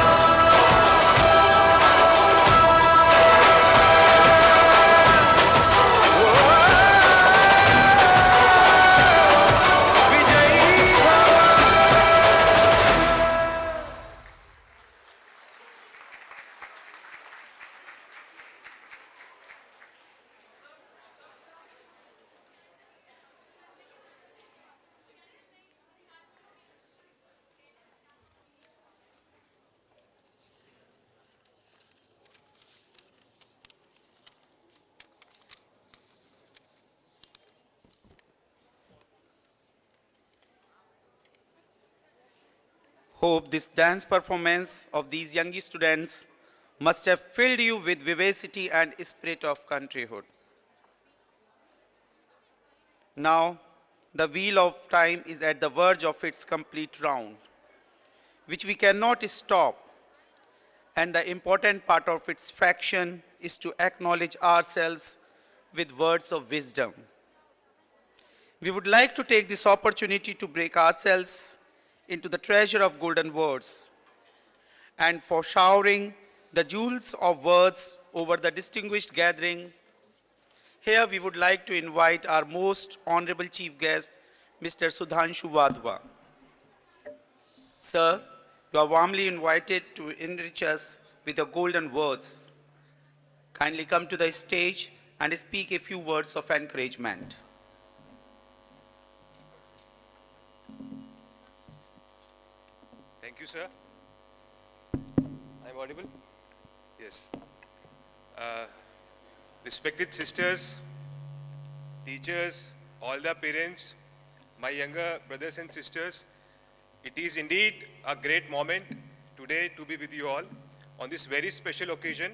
Hope this dance performance of these young students must have filled you with vivacity and spirit of countryhood. Now, the wheel of time is at the verge of its complete round, which we cannot stop. And the important part of its fraction is to acknowledge ourselves with words of wisdom. We would like to take this opportunity to break ourselves into the treasure of golden words and for showering the jewels of words over the distinguished gathering. Here we would like to invite our most honorable chief guest, Mr. Sudhanshu Wadhwa. Sir, you are warmly invited to enrich us with your golden words. Kindly come to the stage and speak a few words of encouragement.
Thank you, sir. I'm audible? Yes. Respected sisters, teachers, all the parents, my younger brothers and sisters, it is indeed a great moment today to be with you all on this very special occasion.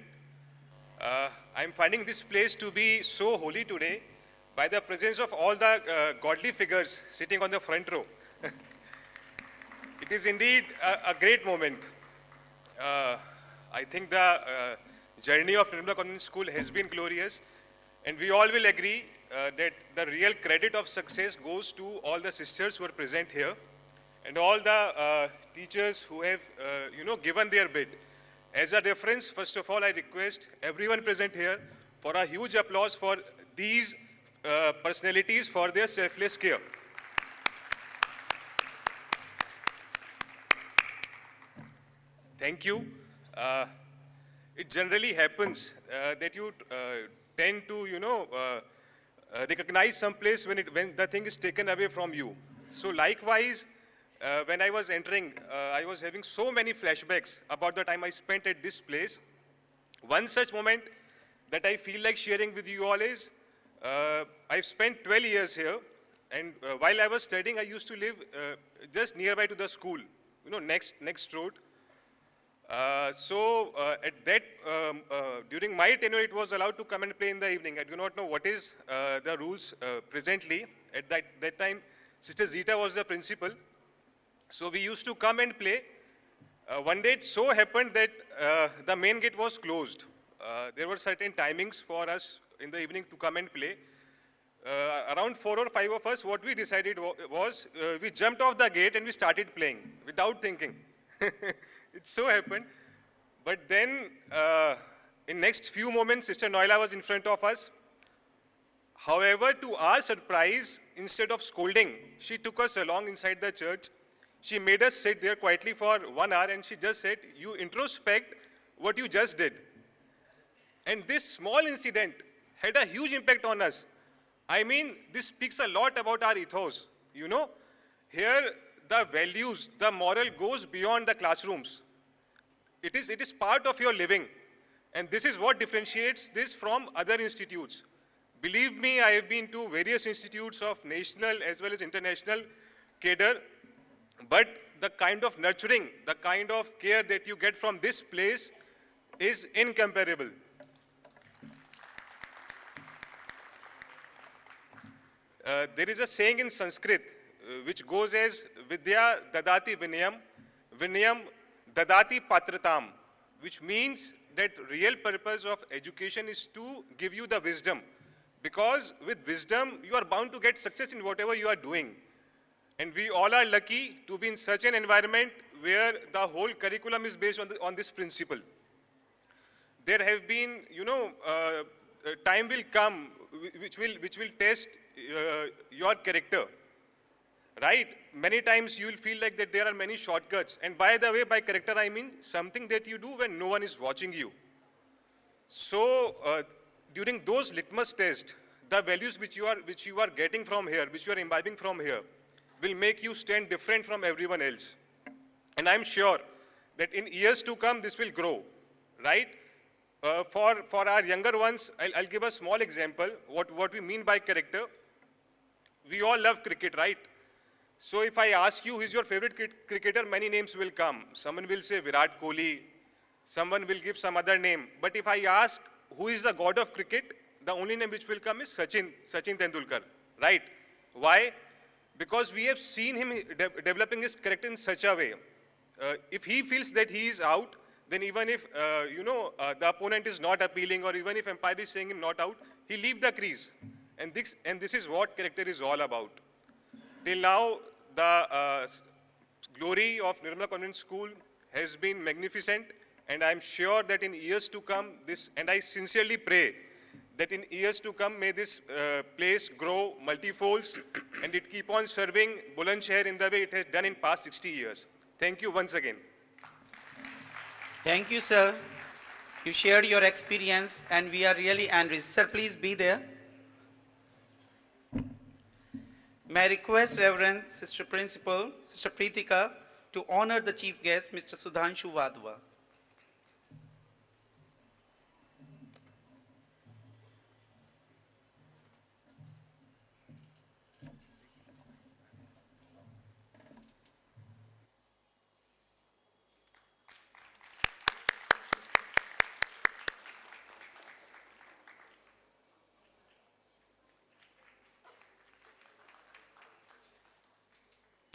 I'm finding this place to be so holy today by the presence of all the godly figures sitting on the front row. It is indeed a great moment. I think the journey of Nirmala Convent School has been glorious, and we all will agree that the real credit of success goes to all the sisters who are present here and all the teachers who have given their bit. As a reference, first of all, I request everyone present here for a huge applause for these personalities for their selfless care. Thank you. It generally happens that you tend to, recognize some place when the thing is taken away from you. So likewise, when I was entering, I was having so many flashbacks about the time I spent at this place. One such moment that I feel like sharing with you all is, I've spent 12 years here, and while I was studying, I used to live just nearby to the school, next road. At that, during my tenure, it was allowed to come and play in the evening. I do not know what is the rules presently. At that time, Sister Zita was the principal. So we used to come and play. One day, it so happened that the main gate was closed. There were certain timings for us in the evening to come and play. Around 4 or 5 of us, what we decided was we jumped off the gate and we started playing without thinking. It so happened. But then, in next few moments, Sister Noila was in front of us. However, to our surprise, instead of scolding, she took us along inside the church. She made us sit there quietly for 1 hour and she just said, "You introspect what you just did." And this small incident had a huge impact on us. I mean, this speaks a lot about our ethos. Here the values, the moral goes beyond the classrooms. It is part of your living. And this is what differentiates this from other institutes. Believe me, I have been to various institutes of national as well as international cadre, but the kind of nurturing, the kind of care that you get from this place is incomparable. There is a saying in Sanskrit which goes as Vidya dadati vinayam, vinayam dadati patratam, which means that real purpose of education is to give you the wisdom. Because with wisdom, you are bound to get success in whatever you are doing. And we all are lucky to be in such an environment where the whole curriculum is based on this principle. There have been, time will come which will test your character, right? Many times you will feel like that there are many shortcuts. And by the way, by character, I mean something that you do when no one is watching you. So during those litmus tests, the values which you are getting from here, which you are imbibing from here, will make you stand different from everyone else. And I'm sure that in years to come, this will grow, right? For our younger ones, I'll give a small example, what we mean by character. We all love cricket, right? So if I ask you who is your favorite cricketer, many names will come. Someone will say Virat Kohli, someone will give some other name. But if I ask who is the god of cricket, the only name which will come is Sachin Tendulkar, right? Why? Because we have seen him developing his character in such a way. If he feels that he is out, then even if, the opponent is not appealing, or even if umpire is saying him not out, he leave the crease. And this is what character is all about. Till now, the glory of Nirmala Convent School has been magnificent, and I'm sure that in years to come, and I sincerely pray that in years to come, may this place grow multifolds, and it keep on serving Bulandshahr in the way it has done in past 60 years. Thank you once again.
Thank you, sir. You shared your experience, and we are really enriched. Sir, please be there. May I request Reverend Sister Principal, Sister Preetika, to honor the chief guest, Mr. Sudhanshu Wadhwa.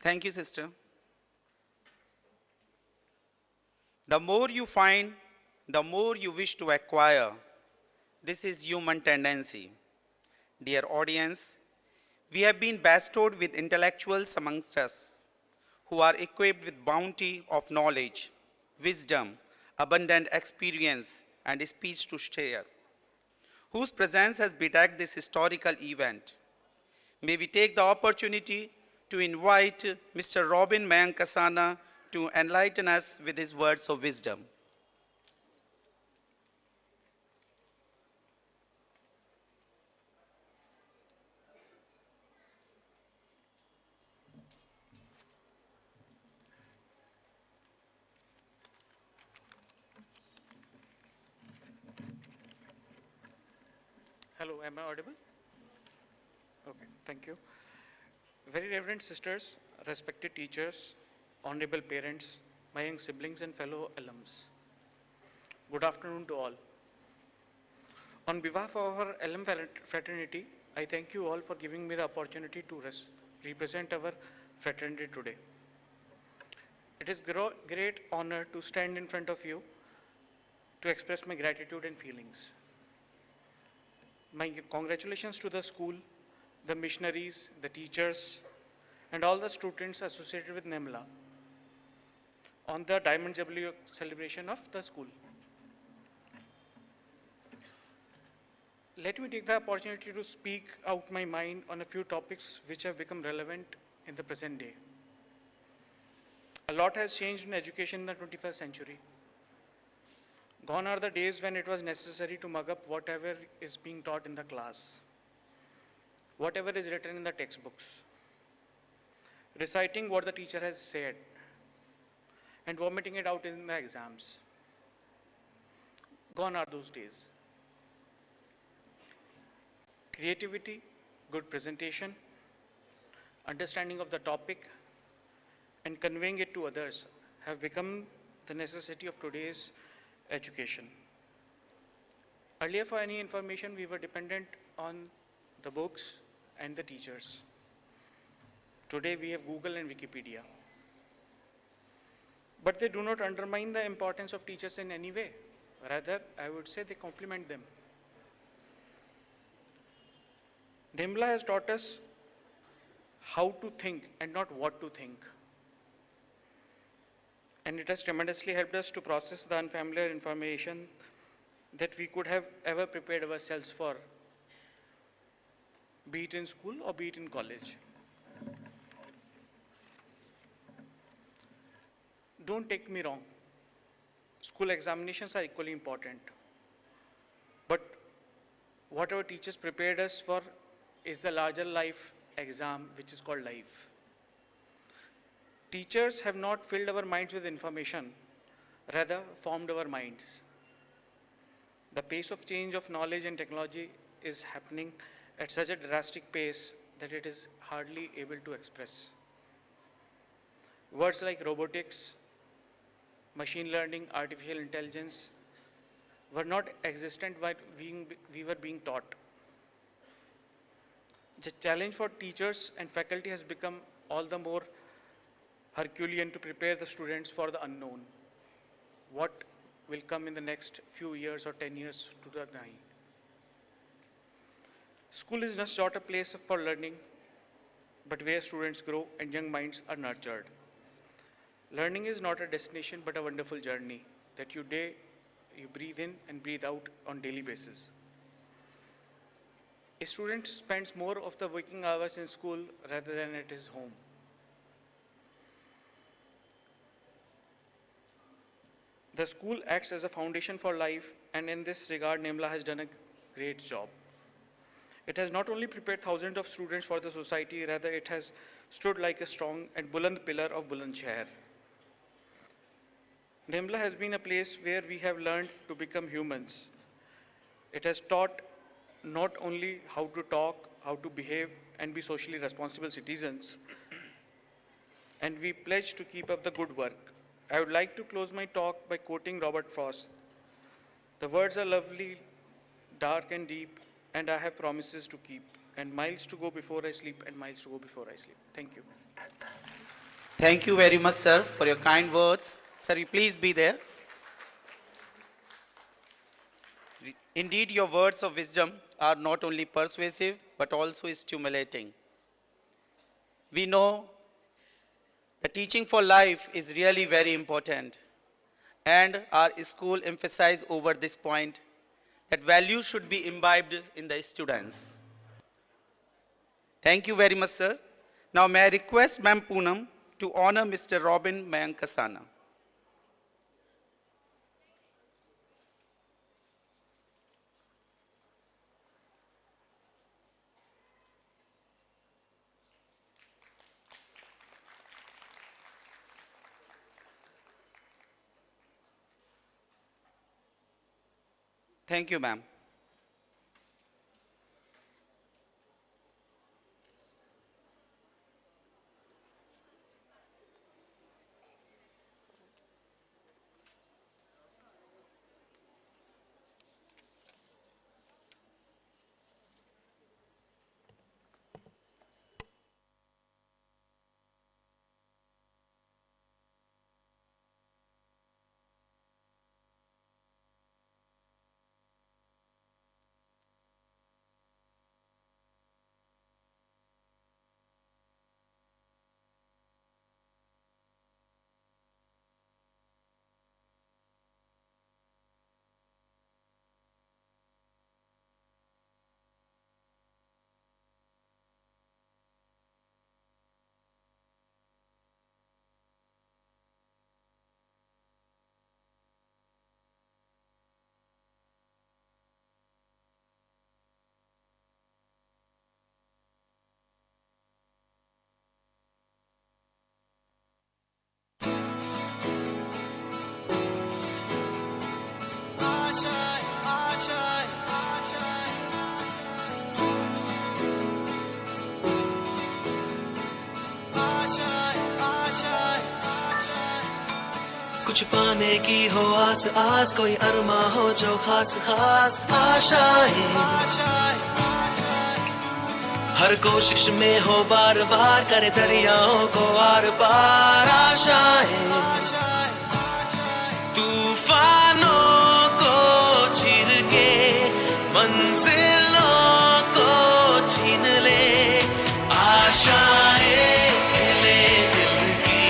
Thank you, sister. The more you find, the more you wish to acquire. This is human tendency. Dear audience, we have been bestowed with intellectuals amongst us who are equipped with bounty of knowledge, wisdom, abundant experience, and speech to share, whose presence has bedecked this historical event. May we take the opportunity to invite Mr. Robin Mayankasana to enlighten us with his words of wisdom.
Hello, am I audible? Okay, thank you. Very reverend sisters, respected teachers, honorable parents, my young siblings and fellow alums. Good afternoon to all. On behalf of our alum fraternity, I thank you all for giving me the opportunity to represent our fraternity today. It is great honor to stand in front of you to express my gratitude and feelings. My congratulations to the school, the missionaries, the teachers, and all the students associated with Nirmala on the Diamond Jubilee celebration of the school. Let me take the opportunity to speak out my mind on a few topics which have become relevant in the present day. A lot has changed in education in the 21st century. Gone are the days when it was necessary to mug up whatever is being taught in the class, whatever is written in the textbooks, reciting what the teacher has said, and vomiting it out in the exams. Gone are those days. Creativity, good presentation, understanding of the topic, and conveying it to others have become the necessity of today's education. Earlier, for any information, we were dependent on the books and the teachers. Today, we have Google and Wikipedia. But they do not undermine the importance of teachers in any way. Rather, I would say they complement them. Nirmala has taught us how to think and not what to think. And it has tremendously helped us to process the unfamiliar information that we could have ever prepared ourselves for, be it in school or be it in college. Don't take me wrong. School examinations are equally important. But what our teachers prepared us for is the larger life exam, which is called life. Teachers have not filled our minds with information, rather formed our minds. The pace of change of knowledge and technology is happening at such a drastic pace that it is hardly able to express. Words like robotics, machine learning, artificial intelligence were not existent while we were being taught. The challenge for teachers and faculty has become all the more Herculean to prepare the students for the unknown. What will come in the next few years or 10 years to the line. School is not a place for learning, but where students grow and young minds are nurtured. Learning is not a destination, but a wonderful journey that you breathe in and breathe out on daily basis. A student spends more of the working hours in school rather than at his home. The school acts as a foundation for life, and in this regard, Nirmala has done a great job. It has not only prepared thousands of students for the society, rather it has stood like a strong and buland pillar of Bulandshahr. Nirmala has been a place where we have learned to become humans. It has taught not only how to talk, how to behave, and be socially responsible citizens, and we pledge to keep up the good work. I would like to close my talk by quoting Robert Frost. The words are lovely, dark and deep, and I have promises to keep, and miles to go before I sleep, and miles to go before I sleep. Thank you.
Thank you very much, sir, for your kind words. Sir, you please be there. Indeed, your words of wisdom are not only persuasive, but also stimulating. We know the teaching for life is really very important, and our school emphasizes over this point that values should be imbibed in the students. Thank you very much, sir. Now may I request Ma'am Poonam to honor Mr. Robin Mayankasana. Thank you, ma'am.
कुछ पाने की हो आस आस, कोई अरमा हो जो खास खास आशाएं, हर कोशिश में हो बार बार, करे दरियाओं को आर पार आशाएं, तूफानों को चीर के मंजिलों को छीन ले आशाएं, ले दिल की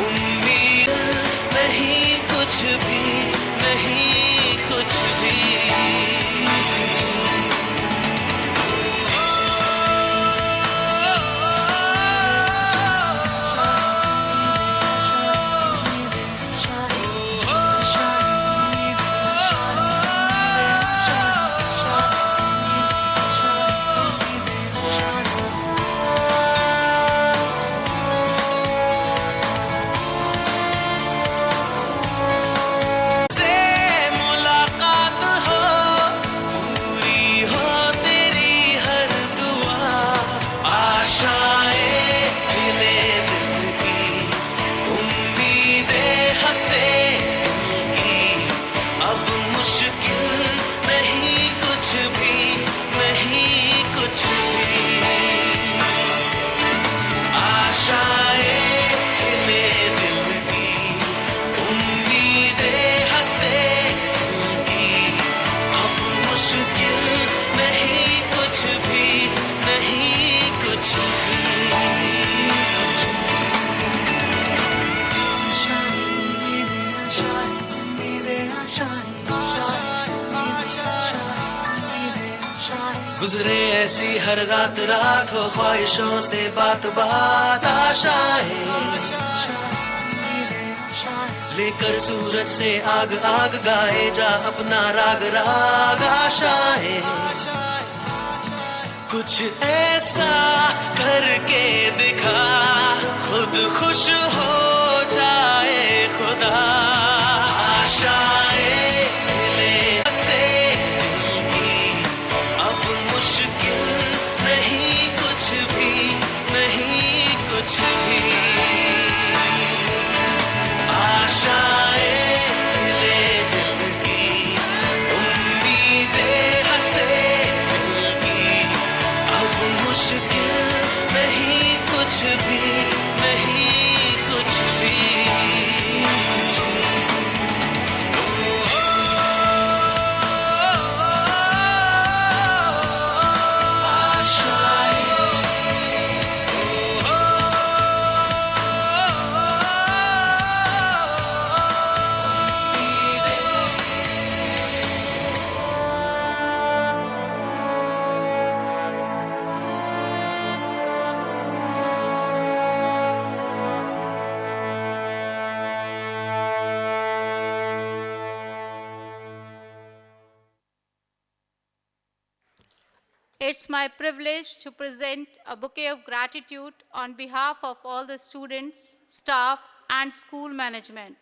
उम्मीद नहीं कुछ भी, नहीं कुछ भी। नहीं कुछ भी, नहीं कुछ भी। गुजरे ऐसी हर रात रात हो ख्वाहिशों से बात बात आशाएं लेकर सूरज से आग आग गाए जा अपना राग राग आशाएं कुछ ऐसा करके दिखा खुद खुश हो जाए खुदा आशाएं ले से दिल की अब मुश्किल नहीं कुछ भी नहीं कुछ भी आशाएं ले दिल की उम्मीदें हंसे दिल की अब मुश्किल नहीं कुछ भी नहीं कुछ भी
It's my privilege to present a bouquet of gratitude on behalf of all the students, staff, and school management.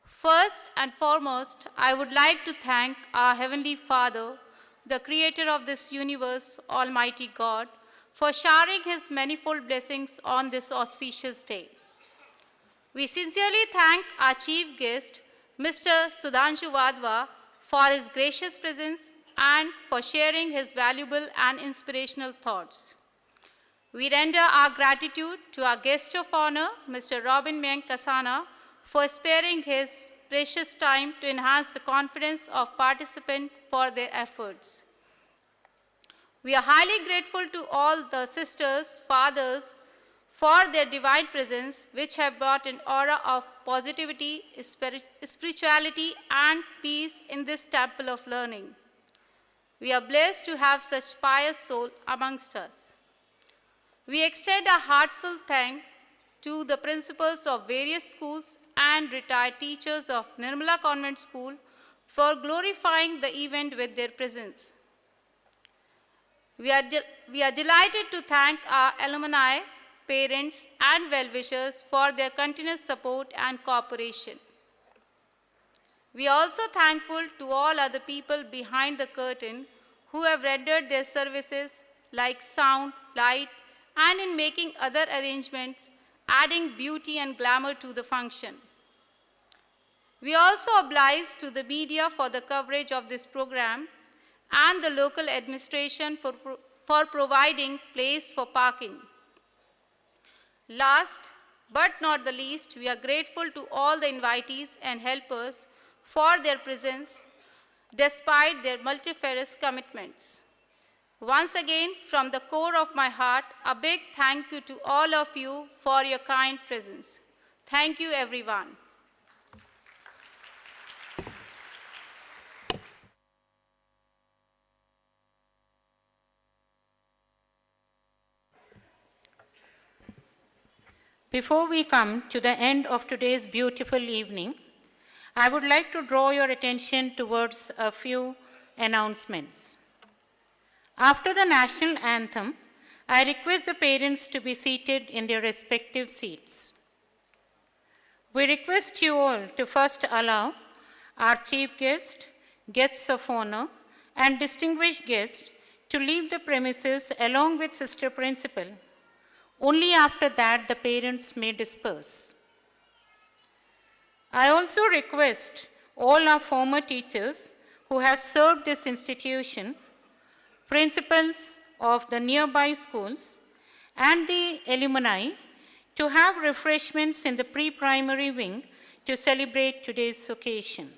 First and foremost, I would like to thank our Heavenly Father, the creator of this universe, Almighty God, for showering His manifold blessings on this auspicious day. We sincerely thank our chief guest, Mr. Sudhanshu Vadva, for his gracious presence and for sharing his valuable and inspirational thoughts. We render our gratitude to our guest of honor, Mr. Robin Meng Kasana, for sparing his precious time to enhance the confidence of participants for their efforts. We are highly grateful to all the sisters, fathers, for their divine presence, which have brought an aura of positivity, spirituality, and peace in this temple of learning. We are blessed to have such pious souls amongst us. We extend a heartfelt thanks to the principals of various schools and retired teachers of Nirmala Convent School for glorifying the event with their presence. We are delighted to thank our alumni, parents, and well-wishers for their continuous support and cooperation. We are also thankful to all other people behind the curtain who have rendered their services like sound, light, and in making other arrangements, adding beauty and glamour to the function. We are also obliged to the media for the coverage of this program and the local administration for providing place for parking. Last but not the least, we are grateful to all the invitees and helpers for their presence despite their multifarious commitments. Once again, from the core of my heart, a big thank you to all of you for your kind presence. Thank you, everyone. Before we come to the end of today's beautiful evening, I would like to draw your attention towards a few announcements. After the national anthem, I request the parents to be seated in their respective seats. We request you all to first allow our chief guest, guests of honor, and distinguished guests to leave the premises along with Sister Principal. Only after that the parents may disperse. I also request all our former teachers who have served this institution, principals of the nearby schools, and the alumni to have refreshments in the pre-primary wing to celebrate today's occasion.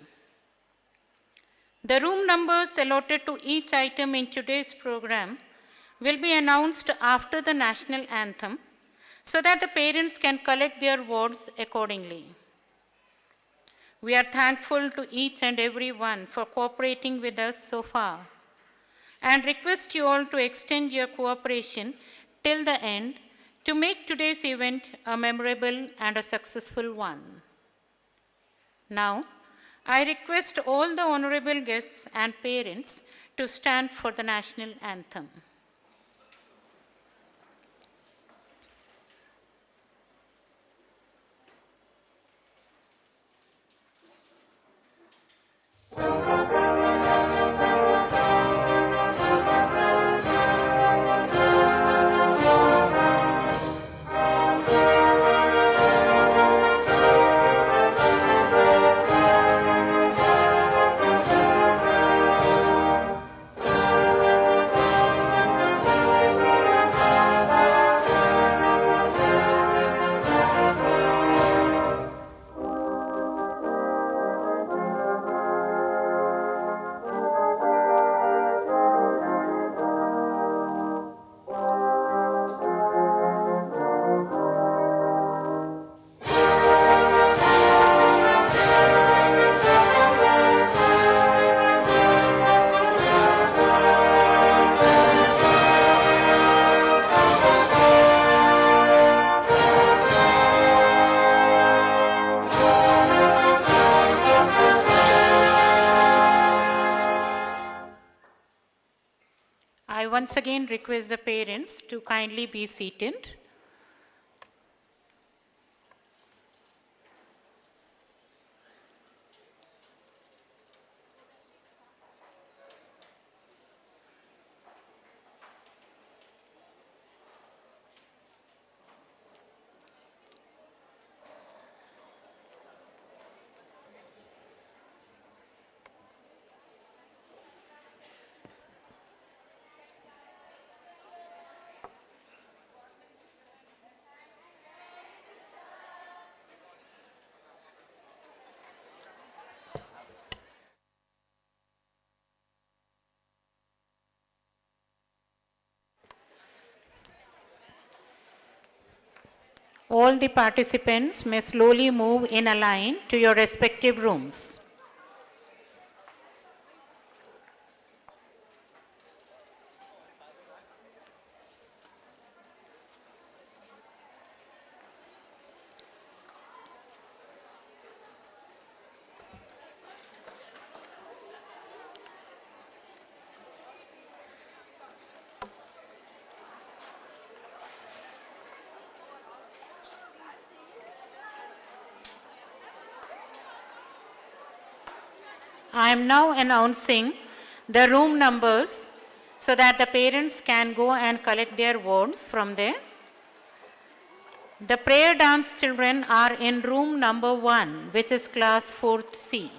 The room numbers allotted to each item in today's program will be announced after the national anthem so that the parents can collect their votes accordingly. We are thankful to each and every one for cooperating with us so far and request you all to extend your cooperation till the end to make today's event a memorable and a successful one. Now, I request all the honorable guests and parents to stand for the national anthem. I once again request the parents to kindly be seated. All the participants may slowly move in a line to your respective rooms. I am now announcing the room numbers so that the parents can go and collect their wards from there. The prayer dance children are in room number 1, which is class 4th C.